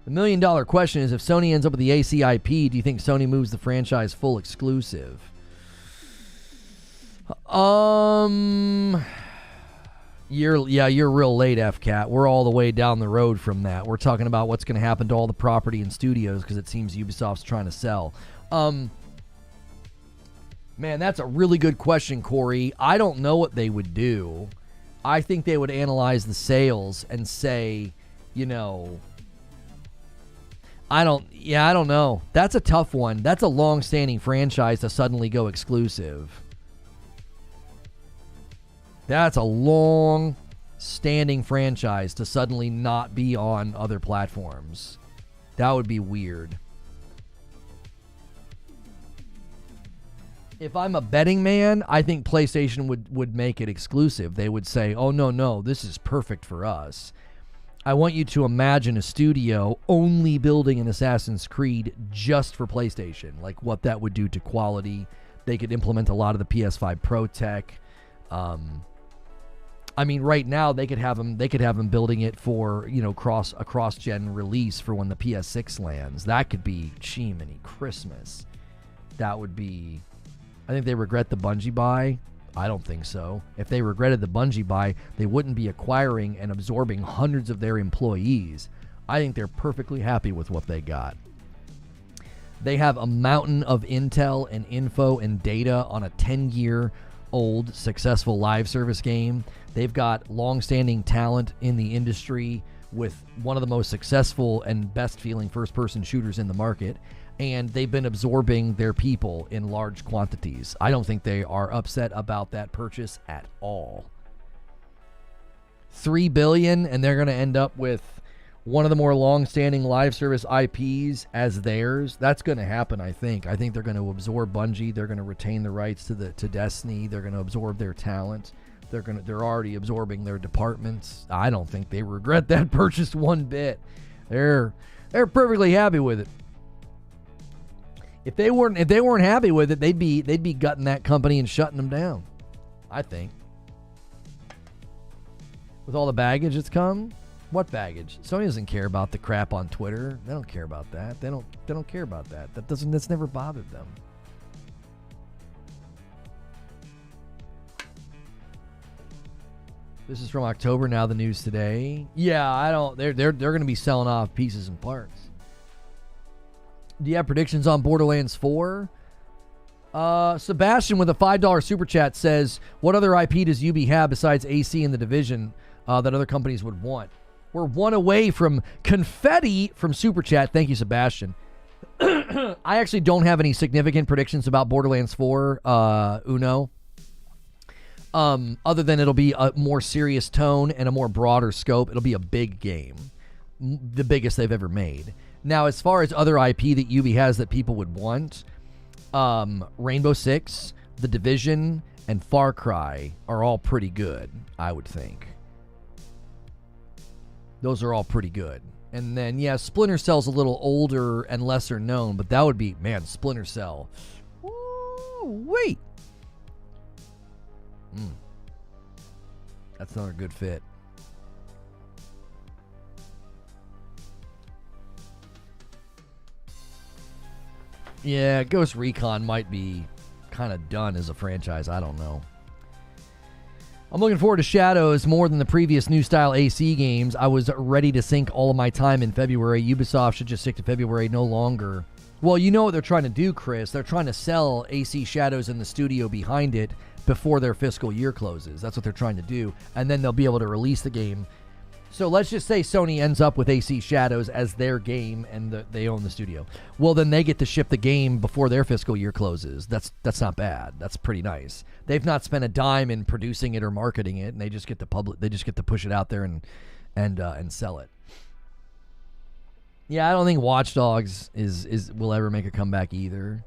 The $1 million question is, if Sony ends up with the AC IP, do you think Sony moves the franchise full exclusive? You're real late, FCat. We're all the way down the road from that. We're talking about what's going to happen to all the property and studios, because it seems Ubisoft's trying to sell. Man, that's a really good question, Corey. I don't know what they would do. I think they would analyze the sales and say, you know, I don't know. That's a tough one. That's a long-standing franchise to suddenly go exclusive. That's a long-standing franchise to suddenly not be on other platforms. That would be weird. If I'm a betting man, I think PlayStation would make it exclusive. They would say, oh, no, this is perfect for us. I want you to imagine a studio only building an Assassin's Creed just for PlayStation, like what that would do to quality. They could implement a lot of the PS5 Pro tech. I mean, right now they could have them building it for, you know, a cross-gen release for when the PS6 lands. That could be Chimney Christmas. That would be. I think they regret the Bungie buy. I don't think so. If they regretted the Bungie buy, they wouldn't be acquiring and absorbing hundreds of their employees. I think they're perfectly happy with what they got. They have a mountain of intel and info and data on a 10-year-old successful live service game. They've got long-standing talent in the industry with one of the most successful and best-feeling first-person shooters in the market. And they've been absorbing their people in large quantities. I don't think they are upset about that purchase at all. $3 billion, and they're going to end up with one of the more long-standing live service IPs as theirs. That's going to happen, I think. I think they're going to absorb Bungie. They're going to retain the rights to Destiny. They're going to absorb their talent. They're already absorbing their departments. I don't think they regret that purchase one bit. They're perfectly happy with it. If they weren't happy with it, they'd be gutting that company and shutting them down. I think. With all the baggage that's come, what baggage? Sony doesn't care about the crap on Twitter. They don't care about that. They don't care about that. That's never bothered them. This is from October now, the news today. Yeah, they're going to be selling off pieces and parts. Do you have predictions on Borderlands 4? Sebastian with a $5 super chat says, what other IP does Ubi have besides AC and The Division that other companies would want? We're one away from confetti from super chat. Thank you, Sebastian. I actually don't have any significant predictions about Borderlands 4, Uno. Other than it'll be a more serious tone and a more broader scope. It'll be a big game. The biggest they've ever made. Now, as far as other IP that Ubi has that people would want, Rainbow Six, The Division, and Far Cry are all pretty good, I would think. Those are all pretty good. And then, yeah, Splinter Cell's a little older and lesser known, but that would be, man, Splinter Cell. Wait. That's another good fit. Yeah, Ghost Recon might be kind of done as a franchise. I don't know. I'm looking forward to Shadows more than the previous new style AC games. I was ready to sink all of my time in February. Ubisoft should just stick to February no longer. Well, you know what they're trying to do, Chris. They're trying to sell AC Shadows in the studio behind it before their fiscal year closes. That's what they're trying to do. And then they'll be able to release the game. So let's just say Sony ends up with AC Shadows as their game and they own the studio. Well, then they get to ship the game before their fiscal year closes. That's not bad. That's pretty nice. They've not spent a dime in producing it or marketing it, and they just get to push it out there and sell it. Yeah, I don't think Watch Dogs will ever make a comeback either.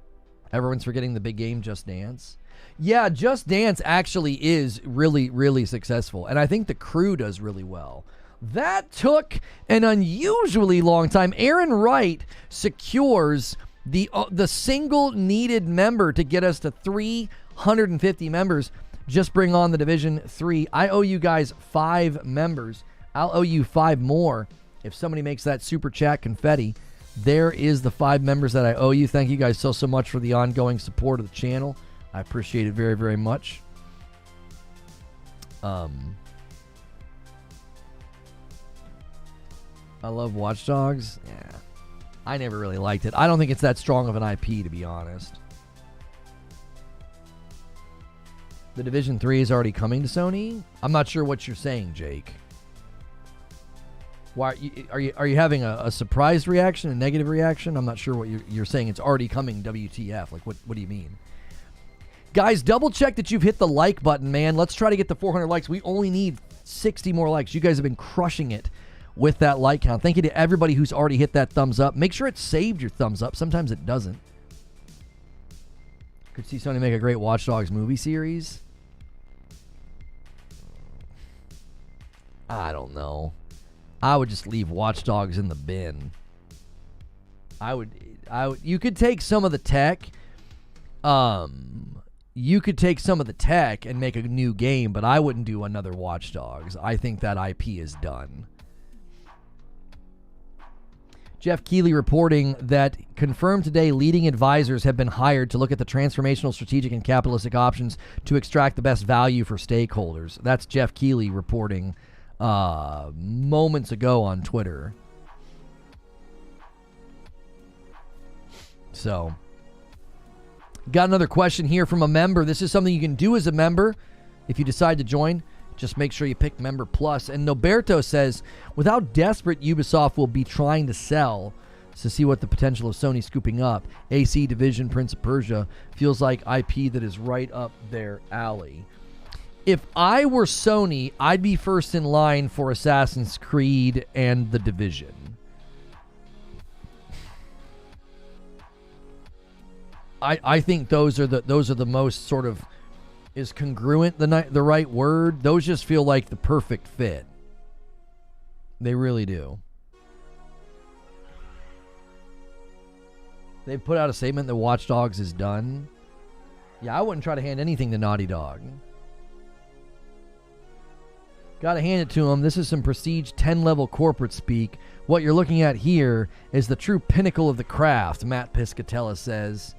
Everyone's forgetting the big game Just Dance. Yeah, Just Dance actually is really, really successful, and I think the crew does really well. That took an unusually long time. Aaron Wright secures the single needed member to get us to 350 members. Just bring on The Division 3. I owe you guys 5 members. I'll owe you 5 more if somebody makes that super chat confetti. There is the 5 members that I owe you. Thank you guys so much for the ongoing support of the channel. I appreciate it very, very much. I love Watch Dogs. Yeah. I never really liked it. I don't think it's that strong of an IP, to be honest. The Division 3 is already coming to Sony? I'm not sure what you're saying, Jake. Why are you having a surprised reaction, a negative reaction? I'm not sure what you're saying. It's already coming, WTF. Like, what do you mean? Guys, double check that you've hit the like button, man. Let's try to get to 400 likes. We only need 60 more likes. You guys have been crushing it with that like count. Thank you to everybody who's already hit that thumbs up. Make sure it saved your thumbs up. Sometimes it doesn't. Could see Sony make a great Watch Dogs movie series. I don't know. I would just leave Watch Dogs in the bin. I would. You could take some of the tech. You could take some of the tech and make a new game, but I wouldn't do another Watch Dogs. I think that IP is done. Jeff Keighley reporting that confirmed today leading advisors have been hired to look at the transformational, strategic, and capitalistic options to extract the best value for stakeholders. That's Jeff Keighley reporting moments ago on Twitter. So, got another question here from a member. This is something you can do as a member if you decide to join. Just make sure you pick Member Plus. And Noberto says, with how desperate Ubisoft will be trying to sell to see what the potential of Sony scooping up, AC, Division, Prince of Persia feels like IP that is right up their alley. If I were Sony, I'd be first in line for Assassin's Creed and The Division. I think those are the most sort of, is congruent the right word? Those just feel like the perfect fit. They really do. They put out a statement that Watch Dogs is done. Yeah, I wouldn't try to hand anything to Naughty Dog. Gotta hand it to them. This is some prestige 10-level corporate speak. What you're looking at here is the true pinnacle of the craft, Matt Piscatella says.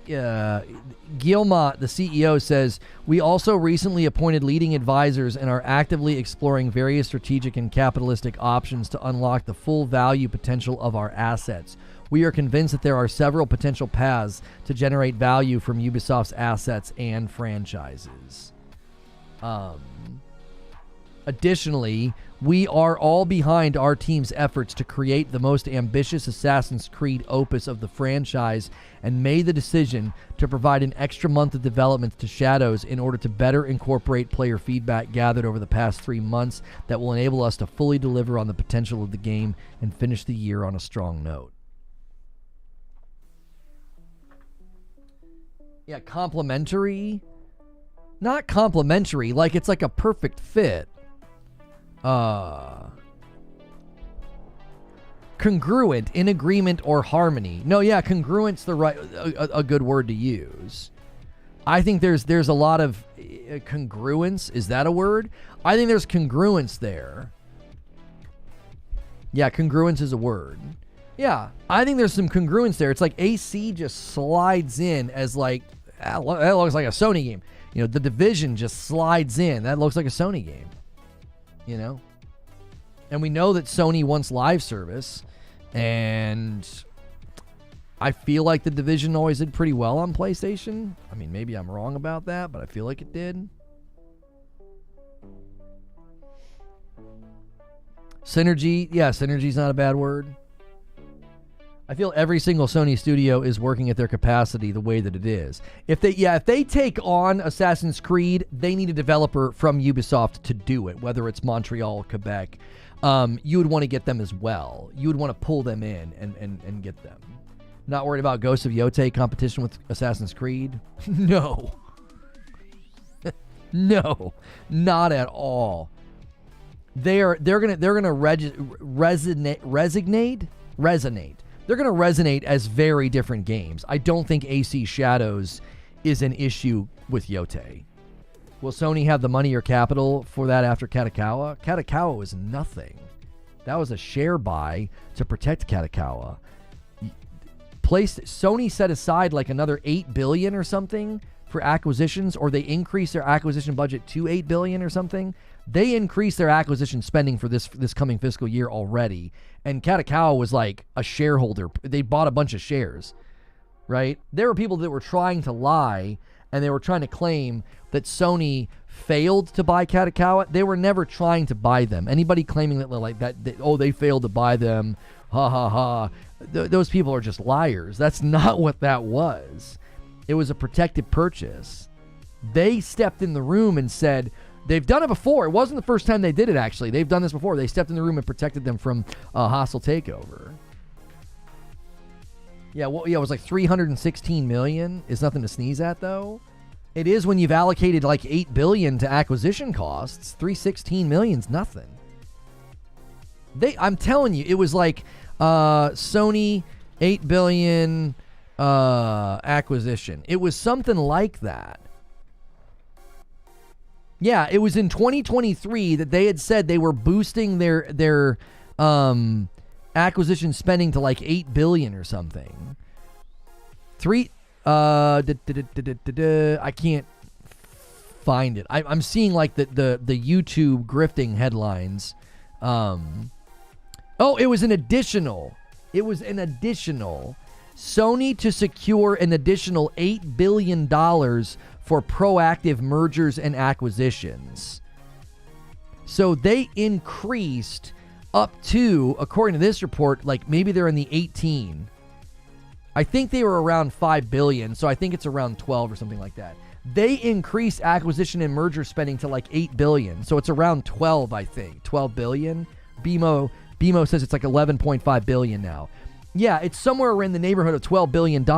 Guillemot, the CEO, says, we also recently appointed leading advisors and are actively exploring various strategic and capitalistic options to unlock the full value potential of our assets. We are convinced that there are several potential paths to generate value from Ubisoft's assets and franchises. Additionally, we are all behind our team's efforts to create the most ambitious Assassin's Creed opus of the franchise and made the decision to provide an extra month of development to Shadows in order to better incorporate player feedback gathered over the past 3 months that will enable us to fully deliver on the potential of the game and finish the year on a strong note. Yeah, complimentary. Not complimentary, like it's like a perfect fit. Congruent, in agreement, or harmony. No, yeah, congruent's the right a good word to use. I think there's a lot of congruence. Is that a word? I think there's congruence there. Yeah, congruence is a word. Yeah, I think there's some congruence there. It's like AC just slides in as like, that looks like a Sony game. You know, The Division just slides in. That looks like a Sony game. You know? And we know that Sony wants live service. And I feel like The Division always did pretty well on PlayStation. I mean, maybe I'm wrong about that, but I feel like it did. Synergy. Yeah, synergy's not a bad word. I feel every single Sony studio is working at their capacity the way that it is. If they take on Assassin's Creed, they need a developer from Ubisoft to do it, whether it's Montreal, Quebec. You would want to get them as well. You would want to pull them in and get them. Not worried about Ghosts of Yotei competition with Assassin's Creed? No. No, not at all. They're gonna resonate. They're going to resonate as very different games. I don't think AC Shadows is an issue with Yotei. Will Sony have the money or capital for that after Katakawa? Katakawa was nothing. That was a share buy to protect Katakawa. Sony set aside like another $8 billion or something for acquisitions, or they increased their acquisition budget to $8 billion or something. They increased their acquisition spending for this coming fiscal year already. And Katakawa was like a shareholder. They bought a bunch of shares, right? There were people that were trying to lie, and they were trying to claim that Sony failed to buy Katakawa. They were never trying to buy them. Anybody claiming that they failed to buy them, ha ha ha, those people are just liars. That's not what that was. It was a protected purchase. They stepped in the room and said, they've done it before. It wasn't the first time they did it, actually. They've done this before. They stepped in the room and protected them from a hostile takeover. Yeah, it was like $316 million. Is nothing to sneeze at, though. It is when you've allocated like $8 billion to acquisition costs. $316 million's nothing. I'm telling you, it was like Sony $8 billion acquisition. It was something like that. Yeah, it was in 2023 that they had said they were boosting their acquisition spending to like $8 billion or something. I can't find it. I'm seeing like the YouTube grifting headlines. It was an additional. Sony to secure an additional $8 billion for proactive mergers and acquisitions. So they increased up to, according to this report, like maybe they're in the 18. I think they were around $5 billion, so I think it's around 12 or something like that. They increased acquisition and merger spending to like $8 billion, so it's around 12, I think. 12 billion. BMO says it's like 11.5 billion now. Yeah, it's somewhere in the neighborhood of $12 billion.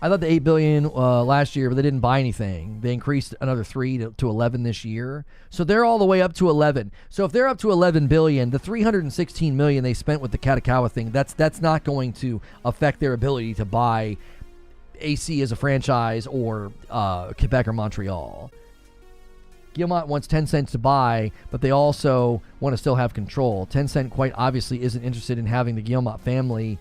I thought the $8 billion last year, but they didn't buy anything. They increased another 3 to 11 this year. So they're all the way up to 11. So if they're up to 11 billion, the $316 million they spent with the Katakawa thing, that's not going to affect their ability to buy AC as a franchise or Quebec or Montreal. Guillemot wants Tencent to buy, but they also want to still have control. Tencent quite obviously isn't interested in having the Guillemot family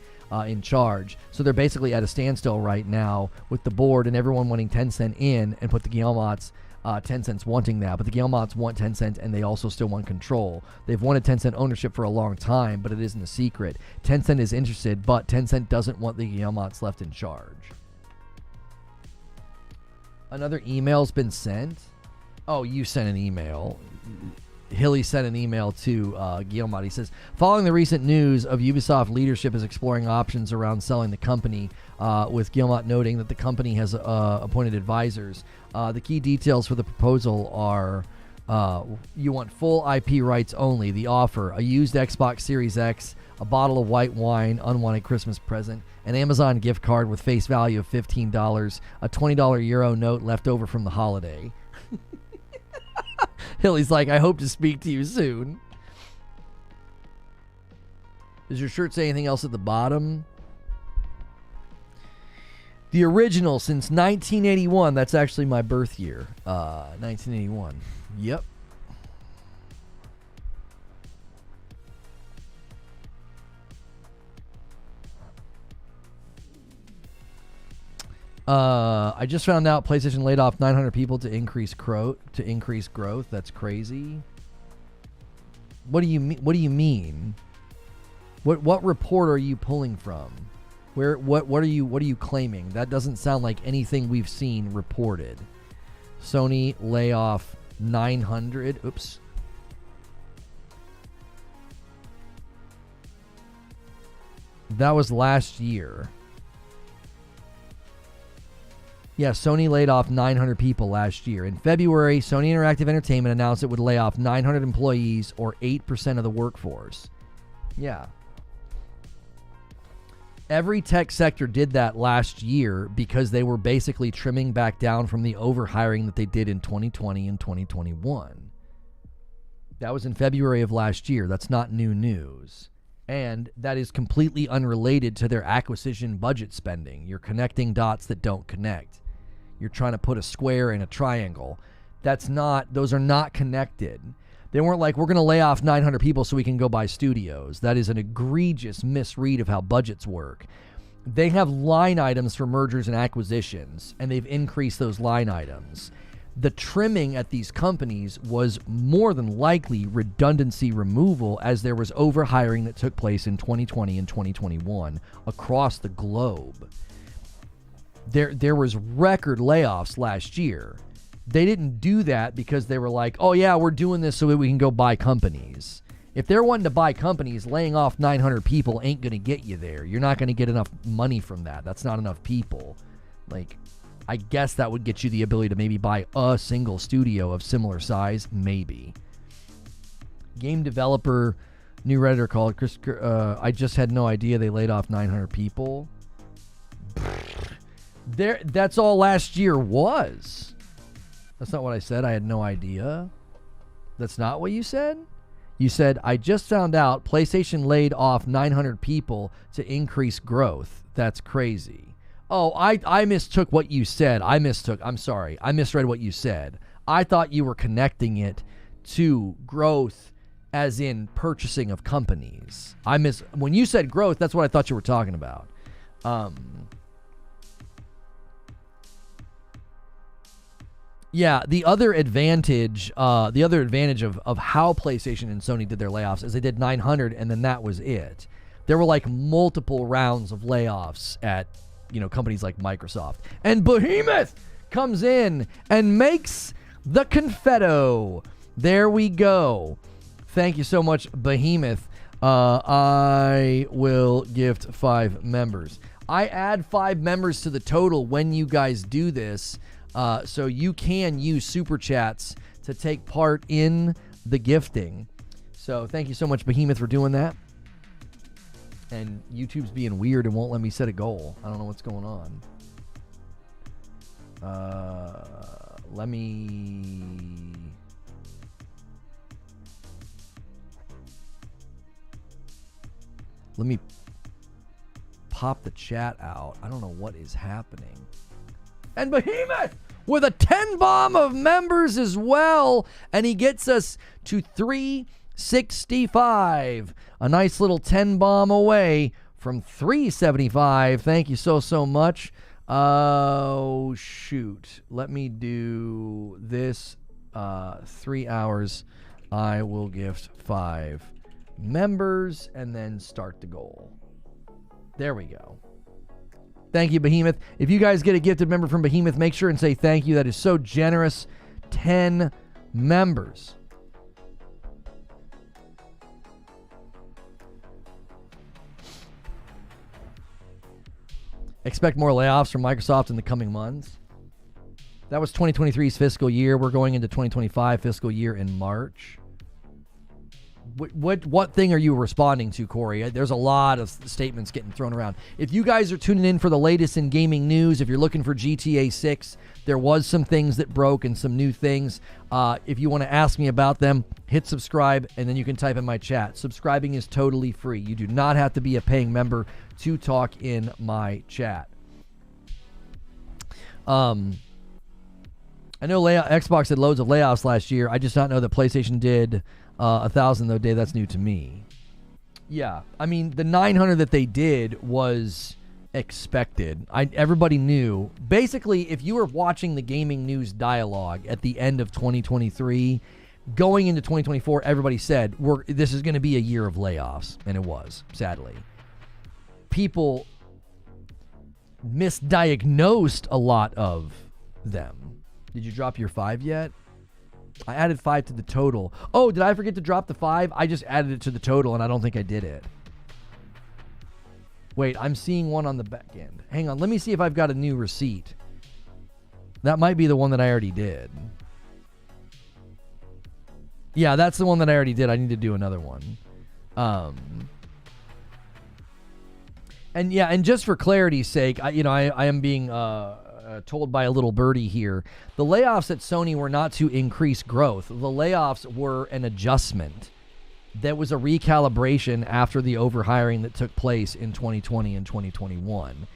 in charge. So they're basically at a standstill right now with the board and everyone wanting Tencent in and put the Guillemots, Tencent's wanting that. But the Guillemots want Tencent and they also still want control. They've wanted Tencent ownership for a long time, but it isn't a secret. Tencent is interested, but Tencent doesn't want the Guillemots left in charge. Another email's been sent. Oh, you sent an email. Hilly sent an email to Guillemot. He says, following the recent news of Ubisoft leadership is exploring options around selling the company, with Guillemot noting that the company has appointed advisors. The key details for the proposal are you want full IP rights only, the offer, a used Xbox Series X, a bottle of white wine, unwanted Christmas present, an Amazon gift card with face value of $15, a $20 euro note left over from the holiday. Hilly's like, I hope to speak to you soon. Does your shirt say anything else at the bottom? The original since 1981. That's actually my birth year. 1981. Yep. I just found out PlayStation laid off 900 people to increase growth. That's crazy. What do you mean? What report are you pulling from? What are you claiming? That doesn't sound like anything we've seen reported. Sony layoff 900. Oops. That was last year. Yeah, Sony laid off 900 people last year. In February, Sony Interactive Entertainment announced it would lay off 900 employees, or 8% of the workforce. Yeah. Every tech sector did that last year because they were basically trimming back down from the overhiring that they did in 2020 and 2021. That was in February of last year. That's not new news. And that is completely unrelated to their acquisition budget spending. You're connecting dots that don't connect. You're trying to put a square in a triangle. Those are not connected. They weren't like, we're going to lay off 900 people so we can go buy studios. That is an egregious misread of how budgets work. They have line items for mergers and acquisitions, and they've increased those line items. the trimming at these companies was more than likely redundancy removal, as there was overhiring that took place in 2020 and 2021 across the globe. There was record layoffs last year. They didn't do that because they were like, oh yeah, we're doing this so that we can go buy companies. If they're wanting to buy companies, laying off 900 people ain't going to get you there. You're not going to get enough money from that. That's not enough people. Like, I guess that would get you the ability to maybe buy a single studio of similar size, maybe. Game developer, new Redditor called, Chris, I just had no idea they laid off 900 people. That's all last year was. That's not what I said. I had no idea. That's not what you said? You said, I just found out PlayStation laid off 900 people to increase growth. That's crazy. Oh, I mistook what you said. I'm sorry. I misread what you said. I thought you were connecting it to growth as in purchasing of companies. When you said growth, that's what I thought you were talking about. Yeah, the other advantage of how PlayStation and Sony did their layoffs is they did 900 and then that was it. There were like multiple rounds of layoffs at, companies like Microsoft. And Behemoth comes in and makes the confetto. There we go. Thank you so much, Behemoth. I will gift 5 members. I add 5 members to the total when you guys do this. So you can use super chats to take part in the gifting. So thank you so much, Behemoth, for doing that. And YouTube's being weird and won't let me set a goal. I don't know what's going on. Let me pop the chat out. I don't know what is happening. And Behemoth with a 10 bomb of members as well. And he gets us to 365. A nice little 10 bomb away from 375. Thank you so much. Oh, shoot. Let me do this. 3 hours. I will gift 5 members and then start the goal. There we go. Thank you, Behemoth. If you guys get a gifted member from Behemoth, make sure and say thank you. That is so generous. 10 members. Expect more layoffs from Microsoft in the coming months. That was 2023's fiscal year. We're going into 2025 fiscal year in March. What thing are you responding to, Corey? There's a lot of statements getting thrown around. If you guys are tuning in for the latest in gaming news, if you're looking for GTA 6, there was some things that broke and some new things. If you want to ask me about them, hit subscribe, and then you can type in my chat. Subscribing is totally free. You do not have to be a paying member to talk in my chat. I know Xbox had loads of layoffs last year. I just not know that PlayStation did 1,000 though. Dave, that's new to me. Yeah, I mean the 900 that they did was expected. Everybody knew. Basically, if you were watching the gaming news dialogue at the end of 2023, going into 2024, everybody said this is going to be a year of layoffs, and it was, sadly. People misdiagnosed a lot of them. Did you drop your 5 yet? I added 5 to the total. Oh, did I forget to drop the 5? I just added it to the total, and I don't think I did it. Wait, I'm seeing one on the back end. Hang on, let me see if I've got a new receipt. That might be the one that I already did. Yeah, that's the one that I already did. I need to do another one. And yeah, and just for clarity's sake, I am being told by a little birdie here, the layoffs at Sony were not to increase growth. The layoffs were an adjustment. That was a recalibration after the overhiring that took place in 2020 and 2021.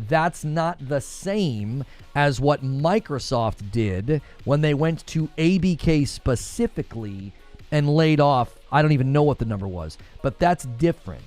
That's not the same as what Microsoft did when they went to ABK specifically and laid off, I don't even know what the number was, but that's different.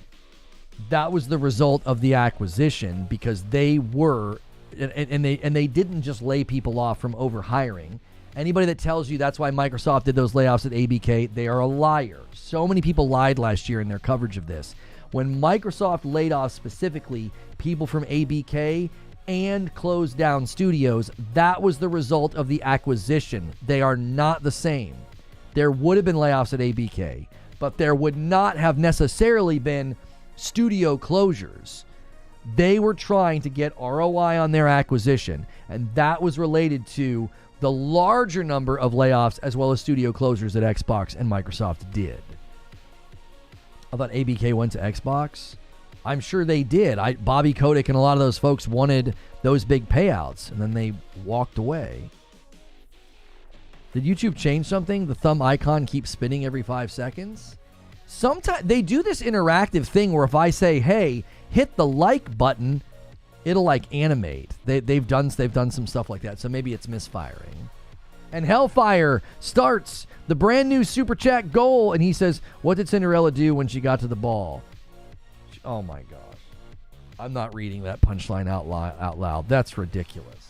That was the result of the acquisition because they were, and they didn't just lay people off from overhiring Anybody that tells you that's why Microsoft did those layoffs at ABK, they are a liar. So many people lied last year in their coverage of this. When Microsoft laid off specifically people from ABK and closed down studios, that was the result of the acquisition. They are not the same. There would have been layoffs at ABK, but there would not have necessarily been studio closures. They were trying to get ROI on their acquisition, and that was related to the larger number of layoffs as well as studio closures that Xbox and Microsoft did. I thought ABK went to Xbox. I'm sure they did. Bobby Kotick and a lot of those folks wanted those big payouts, and then they walked away. Did YouTube change something? The thumb icon keeps spinning every 5 seconds? Sometimes they do this interactive thing where if I say, hey, hit the like button, it'll like animate. They've done some stuff like that, so maybe it's misfiring. And Hellfire starts the brand new Super Chat goal, and he says, what did Cinderella do when she got to the ball? Oh my gosh. I'm not reading that punchline out loud. That's ridiculous.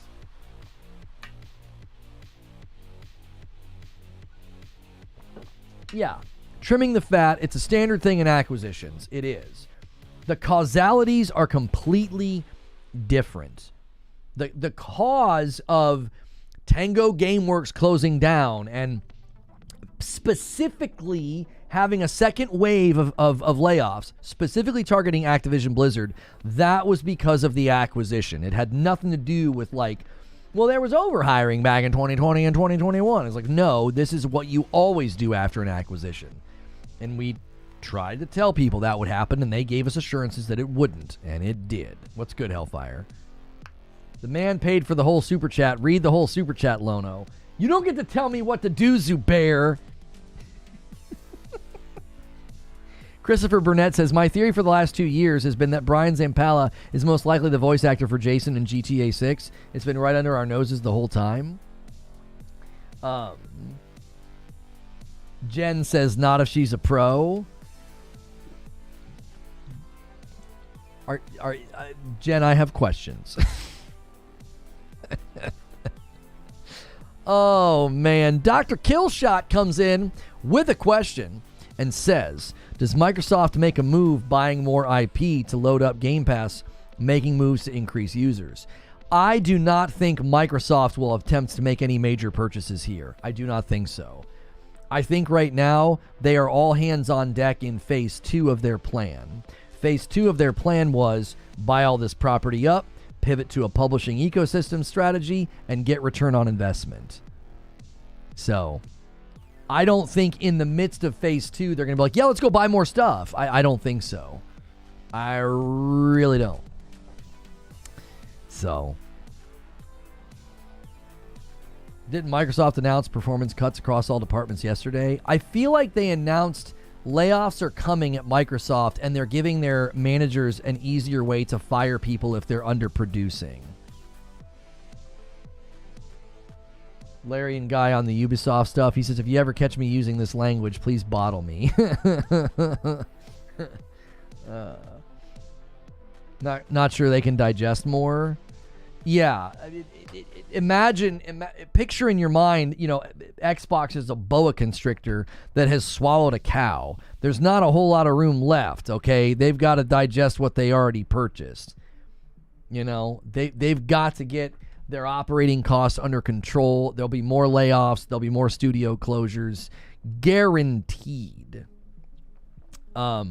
Yeah. Trimming the fat, it's a standard thing in acquisitions. It is. The causalities are completely different. The cause of Tango Gameworks closing down and specifically having a second wave of layoffs, specifically targeting Activision Blizzard, that was because of the acquisition. It had nothing to do with well, there was overhiring back in 2020 and 2021. It's no, this is what you always do after an acquisition. And we tried to tell people that would happen, and they gave us assurances that it wouldn't, and it did. What's good, Hellfire? The man paid for the whole Super Chat. Read the whole Super Chat, Lono. You don't get to tell me what to do, Zubair. Christopher Burnett says, my theory for the last 2 years has been that Brian Zampella is most likely the voice actor for Jason in GTA 6. It's been right under our noses the whole time. Jen says, not if she's a pro. Jen, I have questions. Oh, man. Dr. Killshot comes in with a question and says, does Microsoft make a move buying more IP to load up Game Pass, making moves to increase users? I do not think Microsoft will attempt to make any major purchases here. I do not think so. I think right now they are all hands on deck in phase 2 of their plan. Phase 2 of their plan was buy all this property up, pivot to a publishing ecosystem strategy, and get return on investment. So I don't think in the midst of phase 2 they're going to be like, yeah, let's go buy more stuff. I don't think so. I really don't. So, didn't Microsoft announce performance cuts across all departments yesterday? I feel like they announced layoffs are coming at Microsoft, and they're giving their managers an easier way to fire people if they're underproducing. Larry and Guy on the Ubisoft stuff, he says, if you ever catch me using this language, please bottle me. Not sure they can digest more. Yeah, picture in your mind, Xbox is a boa constrictor that has swallowed a cow. There's not a whole lot of room left, okay? They've got to digest what they already purchased. They've got to get their operating costs under control. There'll be more layoffs. There'll be more studio closures. Guaranteed. I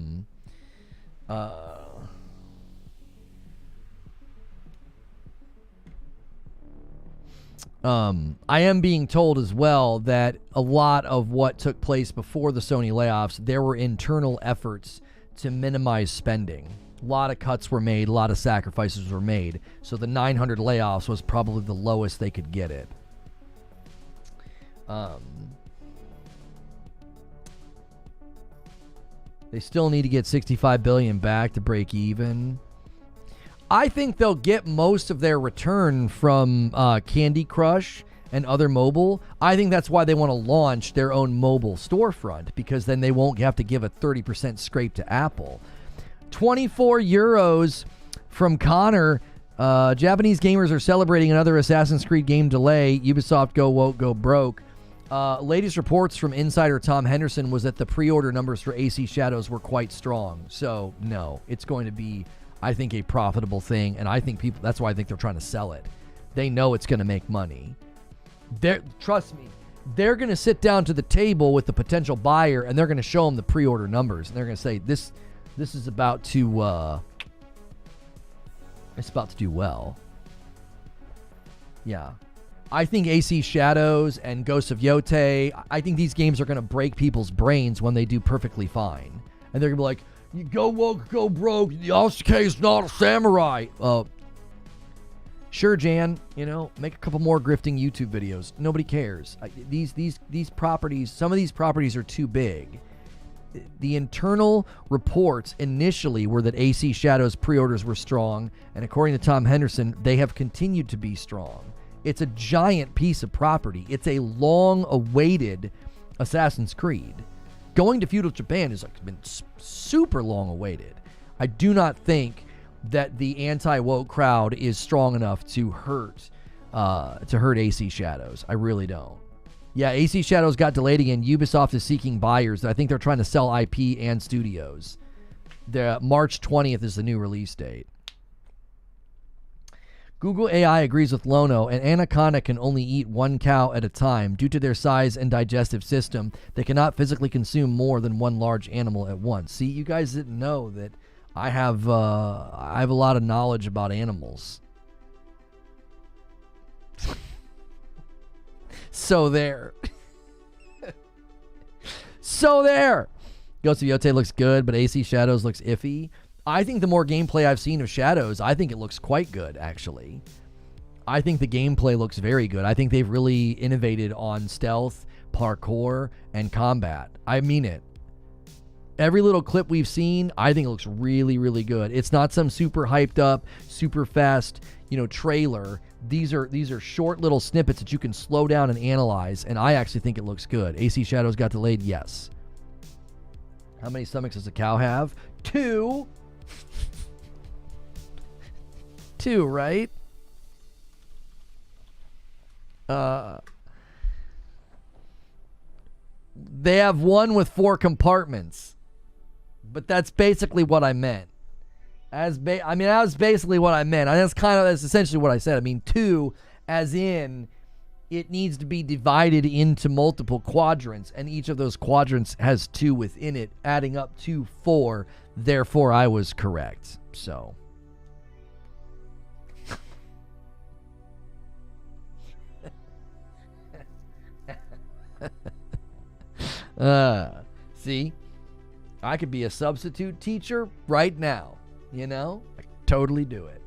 am being told as well that a lot of what took place before the Sony layoffs, there were internal efforts to minimize spending. A lot of cuts were made, a lot of sacrifices were made. So the 900 layoffs was probably the lowest they could get it. They still need to get $65 billion back to break even. I think they'll get most of their return from Candy Crush and other mobile. I think that's why they want to launch their own mobile storefront, because then they won't have to give a 30% scrape to Apple. 24 euros from Connor. Japanese gamers are celebrating another Assassin's Creed game delay. Ubisoft go woke, go broke. Latest reports from insider Tom Henderson was that the pre-order numbers for AC Shadows were quite strong. So, no, it's going to be, I think, a profitable thing. And I think people, that's why I think they're trying to sell it. They know it's going to make money. Trust me, they're going to sit down to the table with the potential buyer and they're going to show them the pre-order numbers. And they're going to say, this is about to, it's about to do well. Yeah. I think AC Shadows and Ghosts of Yotei, I think these games are going to break people's brains when they do perfectly fine. And they're going to be like, you go woke, go broke, Yasuke is not a samurai. Sure, Jan, make a couple more grifting YouTube videos. Nobody cares. These properties, some of these properties are too big. The internal reports initially were that AC Shadows pre-orders were strong, and according to Tom Henderson, they have continued to be strong. It's a giant piece of property. It's a long-awaited Assassin's Creed. Going to feudal Japan has been super long-awaited. I do not think that the anti-woke crowd is strong enough to hurt AC Shadows. I really don't. Yeah, AC Shadows got delayed again. Ubisoft is seeking buyers. I think they're trying to sell IP and studios. March 20th is the new release date. Google AI agrees with Lono. An anaconda can only eat one cow at a time. Due to their size and digestive system, they cannot physically consume more than one large animal at once. See, you guys didn't know that I have a lot of knowledge about animals. So there. So there. Ghost of Yotei looks good, but AC Shadows looks iffy. I think the more gameplay I've seen of Shadows, I think it looks quite good, actually. I think the gameplay looks very good. I think they've really innovated on stealth, parkour, and combat. I mean it. Every little clip we've seen, I think it looks really, really good. It's not some super hyped up, super fast, trailer. These are short little snippets that you can slow down and analyze, and I actually think it looks good. AC Shadows got delayed, yes. How many stomachs does a cow have? 2. 2, right? They have one with 4 compartments. But that's basically what I meant. That was basically what I meant. That's essentially what I said. I mean, 2, as in, it needs to be divided into multiple quadrants, and each of those quadrants has 2 within it, adding up to 4. Therefore, I was correct. So. See? I could be a substitute teacher right now. I could totally do it.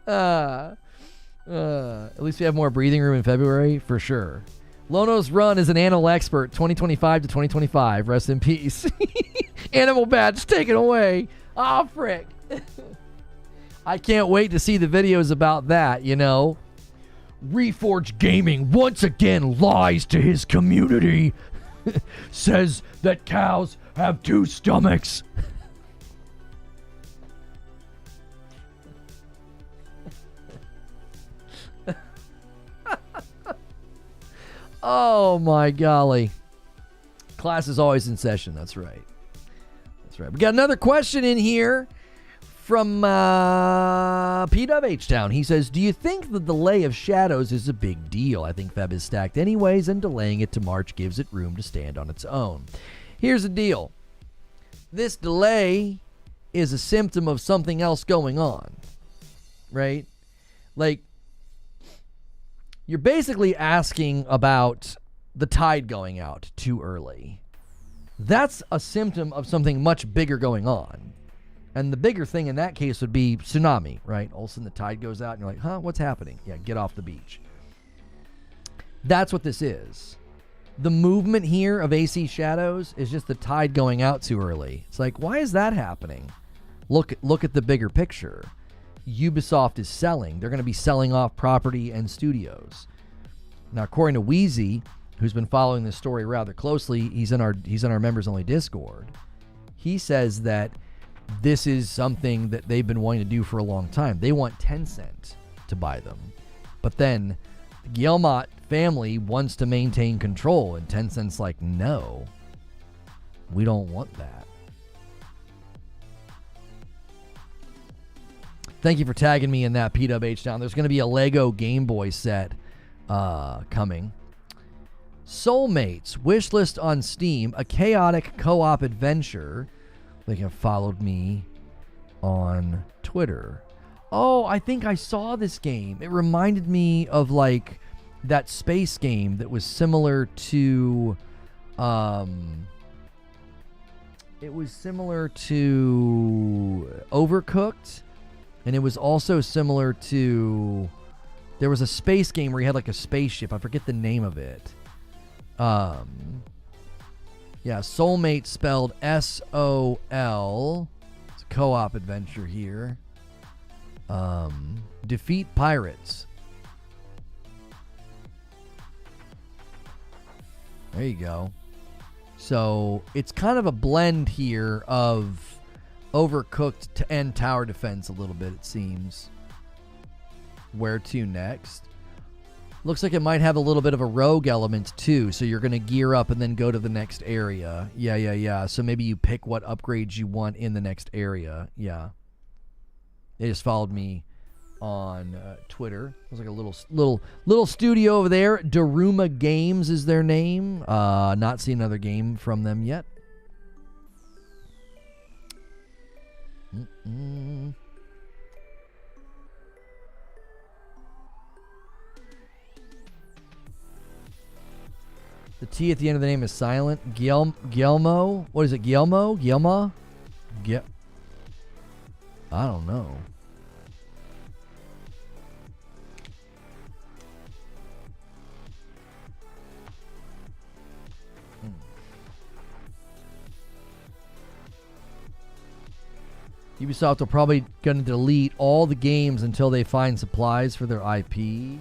At least we have more breathing room in February, for sure. Lono's run is an animal expert, 2025 to 2025. Rest in peace. Animal badge taken away. Oh, frick. I can't wait to see the videos about that, Reforge Gaming once again lies to his community. Says that cows have 2 stomachs. Oh my golly. Class is always in session. That's right. We got another question in here from PWH-Town. He says, do you think the delay of Shadows is a big deal? I think Feb is stacked anyways, and delaying it to March gives it room to stand on its own. Here's the deal. This delay is a symptom of something else going on, right? Like, you're basically asking about the tide going out too early. That's a symptom of something much bigger going on. And the bigger thing in that case would be tsunami, right? All of a sudden the tide goes out and you're like, huh, what's happening? Yeah, get off the beach. That's what this is. The movement here of AC Shadows is just the tide going out too early. It's like, why is that happening? Look at the bigger picture. Ubisoft is selling. They're going to be selling off property and studios. Now, according to Wheezy, who's been following this story rather closely, he's in our members only Discord. He says that this is something that they've been wanting to do for a long time. They want Tencent to buy them. But then the Guillemot family wants to maintain control, and Tencent's like, no, we don't want that. Thank you for tagging me in that, PWH Down. There's going to be a Lego Game Boy set coming. Soulmates, wishlist on Steam, a chaotic co-op adventure. They have followed me on Twitter. Oh, I think I saw this game. It reminded me of like that space game that was similar to Overcooked, and it was also similar to, there was a space game where you had like a spaceship. I forget the name of it. Yeah, Soulmate spelled S-O-L. It's a co-op adventure here. Defeat pirates. There you go. So it's kind of a blend here of Overcooked and tower defense a little bit, it seems. Where to next? Looks like it might have a little bit of a rogue element too, so you're going to gear up and then go to the next area. Yeah. So maybe you pick what upgrades you want in the next area. Yeah. They just followed me on Twitter. There's like a little studio over there. Daruma Games is their name. Not seen another game from them yet. The T at the end of the name is silent. Guillermo? What is it? Guillermo? Guillermo? I don't know. Ubisoft are probably going to delete all the games until they find supplies for their IP.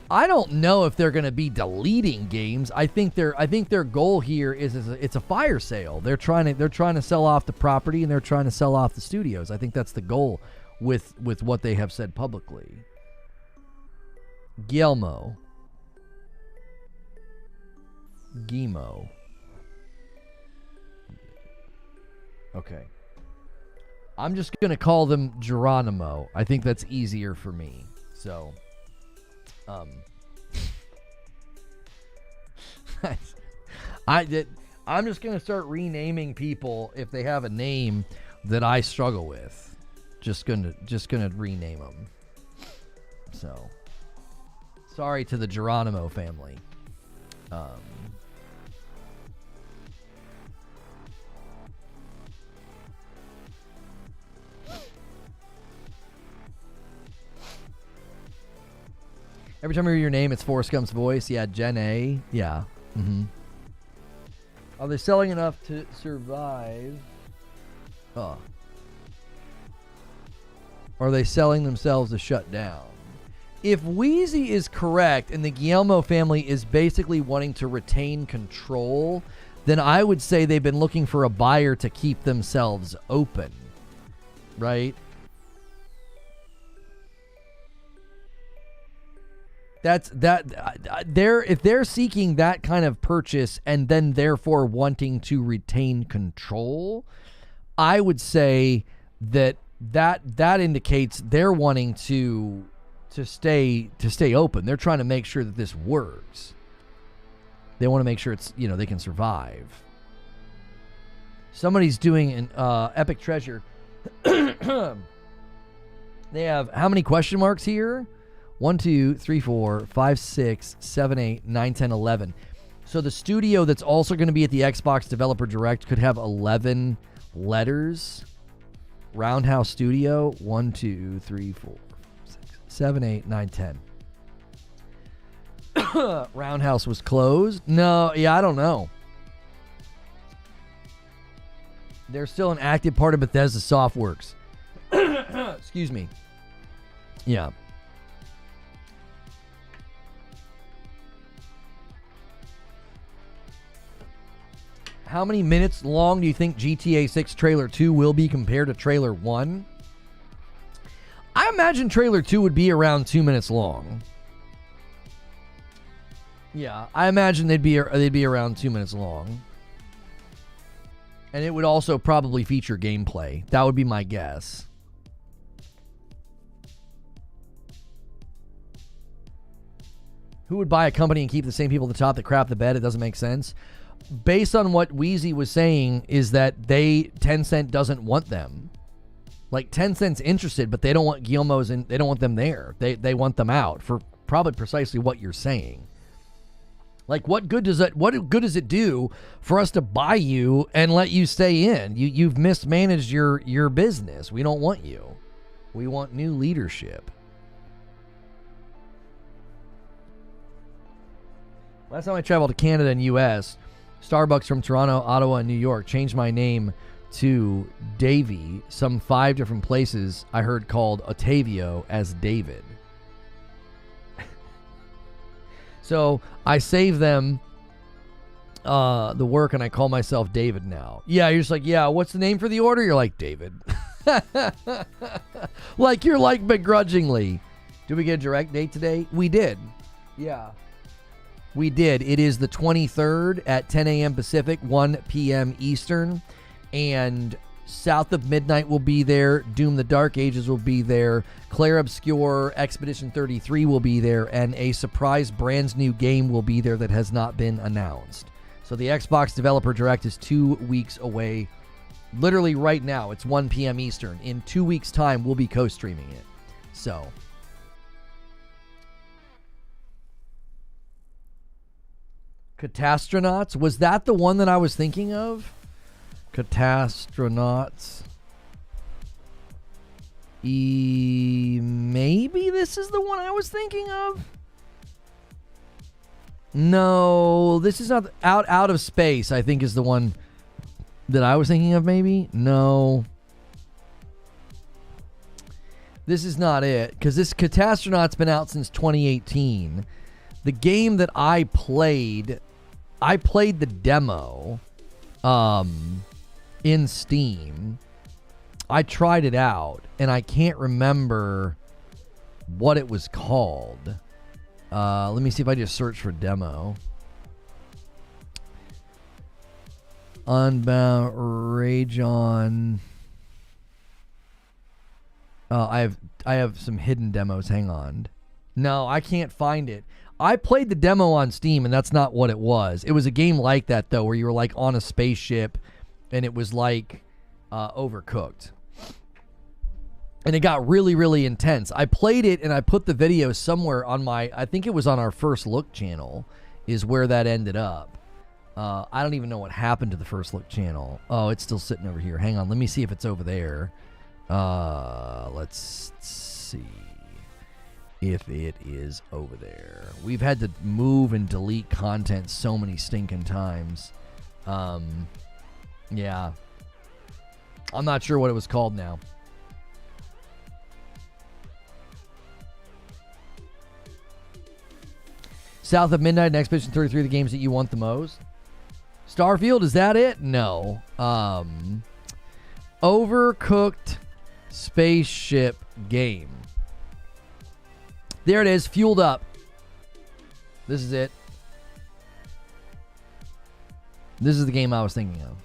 I don't know if they're going to be deleting games. I think their goal here is it's a fire sale. They're trying to sell off the property, and they're trying to sell off the studios. I think that's the goal with what they have said publicly. Guillermo. Okay. I'm just going to call them Geronimo. I think that's easier for me. So, I'm just going to start renaming people if they have a name that I struggle with. Just going to rename them. So, sorry to the Geronimo family. Every time you hear your name, it's Forrest Gump's voice. Yeah, Jen A. Yeah. Mm-hmm. Are they selling enough to survive? Or are they selling themselves to shut down? If Wheezy is correct and the Guillermo family is basically wanting to retain control, then I would say they've been looking for a buyer to keep themselves open. Right? If they're seeking that kind of purchase and then therefore wanting to retain control, I would say that indicates they're wanting to stay open. They're trying to make sure that this works. They want to make sure it's, they can survive. Somebody's doing an epic treasure. They have how many question marks here? 1, 2, 3, 4, 5, 6, 7, 8, 9, 10, 11. So the studio that's also going to be at the Xbox Developer Direct could have 11 letters. Roundhouse Studio. 1, 2, 3, 4, 6, 7, 8, 9, 10. Roundhouse was closed? No, I don't know. They're still an active part of Bethesda Softworks. Excuse me. Yeah. How many minutes long do you think GTA 6 Trailer 2 will be compared to Trailer 1? I imagine Trailer 2 would be around 2 minutes long. Yeah, I imagine they'd be around 2 minutes long. And it would also probably feature gameplay. That would be my guess. Who would buy a company and keep the same people at the top that crap the bed? It doesn't make sense. Based on what Wheezy was saying is that Tencent doesn't want them. Like, Tencent's interested, but they don't want Guillermo's and they don't want them there. They want them out for probably precisely what you're saying. Like, what good does it do for us to buy you and let you stay in? You've mismanaged your business. We don't want you. We want new leadership. Last time I traveled to Canada and US, Starbucks from Toronto, Ottawa, and New York changed my name to Davey. Some 5 different places I heard called Otavio as David. So I save them the work and I call myself David now. Yeah, you're just like, yeah, what's the name for the order? You're like, David. Like, you're like begrudgingly. Did we get a direct date today? We did. Yeah. We did. It is the 23rd at 10 a.m. Pacific, 1 p.m. Eastern. And South of Midnight will be there. Doom the Dark Ages will be there. Claire Obscure Expedition 33 will be there. And a surprise brand new game will be there that has not been announced. So the Xbox Developer Direct is 2 weeks away. Literally right now, it's 1 p.m. Eastern. In 2 weeks' time, we'll be co-streaming it. So... Catastronauts? Was that the one that I was thinking of? Catastronauts. Maybe this is the one I was thinking of? No, this is not... Out of Space, I think, is the one that I was thinking of, maybe? No. This is not it, because this Catastronaut's been out since 2018. The game that I played the demo in Steam. I tried it out, and I can't remember what it was called. Let me see if I just search for demo. Unbound Rage On. I have some hidden demos. Hang on. No, I can't find it. I played the demo on Steam, and that's not what it was. It was a game like that, though, where you were, like, on a spaceship, and it was, like, Overcooked. And it got really, really intense. I played it, and I put the video somewhere on my... I think it was on our First Look channel, is where that ended up. I don't even know what happened to the First Look channel. Oh, it's still sitting over here. Hang on, let me see if it's over there. Let's see if it is over there. We've had to move and delete content so many stinking times. Yeah. I'm not sure what it was called now. South of Midnight and Expedition 33, the games that you want the most. Starfield, is that it? No. Overcooked spaceship game. There it is, Fueled Up. This is it. This is the game I was thinking of.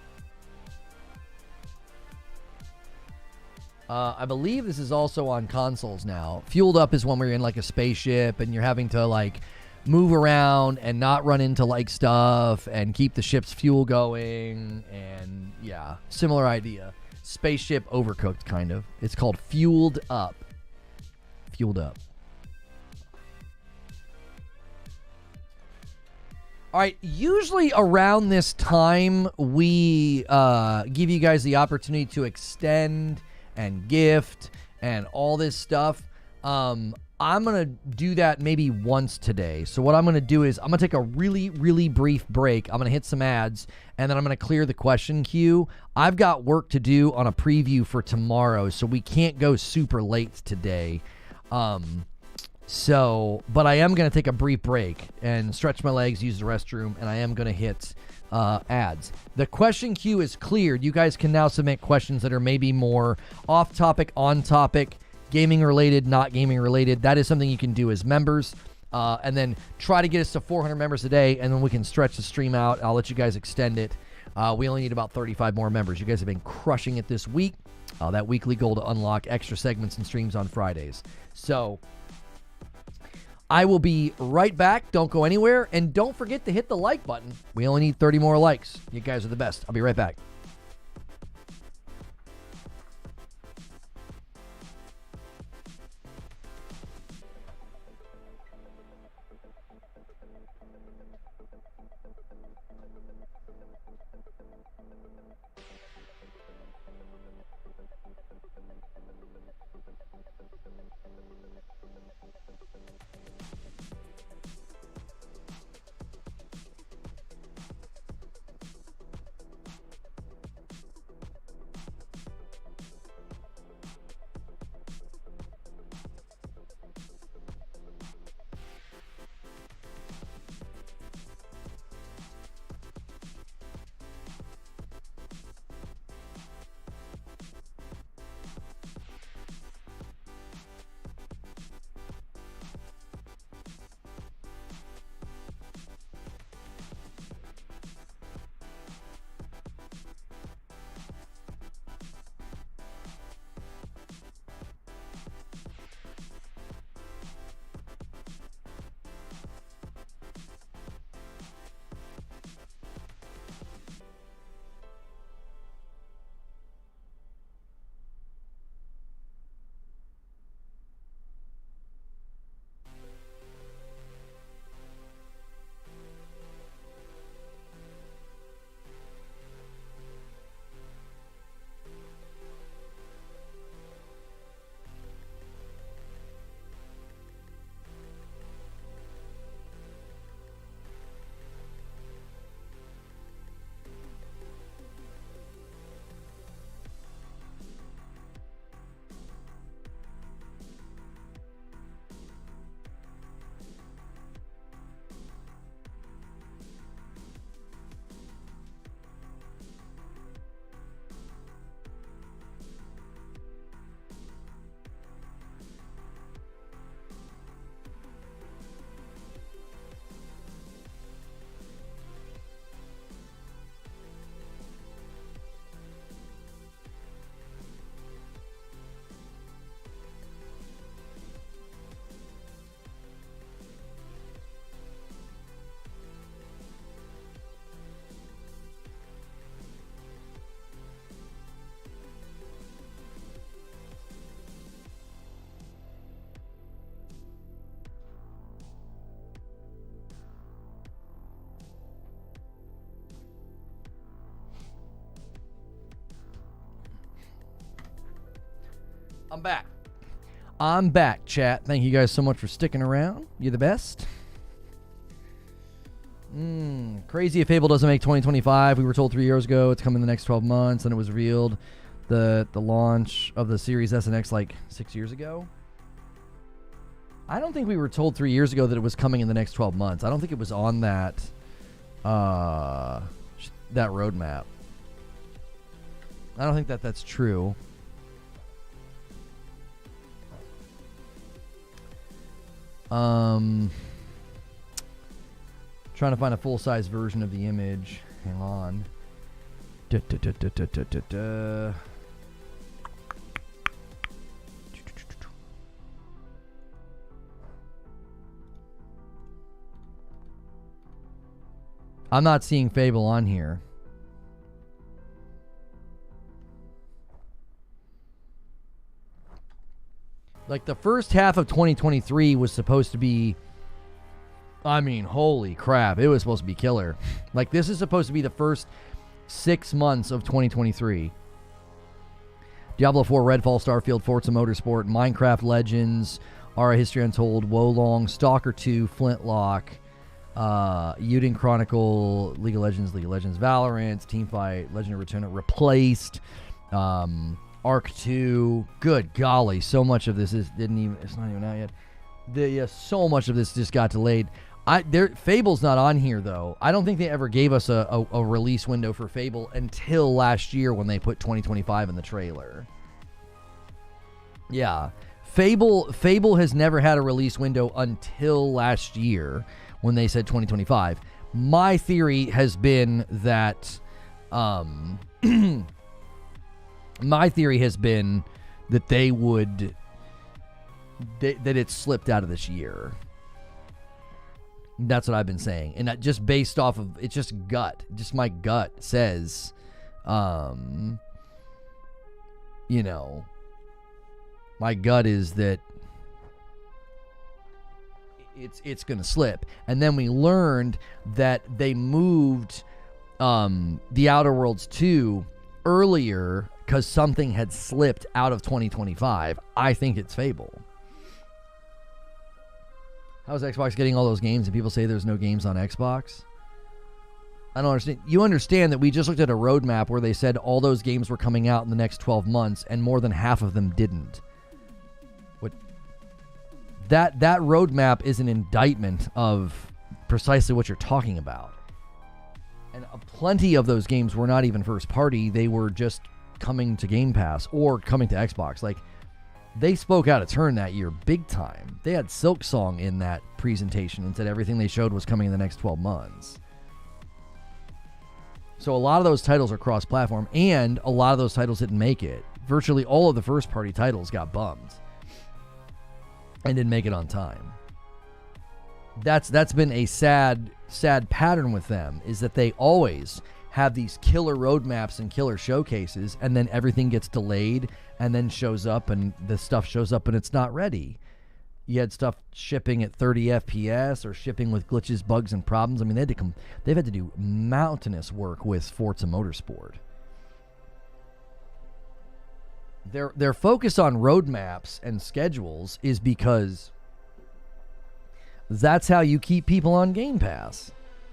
I believe this is also on consoles now. Fueled Up is when we're in like a spaceship and you're having to like move around and not run into like stuff and keep the ship's fuel going. And yeah, similar idea. Spaceship Overcooked, kind of. It's called Fueled Up. Fueled Up. All right, usually around this time, we give you guys the opportunity to extend and gift and all this stuff. I'm going to do that maybe once today. So what I'm going to do is I'm going to take a really, really brief break. I'm going to hit some ads, and then I'm going to clear the question queue. I've got work to do on a preview for tomorrow, so we can't go super late today. But I am going to take a brief break and stretch my legs, use the restroom, and I am going to hit ads. The question queue is cleared. You guys can now submit questions that are maybe more off topic, on topic, gaming related, not gaming related. That is something you can do as members. And then try to get us to 400 members a day, and then we can stretch the stream out. I'll let you guys extend it. We only need about 35 more members. You guys have been crushing it this week. That weekly goal to unlock extra segments and streams on Fridays. So I will be right back. Don't go anywhere. And don't forget to hit the like button. We only need 30 more likes. You guys are the best. I'll be right back. I'm back, chat. Thank you guys so much for sticking around. You're the best. Crazy if Fable doesn't make 2025. We were told 3 years ago it's coming in the next 12 months, and it was revealed the launch of the Series S and X like 6 years ago. I don't think we were told 3 years ago that it was coming in the next 12 months. I don't think it was on that roadmap. I don't think that's true. Trying to find a full-size version of the image. Hang on. I'm not seeing Fable on here. Like, the first half of 2023 was supposed to be, I mean, holy crap, it was supposed to be killer. Like, this is supposed to be the first 6 months of 2023. Diablo 4, Redfall, Starfield, Forza Motorsport, Minecraft Legends, Ara History Untold, Wolong, Stalker 2, Flintlock, Uden Chronicle, League of Legends, Valorant, Teamfight, Legend of Return, Replaced, Arc 2. Good golly, so much of this it's not even out yet. So much of this just got delayed. Fable's not on here though. I don't think they ever gave us a release window for Fable until last year when they put 2025 in the trailer. Yeah. Fable has never had a release window until last year when they said 2025. My theory has been that they would that it slipped out of this year. That's what I've been saying. And that just based off of, it's just gut. Just my gut says, my gut is that it's going to slip. And then we learned that they moved The Outer Worlds 2 earlier because something had slipped out of 2025. I think it's Fable. How's Xbox getting all those games and people say there's no games on Xbox? I don't understand. You understand that we just looked at a roadmap where they said all those games were coming out in the next 12 months and more than half of them didn't. What? That roadmap is an indictment of precisely what you're talking about. And plenty of those games were not even first party. They were just coming to Game Pass or coming to Xbox. Like, they spoke out of turn that year big time. They had Silksong in that presentation and said everything they showed was coming in the next 12 months. So a lot of those titles are cross-platform, and a lot of those titles didn't make it. Virtually all of the first-party titles got bummed and didn't make it on time. That's been a sad pattern with them, is that they always have these killer roadmaps and killer showcases, and then everything gets delayed and then shows up, and the stuff shows up and it's not ready. You had stuff shipping at 30 FPS or shipping with glitches, bugs, and problems. I mean, they've had to do mountainous work with Forza Motorsport. Their focus on roadmaps and schedules is because that's how you keep people on Game Pass.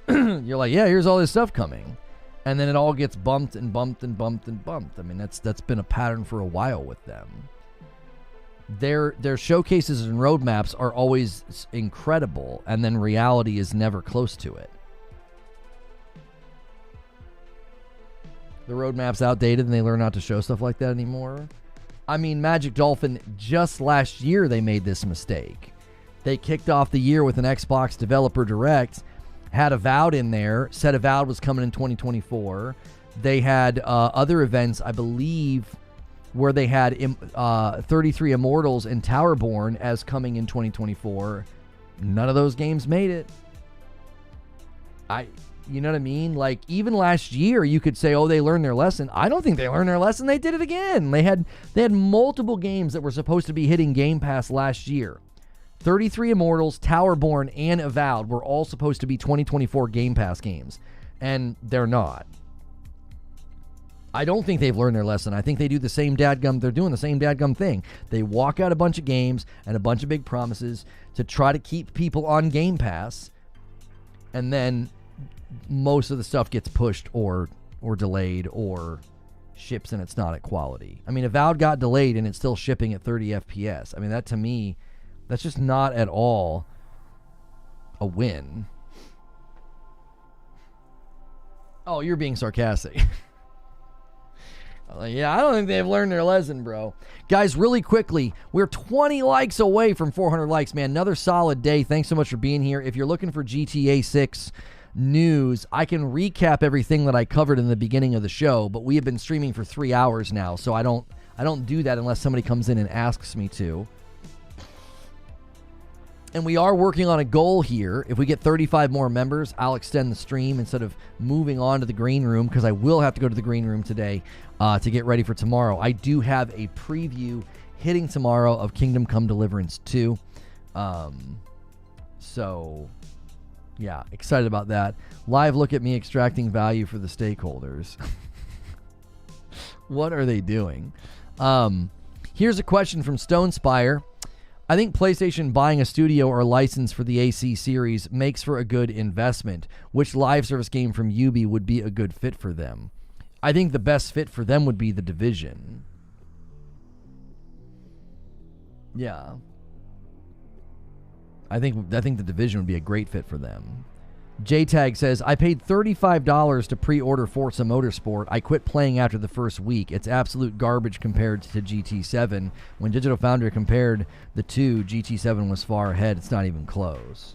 You're like, yeah, here's all this stuff coming. And then it all gets bumped and bumped and bumped and bumped. I mean, that's been a pattern for a while with them. Their showcases and roadmaps are always incredible, and then reality is never close to it. The roadmap's outdated, and they learn not to show stuff like that anymore. I mean, Magic Dolphin, just last year they made this mistake. They kicked off the year with an Xbox Developer Direct, had Avowed in there, said Avowed was coming in 2024. They had other events, I believe, where they had 33 Immortals and Towerborn as coming in 2024. None of those games made it. You know what I mean? Like, even last year, you could say, oh, they learned their lesson. I don't think they learned their lesson. They did it again. They had multiple games that were supposed to be hitting Game Pass last year. 33 Immortals, Towerborn, and Avowed were all supposed to be 2024 Game Pass games, and they're not. I don't think they've learned their lesson. I think they do the same dadgum. They're doing the same dadgum thing. They walk out a bunch of games and a bunch of big promises to try to keep people on Game Pass, and then most of the stuff gets pushed or delayed or ships and it's not at quality. I mean, Avowed got delayed and it's still shipping at 30 FPS. I mean, that to me, that's just not at all a win. Oh, you're being sarcastic. Yeah, I don't think they've learned their lesson, bro. Guys, really quickly, we're 20 likes away from 400 likes, man. Another solid day. Thanks so much for being here. If you're looking for GTA 6 news, I can recap everything that I covered in the beginning of the show, but we have been streaming for 3 hours now, so I don't do that unless somebody comes in and asks me to. And we are working on a goal here. If we get 35 more members, I'll extend the stream instead of moving on to the green room, because I will have to go to the green room today to get ready for tomorrow. I do have a preview hitting tomorrow of Kingdom Come Deliverance 2. So, yeah, excited about that. Live look at me extracting value for the stakeholders. What are they doing? Here's a question from Stone Spire. I think PlayStation buying a studio or license for the AC series makes for a good investment. Which live service game from Ubi would be a good fit for them? I think the best fit for them would be The Division. Yeah. I think the Division would be a great fit for them. JTag says, I paid $35 to pre-order Forza Motorsport. I quit playing after the first week. It's absolute garbage compared to GT7. When Digital Foundry compared the two, GT7 was far ahead. It's not even close.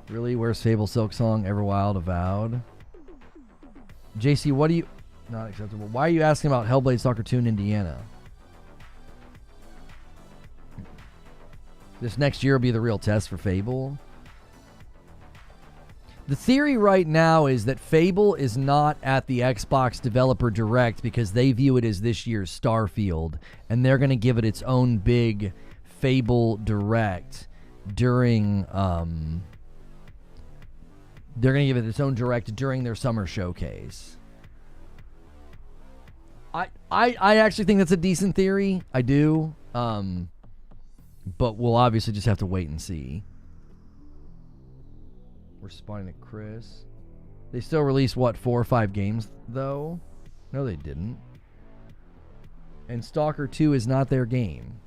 Really? Where's Fable Silk Song? Everwild Avowed? JC, what do you... Not acceptable. Why are you asking about Hellblade Stalker 2 in Indiana? This next year will be the real test for Fable. The theory right now is that Fable is not at the Xbox Developer Direct because they view it as this year's Starfield, and they're going to give it its own big Fable Direct during... They're going to give it its own Direct during their summer showcase. I actually think that's a decent theory. I do. But we'll obviously just have to wait and see. We're responding to Chris. They still released, what, 4 or 5 games, though? No, they didn't. And Stalker 2 is not their game.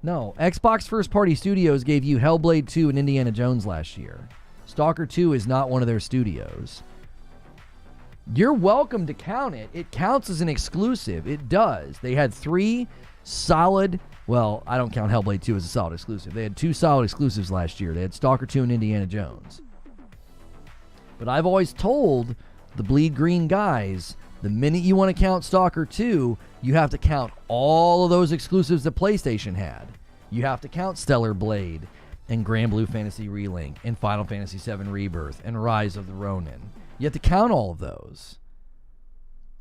No, Xbox first-party studios gave you Hellblade 2 and Indiana Jones last year. Stalker 2 is not one of their studios. You're welcome to count it. It counts as an exclusive. It does. They had 3 solid... Well, I don't count Hellblade 2 as a solid exclusive. They had 2 solid exclusives last year. They had Stalker 2 and Indiana Jones. But I've always told the Bleed Green guys, the minute you want to count Stalker 2, you have to count all of those exclusives that PlayStation had. You have to count Stellar Blade and Grand Blue Fantasy Relink and Final Fantasy VII Rebirth and Rise of the Ronin. You have to count all of those.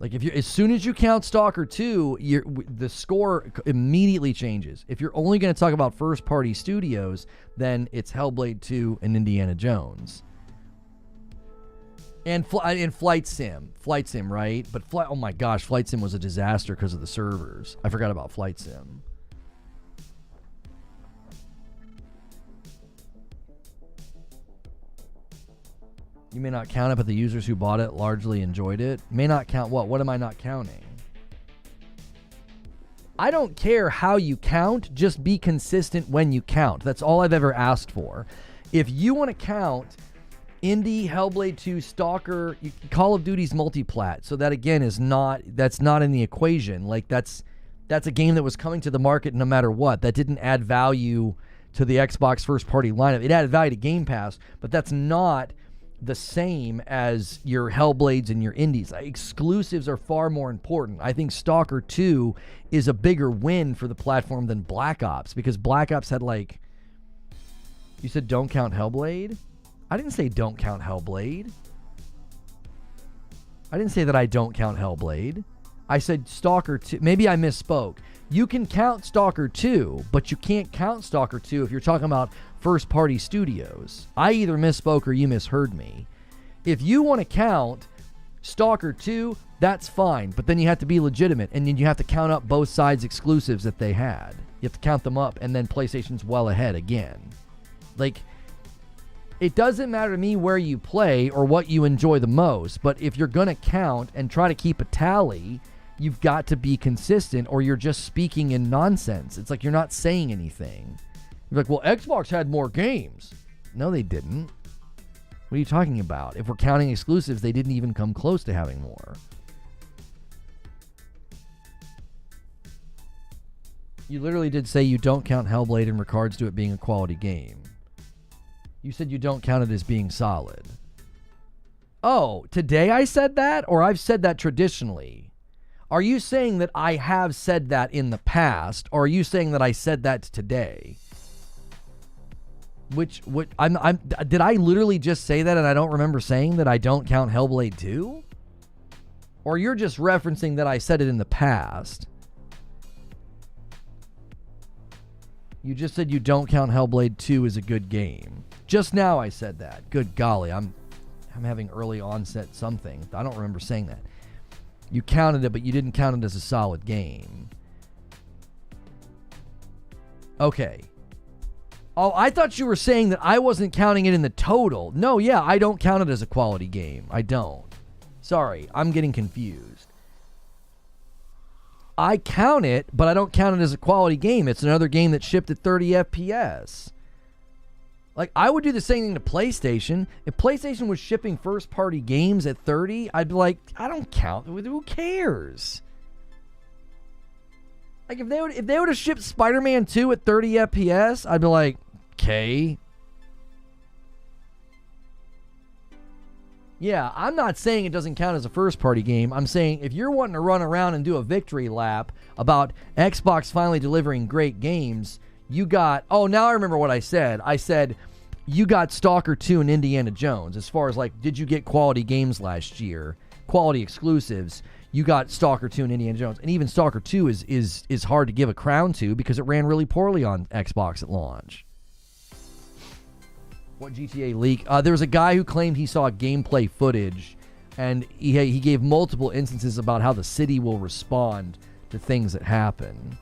Like, if you, as soon as you count Stalker 2, the score immediately changes. If you're only going to talk about first-party studios, then it's Hellblade 2 and Indiana Jones. And Flight Sim. Flight Sim, right? But, oh my gosh, Flight Sim was a disaster because of the servers. I forgot about Flight Sim. You may not count it, but the users who bought it largely enjoyed it. May not count what? What am I not counting? I don't care how you count, just be consistent when you count. That's all I've ever asked for. If you want to count Indie, Hellblade 2, Stalker, Call of Duty's multiplat, so that again is not, that's not in the equation. Like that's a game that was coming to the market no matter what. That didn't add value to the Xbox first party lineup. It added value to Game Pass, but that's not the same as your Hellblades and your indies. Exclusives are far more important. I think Stalker 2 is a bigger win for the platform than Black Ops, because Black Ops had like... You said don't count Hellblade? I didn't say don't count Hellblade. I didn't say that I don't count Hellblade. I said Stalker 2. Maybe I misspoke. You can count Stalker 2, but you can't count Stalker 2 if you're talking about first-party studios. I either misspoke or you misheard me. If you want to count Stalker 2, that's fine, but then you have to be legitimate, and then you have to count up both sides' exclusives that they had. You have to count them up, and then PlayStation's well ahead again. Like, it doesn't matter to me where you play or what you enjoy the most, but if you're going to count and try to keep a tally, you've got to be consistent, or you're just speaking in nonsense. It's like you're not saying anything. You're like, well, Xbox had more games. No, they didn't. What are you talking about? If we're counting exclusives, they didn't even come close to having more. You literally did say you don't count Hellblade in regards to it being a quality game. You said you don't count it as being solid. Oh, today I said that? Or I've said that traditionally? Are you saying that I have said that in the past, or are you saying that I said that today? Did I literally just say that and I don't remember saying that I don't count Hellblade 2? Or you're just referencing that I said it in the past? You just said you don't count Hellblade 2 as a good game. Just now I said that. Good golly, I'm having early onset something. I don't remember saying that. You counted it, but you didn't count it as a solid game. Okay. Oh, I thought you were saying that I wasn't counting it in the total. No, yeah, I don't count it as a quality game. I don't. Sorry, I'm getting confused. I count it, but I don't count it as a quality game. It's another game that shipped at 30 FPS. Like, I would do the same thing to PlayStation. If PlayStation was shipping first-party games at 30, I'd be like, I don't count. Who cares? Like, if they would have shipped Spider-Man 2 at 30 FPS, I'd be like, okay. Yeah, I'm not saying it doesn't count as a first-party game. I'm saying if you're wanting to run around and do a victory lap about Xbox finally delivering great games, you got... Oh, now I remember what I said. I said you got Stalker 2 and Indiana Jones. As far as, like, did you get quality games last year? Quality exclusives. You got Stalker 2 and Indiana Jones. And even Stalker 2 is hard to give a crown to because it ran really poorly on Xbox at launch. What GTA leak? There was a guy who claimed he saw gameplay footage, and he gave multiple instances about how the city will respond to things that happen.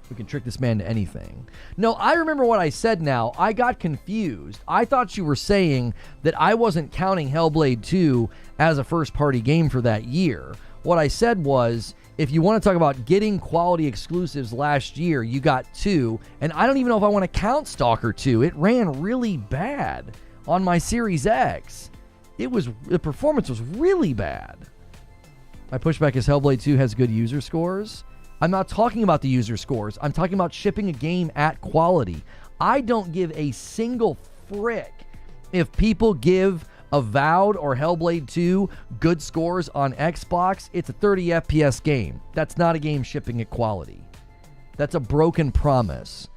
We can trick this man to anything. No, I remember what I said now. I got confused. I thought you were saying that I wasn't counting Hellblade 2 as a first-party game for that year. What I said was, if you want to talk about getting quality exclusives last year, you got 2, and I don't even know if I want to count Stalker 2. It ran really bad on my Series X. The performance was really bad. My pushback is Hellblade 2 has good user scores. I'm not talking about the user scores. I'm talking about shipping a game at quality. I don't give a single frick if people give Avowed or Hellblade 2 good scores on Xbox. It's a 30 FPS game. That's not a game shipping at quality. That's a broken promise.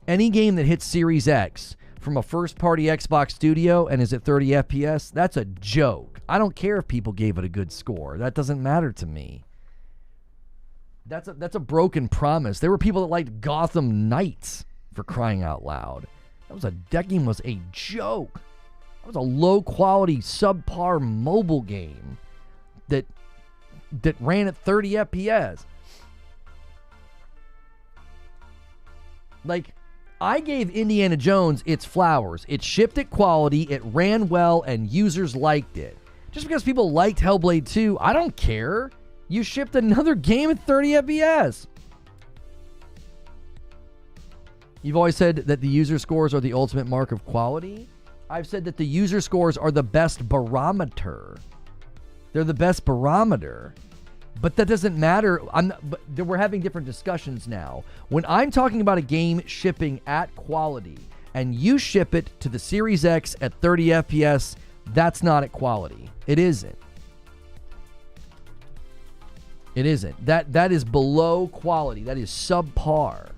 Any game that hits Series X from a first-party Xbox studio and is at 30 FPS, that's a joke. I don't care if people gave it a good score. That doesn't matter to me. That's a broken promise. There were people that liked Gotham Knights, for crying out loud. That game was a joke. That was a low-quality, subpar mobile game that ran at 30 FPS. Like, I gave Indiana Jones its flowers. It shipped at quality, it ran well, and users liked it. Just because people liked Hellblade 2, I don't care. You shipped another game at 30 FPS. You've always said that the user scores are the ultimate mark of quality. I've said that the user scores are the best barometer. They're the best barometer. But that doesn't matter. We're having different discussions now. When I'm talking about a game shipping at quality and you ship it to the Series X at 30 FPS, that's not at quality. It isn't. It isn't. That is below quality. That is subpar.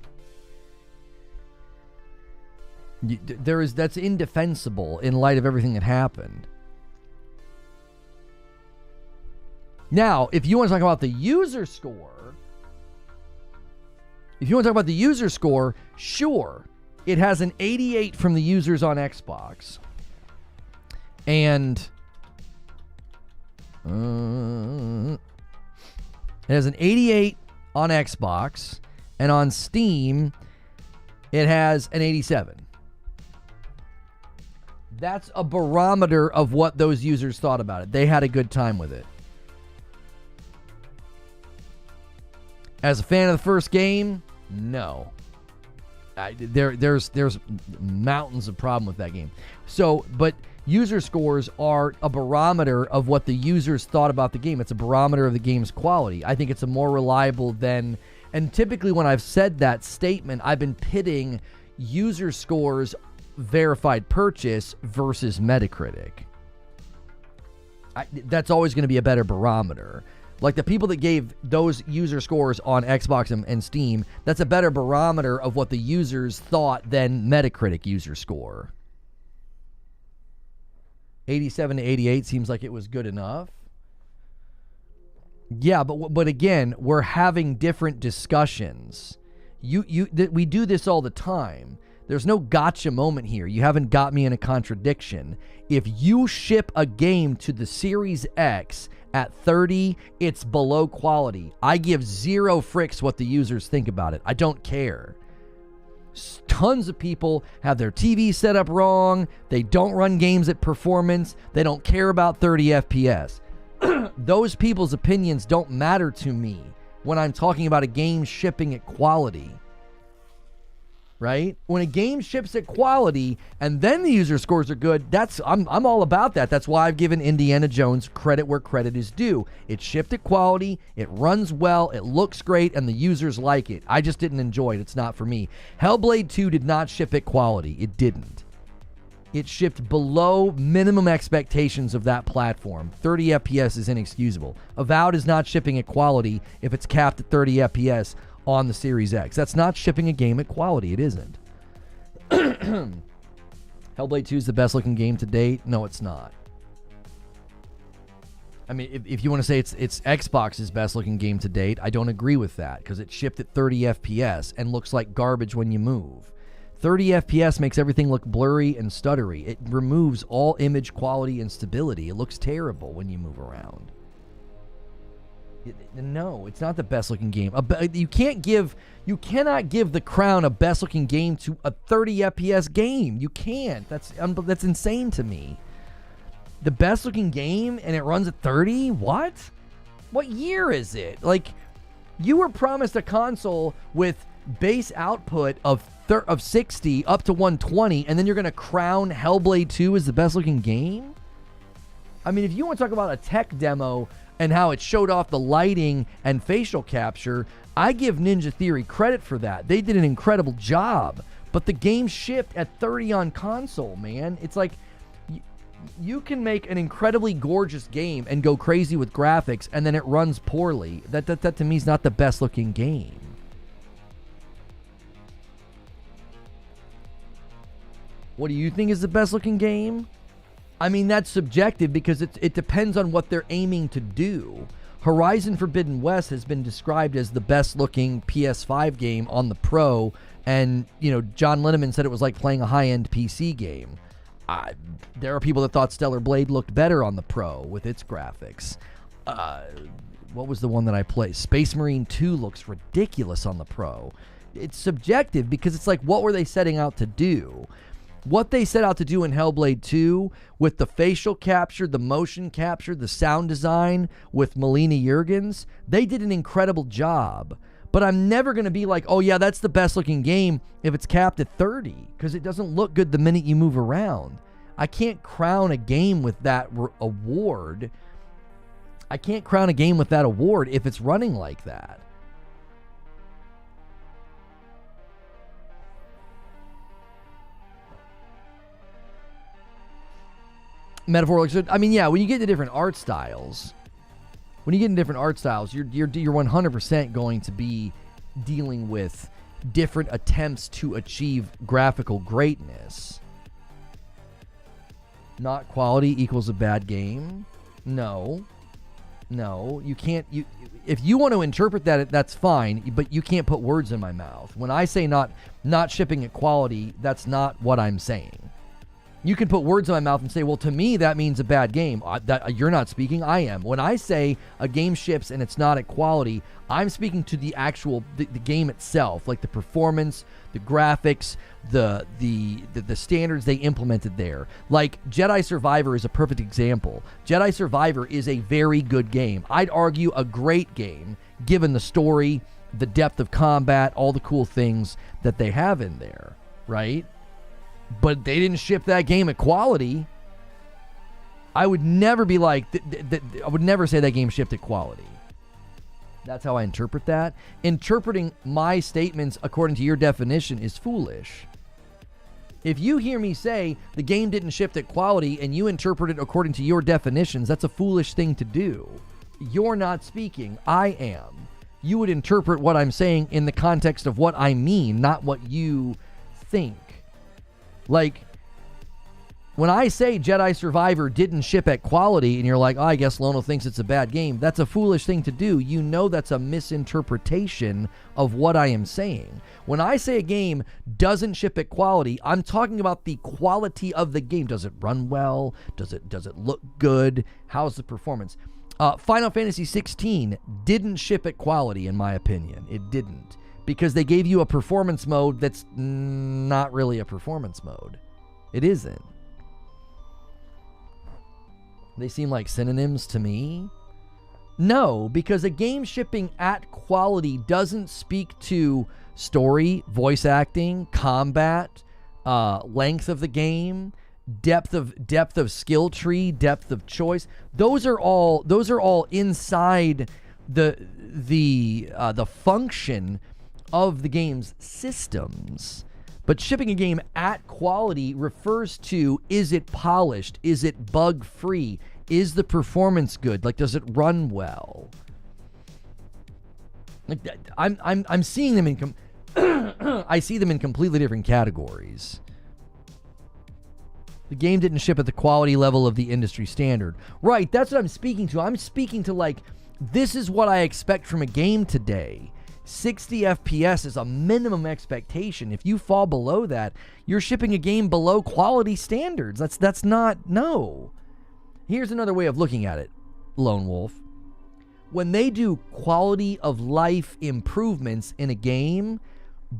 That's indefensible in light of everything that happened. Now, if you want to talk about the user score, sure, it has an 88 from the users on Xbox. And it has an 88 on Xbox, and on Steam, it has an 87. That's a barometer of what those users thought about it. They had a good time with it. As a fan of the first game, no. There's mountains of problem with that game. So, but user scores are a barometer of what the users thought about the game. It's a barometer of the game's quality. I think it's a more reliable than... And typically when I've said that statement, I've been pitting user scores verified purchase versus Metacritic. That's always going to be a better barometer. Like the people that gave those user scores on Xbox and Steam, that's a better barometer of what the users thought than Metacritic user score. 87 to 88 seems like it was good enough. Yeah, but again, we're having different discussions. We do this all the time. There's no gotcha moment here. You haven't got me in a contradiction. If you ship a game to the Series X at 30, it's below quality. I give zero fricks what the users think about it. I don't care. Tons of people have their TV set up wrong. They don't run games at performance. They don't care about 30 FPS. Those people's opinions don't matter to me. when I'm talking about a game shipping at quality. Right? When a game ships at quality and then the user scores are good, I'm all about that. That's why I've given Indiana Jones credit where credit is due. It shipped at quality, it runs well, it looks great, and the users like it. I just didn't enjoy it. It's not for me. Hellblade 2 did not ship at quality. It didn't. It shipped below minimum expectations of that platform. 30 FPS is inexcusable. Avowed is not shipping at quality if it's capped at 30 FPS on the Series X. That's not shipping a game at quality. It isn't. Hellblade 2 is the best looking game to date. No, it's not. I mean, if you want to say it's Xbox's best looking game to date, I don't agree with that because it shipped at 30 FPS and looks like garbage when you move. 30 FPS makes everything look blurry and stuttery. It removes all image quality and stability. It looks terrible when you move around. No, it's not the best looking game. You cannot give the crown of best looking game to a 30 FPS game. You can't. That's insane to me. The best looking game and it runs at 30? What? What year is it? Like, you were promised a console with base output of 60 up to 120, and then you're going to crown Hellblade 2 as the best looking game? I mean, if you want to talk about a tech demo and how it showed off the lighting and facial capture, I give Ninja Theory credit for that. They did an incredible job. But the game shipped at 30 on console, man. It's like, you can make an incredibly gorgeous game and go crazy with graphics, and then it runs poorly. That to me is not the best looking game. What do you think is the best looking game? I mean, that's subjective because it depends on what they're aiming to do. Horizon Forbidden West has been described as the best looking PS5 game on the Pro, and, you know, John Linneman said it was like playing a high-end PC game. There are people that thought Stellar Blade looked better on the Pro with its graphics. What was the one that I played? Space Marine 2 looks ridiculous on the Pro. It's subjective because it's like, what were they setting out to do? What they set out to do in Hellblade 2 with the facial capture, the motion capture, the sound design with Melina Juergens, they did an incredible job. But I'm never going to be like, oh yeah, that's the best looking game if it's capped at 30, because it doesn't look good the minute you move around. I can't crown a game with that award. I can't crown a game with that award if it's running like that. Metaphorical. I mean, yeah, when you get into different art styles, you're 100% going to be dealing with different attempts to achieve graphical greatness. Not quality equals a bad game. No, you can't. If you want to interpret that, that's fine, but you can't put words in my mouth. When I say not shipping at quality, that's not what I'm saying. You can put words in my mouth and say, well, to me, that means a bad game. You're not speaking, I am. When I say a game ships and it's not at quality, I'm speaking to the actual the game itself, like the performance, the graphics, the standards they implemented there. Like Jedi Survivor is a perfect example. Jedi Survivor is a very good game. I'd argue a great game, given the story, the depth of combat, all the cool things that they have in there, right? But they didn't ship that game at quality. I would never be like, I would never say that game shipped at quality. That's how I interpret that. Interpreting my statements according to your definition is foolish. If you hear me say the game didn't ship at quality and you interpret it according to your definitions, that's a foolish thing to do. You're not speaking. I am. You would interpret what I'm saying in the context of what I mean, not what you think. Like, when I say Jedi Survivor didn't ship at quality and you're like, oh, I guess Lono thinks it's a bad game, that's a foolish thing to do. You know that's a misinterpretation of what I am saying. When I say a game doesn't ship at quality, I'm talking about the quality of the game. Does it run well? Does it look good? How's the performance? Final Fantasy 16 didn't ship at quality, in my opinion. It didn't. Because they gave you a performance mode that's not really a performance mode. It isn't. They seem like synonyms to me. No, because a game shipping at quality doesn't speak to story, voice acting, combat, length of the game, depth of skill tree, depth of choice. Those are all inside the function of the game's systems. But shipping a game at quality refers to, is it polished? Is it bug free? Is the performance good? Like, does it run well? Like, I'm seeing them in I see them in completely different categories. The game didn't ship at the quality level of the industry standard. Right, that's what I'm speaking to. I'm speaking to, like, this is what I expect from a game today. 60 FPS is a minimum expectation. If you fall below that, you're shipping a game below quality standards. That's not, no. Here's another way of looking at it, Lone Wolf. When they do quality of life improvements in a game,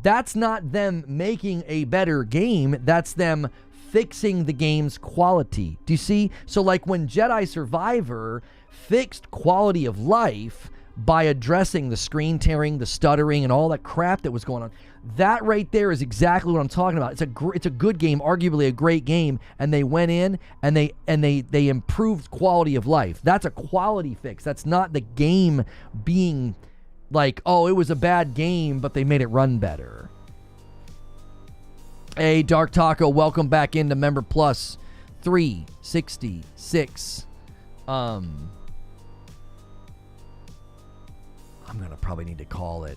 that's not them making a better game. That's them fixing the game's quality. Do you see? So like when Jedi Survivor fixed quality of life by addressing the screen tearing, the stuttering, and all that crap that was going on. That right there is exactly what I'm talking about. It's a good game, arguably a great game, and they went in and they improved quality of life. That's a quality fix. That's not the game being like, oh, it was a bad game, but they made it run better. Hey, Dark Taco, welcome back into Member Plus 366. I'm going to probably need to call it.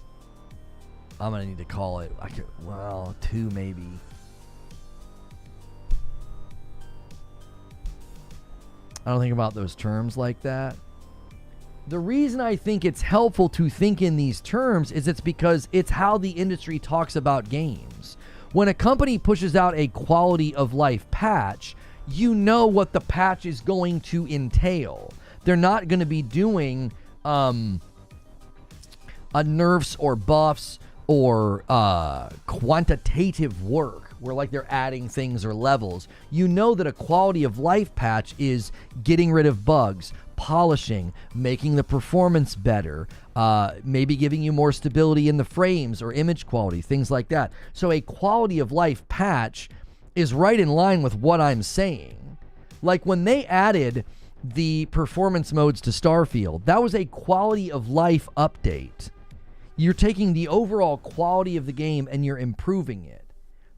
I'm going to need to call it. 2 maybe. I don't think about those terms like that. The reason I think it's helpful to think in these terms is it's because it's how the industry talks about games. When a company pushes out a quality of life patch, you know what the patch is going to entail. They're not going to be doing nerfs or buffs or quantitative work where like they're adding things or levels. You know that a quality of life patch is getting rid of bugs, polishing, making the performance better, maybe giving you more stability in the frames or image quality, things like that. So a quality of life patch is right in line with what I'm saying. Like when they added the performance modes to Starfield, that was a quality of life update. You're taking the overall quality of the game and you're improving it.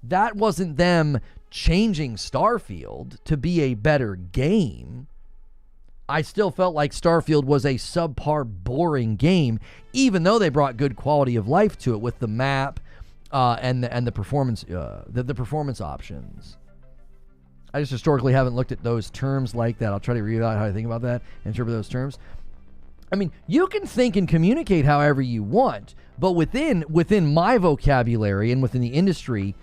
That wasn't them changing Starfield to be a better game. I still felt like Starfield was a subpar, boring game, even though they brought good quality of life to it with the map and the performance the performance options. I just historically haven't looked at those terms like that. I'll try to read out how I think about that and interpret those terms. I mean, you can think and communicate however you want, but within my vocabulary and within the industry,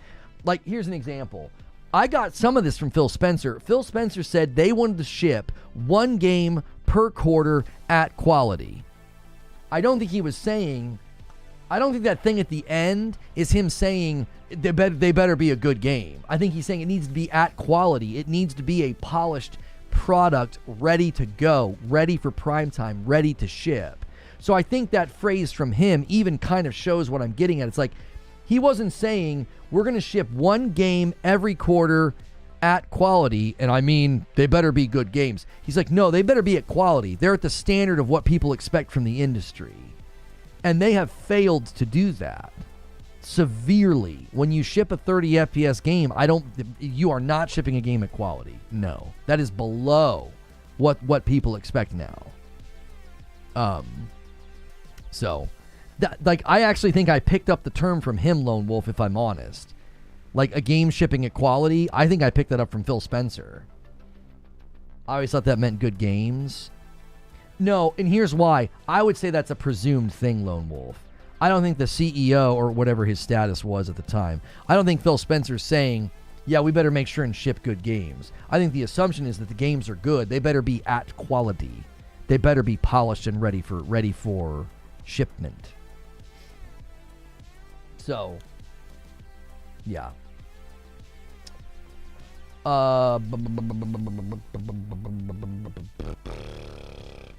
like, here's an example. I got some of this from Phil Spencer. Phil Spencer said they wanted to ship 1 game per quarter at quality. I don't think that thing at the end is him saying they better be a good game. I think he's saying it needs to be at quality. It needs to be a polished product, ready to go, ready for prime time, ready to ship. So I think that phrase from him even kind of shows what I'm getting at. It's like he wasn't saying we're going to ship 1 game every quarter at quality, and I mean they better be good games. He's like, no, they better be at quality. They're at the standard of what people expect from the industry. And they have failed to do that severely. When you ship a 30 FPS game, you are not shipping a game at quality. No, that is below what people expect now. So that, like, I actually think I picked up the term from him, Lone Wolf, if I'm honest. Like a game shipping at quality, I think I picked that up from Phil Spencer. I always thought that meant good games. No, and here's why. I would say that's a presumed thing, Lone Wolf. I don't think the CEO or whatever his status was at the time, I don't think Phil Spencer's saying, yeah, we better make sure and ship good games. I think the assumption is that the games are good. They better be at quality. They better be polished and ready for shipment. So, yeah.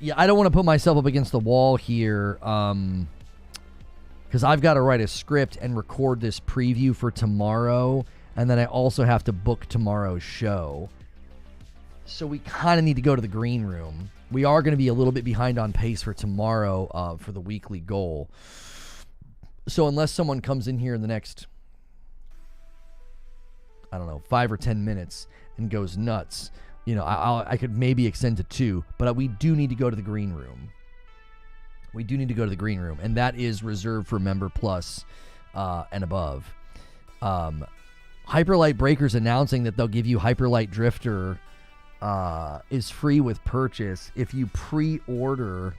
Yeah, I don't want to put myself up against the wall here, because I've got to write a script and record this preview for tomorrow, and then I also have to book tomorrow's show. So we kind of need to go to the green room. We are going to be a little bit behind on pace for tomorrow for the weekly goal. So unless someone comes in here in the next, I don't know, 5 or 10 minutes and goes nuts, you know, I could maybe extend to 2, but we do need to go to the green room. We do need to go to the green room, and that is reserved for Member Plus and above. Hyperlight Breakers announcing that they'll give you Hyperlight Drifter is free with purchase if you pre-order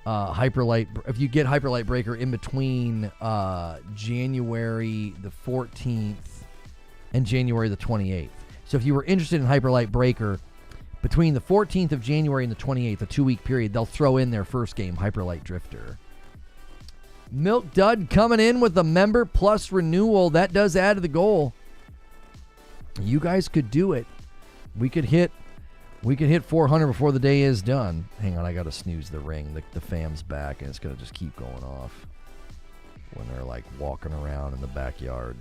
Hyperlight. If you get Hyperlight Breaker in between January the 14th and January the 28th. So if you were interested in Hyperlight Breaker between the 14th of January and the 28th, a 2-week period, they'll throw in their first game, Hyperlight Drifter. Milk Dud coming in with the Member Plus renewal. That does add to the goal. You guys could do it. We could hit 400 before the day is done. Hang on, I got to snooze the ring. The fam's back, and it's going to just keep going off when they're like walking around in the backyard.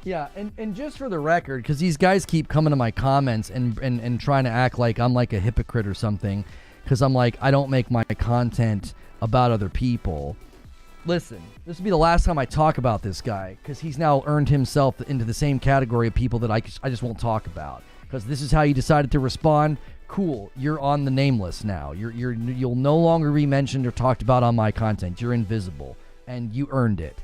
Yeah, and just for the record, because these guys keep coming to my comments and trying to act like I'm like a hypocrite or something, because I'm like, I don't make my content about other people. Listen, this will be the last time I talk about this guy, because he's now earned himself into the same category of people that I just won't talk about. Because this is how you decided to respond. Cool, you're on the name list now. You'll no longer be mentioned or talked about on my content. You're invisible, and you earned it.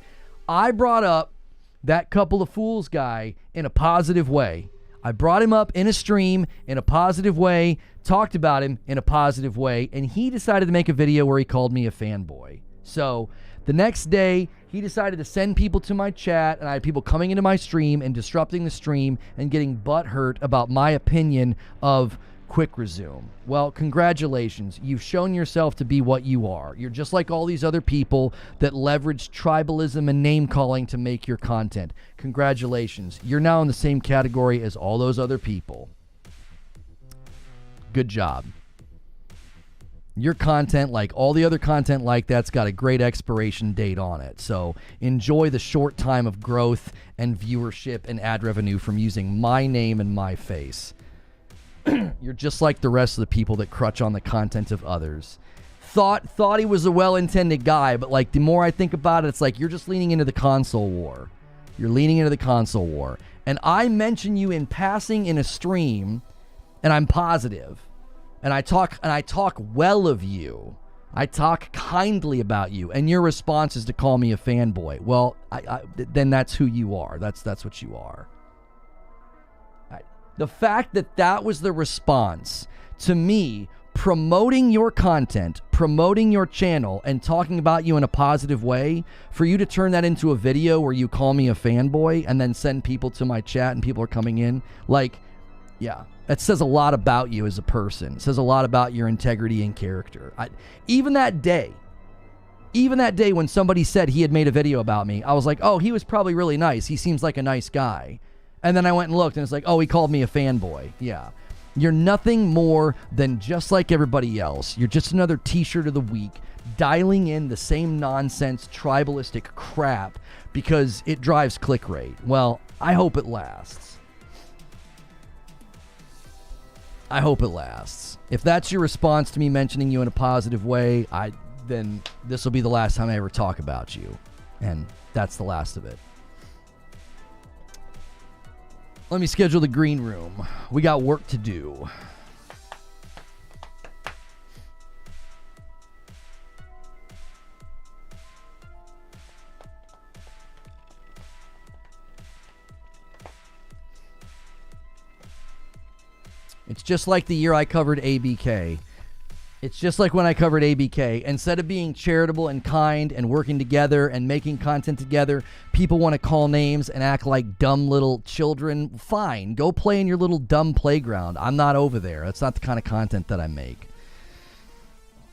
I brought up that couple of fools guy in a positive way. I brought him up in a stream in a positive way, talked about him in a positive way, and he decided to make a video where he called me a fanboy. So the next day, he decided to send people to my chat, and I had people coming into my stream and disrupting the stream and getting butthurt about my opinion of Quick Resume. Well, congratulations. You've shown yourself to be what you are. You're just like all these other people that leverage tribalism and name-calling to make your content. Congratulations. You're now in the same category as all those other people. Good job. Your content, like all the other content like that's got a great expiration date on it. So enjoy the short time of growth and viewership and ad revenue from using my name and my face. You're just like the rest of the people that crutch on the content of others. Thought he was a well-intended guy, but like the more I think about it, it's like you're just leaning into the console war. You're leaning into the console war. And I mention you in passing in a stream, and I'm positive. And I talk well of you. I talk kindly about you, and your response is to call me a fanboy. Well, then that's who you are. That's what you are. The fact that was the response to me promoting your content, promoting your channel, and talking about you in a positive way, for you to turn that into a video where you call me a fanboy and then send people to my chat and people are coming in, like, yeah, that says a lot about you as a person. It says a lot about your integrity and character. Even that day when somebody said he had made a video about me, I was like, oh, he was probably really nice. He seems like a nice guy. And then I went and looked, and it's like, oh, he called me a fanboy. Yeah. You're nothing more than just like everybody else. You're just another t-shirt of the week, dialing in the same nonsense, tribalistic crap because it drives click rate. Well, I hope it lasts. I hope it lasts. If that's your response to me mentioning you in a positive way, then this will be the last time I ever talk about you. And that's the last of it. Let me schedule the green room. We got work to do. It's just like the year I covered ABK. It's just like when I covered ABK. Instead of being charitable and kind and working together and making content together, people want to call names and act like dumb little children. Fine, go play in your little dumb playground. I'm not over there. That's not the kind of content that I make.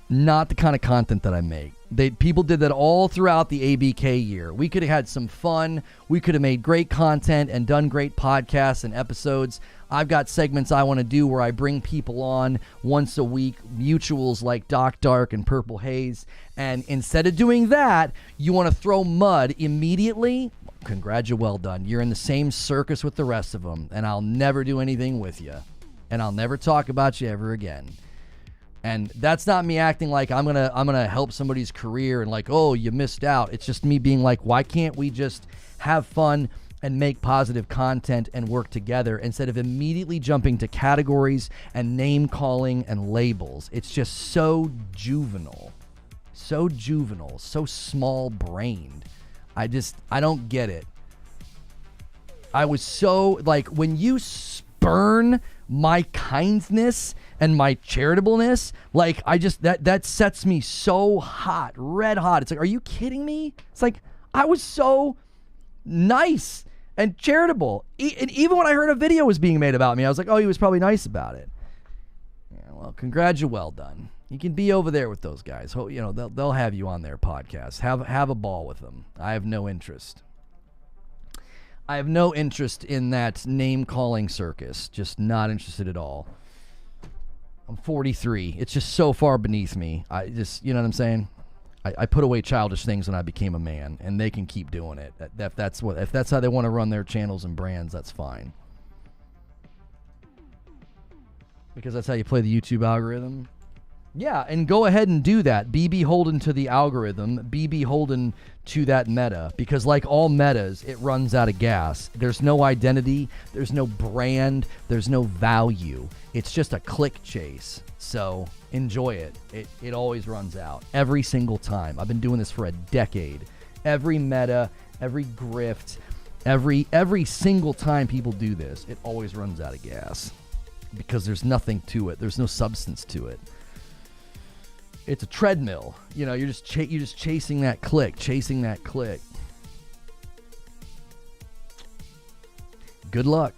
Not the kind of content that I make. People did that all throughout the ABK year. We could have had some fun. We could have made great content and done great podcasts and episodes. I've got segments I want to do where I bring people on once a week, mutuals like Doc Dark and Purple Haze. And instead of doing that, you want to throw mud immediately? Congrats, well done. You're in the same circus with the rest of them, and I'll never do anything with you. And I'll never talk about you ever again. And that's not me acting like I'm gonna help somebody's career and like, oh, you missed out. It's just me being like, why can't we just have fun and make positive content and work together instead of immediately jumping to categories and name calling and labels? It's just so juvenile, so small brained. I don't get it. I was so like, when you spurn my kindness and my charitableness, like that sets me so hot, red hot. It's like, are you kidding me? It's like, I was so nice and charitable. And even when I heard a video was being made about me, I was like, oh, he was probably nice about it. Yeah, well, congrats, well done. You can be over there with those guys. You know, they'll have you on their podcast. Have a ball with them. I have no interest. I have no interest in that name-calling circus. Just not interested at all. I'm 43. It's just so far beneath me. I just, you know what I'm saying? I put away childish things when I became a man, and they can keep doing it. If that's how they want to run their channels and brands, that's fine. Because that's how you play the YouTube algorithm. Yeah, and go ahead and do that. Be beholden to the algorithm. Be beholden to that meta. Because like all metas, it runs out of gas. There's no identity. There's no brand. There's no value. It's just a click chase. So enjoy it. It always runs out. Every single time. I've been doing this for a decade. Every meta, every grift, every single time people do this, it always runs out of gas. Because there's nothing to it. There's no substance to it. It's a treadmill. You know, you're just chasing that click, Good luck.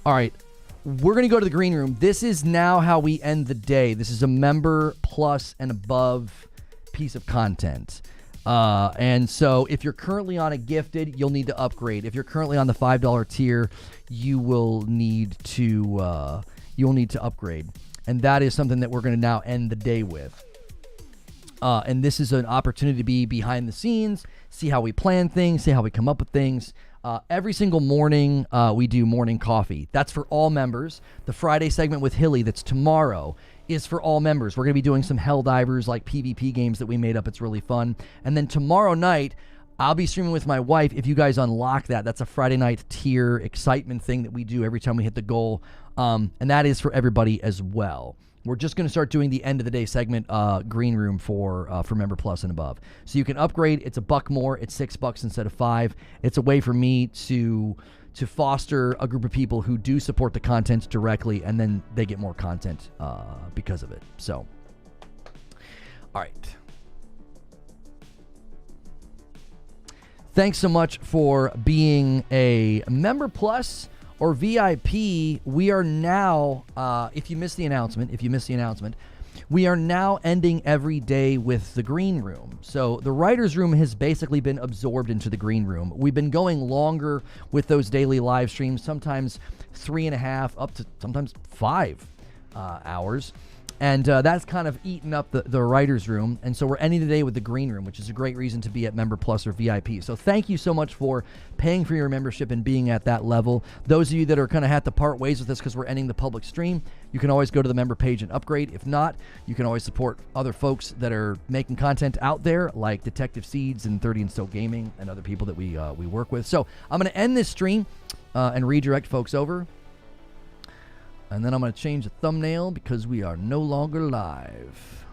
All right, we're going to go to the green room. This is now how we end the day. This is a member plus and above piece of content. And so if you're currently on a gifted, you'll need to upgrade. If you're currently on the $5 tier, you will need to upgrade. And that is something that we're going to now end the day with. And this is an opportunity to be behind the scenes, see how we plan things, see how we come up with things. Every single morning, we do morning coffee. That's for all members. The Friday segment with Hilly, that's tomorrow, is for all members. We're going to be doing some Helldivers, like PvP games that we made up. It's really fun. And then tomorrow night, I'll be streaming with my wife. If you guys unlock that, that's a Friday night tier excitement thing that we do every time we hit the goal. And that is for everybody as well. We're just going to start doing the end of the day segment, green room for Member Plus and above. So you can upgrade. It's $1 more. It's $6 instead of $5. It's a way for me to foster a group of people who do support the content directly, and then they get more content because of it. So, all right. Thanks so much for being a Member Plus or VIP. We are now, if you missed the announcement, we are now ending every day with the green room. So the writer's room has basically been absorbed into the green room. We've been going longer with those daily live streams, sometimes 3.5 up to sometimes 5 hours. And that's kind of eaten up the writer's room. And so we're ending the day with the green room, which is a great reason to be at Member Plus or VIP. So thank you so much for paying for your membership and being at that level. Those of you that are going to have to part ways with this because we're ending the public stream, you can always go to the member page and upgrade. If not, you can always support other folks that are making content out there, like Detective Seeds and 30 and Still Gaming and other people that we work with. So I'm going to end this stream and redirect folks over. And then I'm going to change the thumbnail because we are no longer live.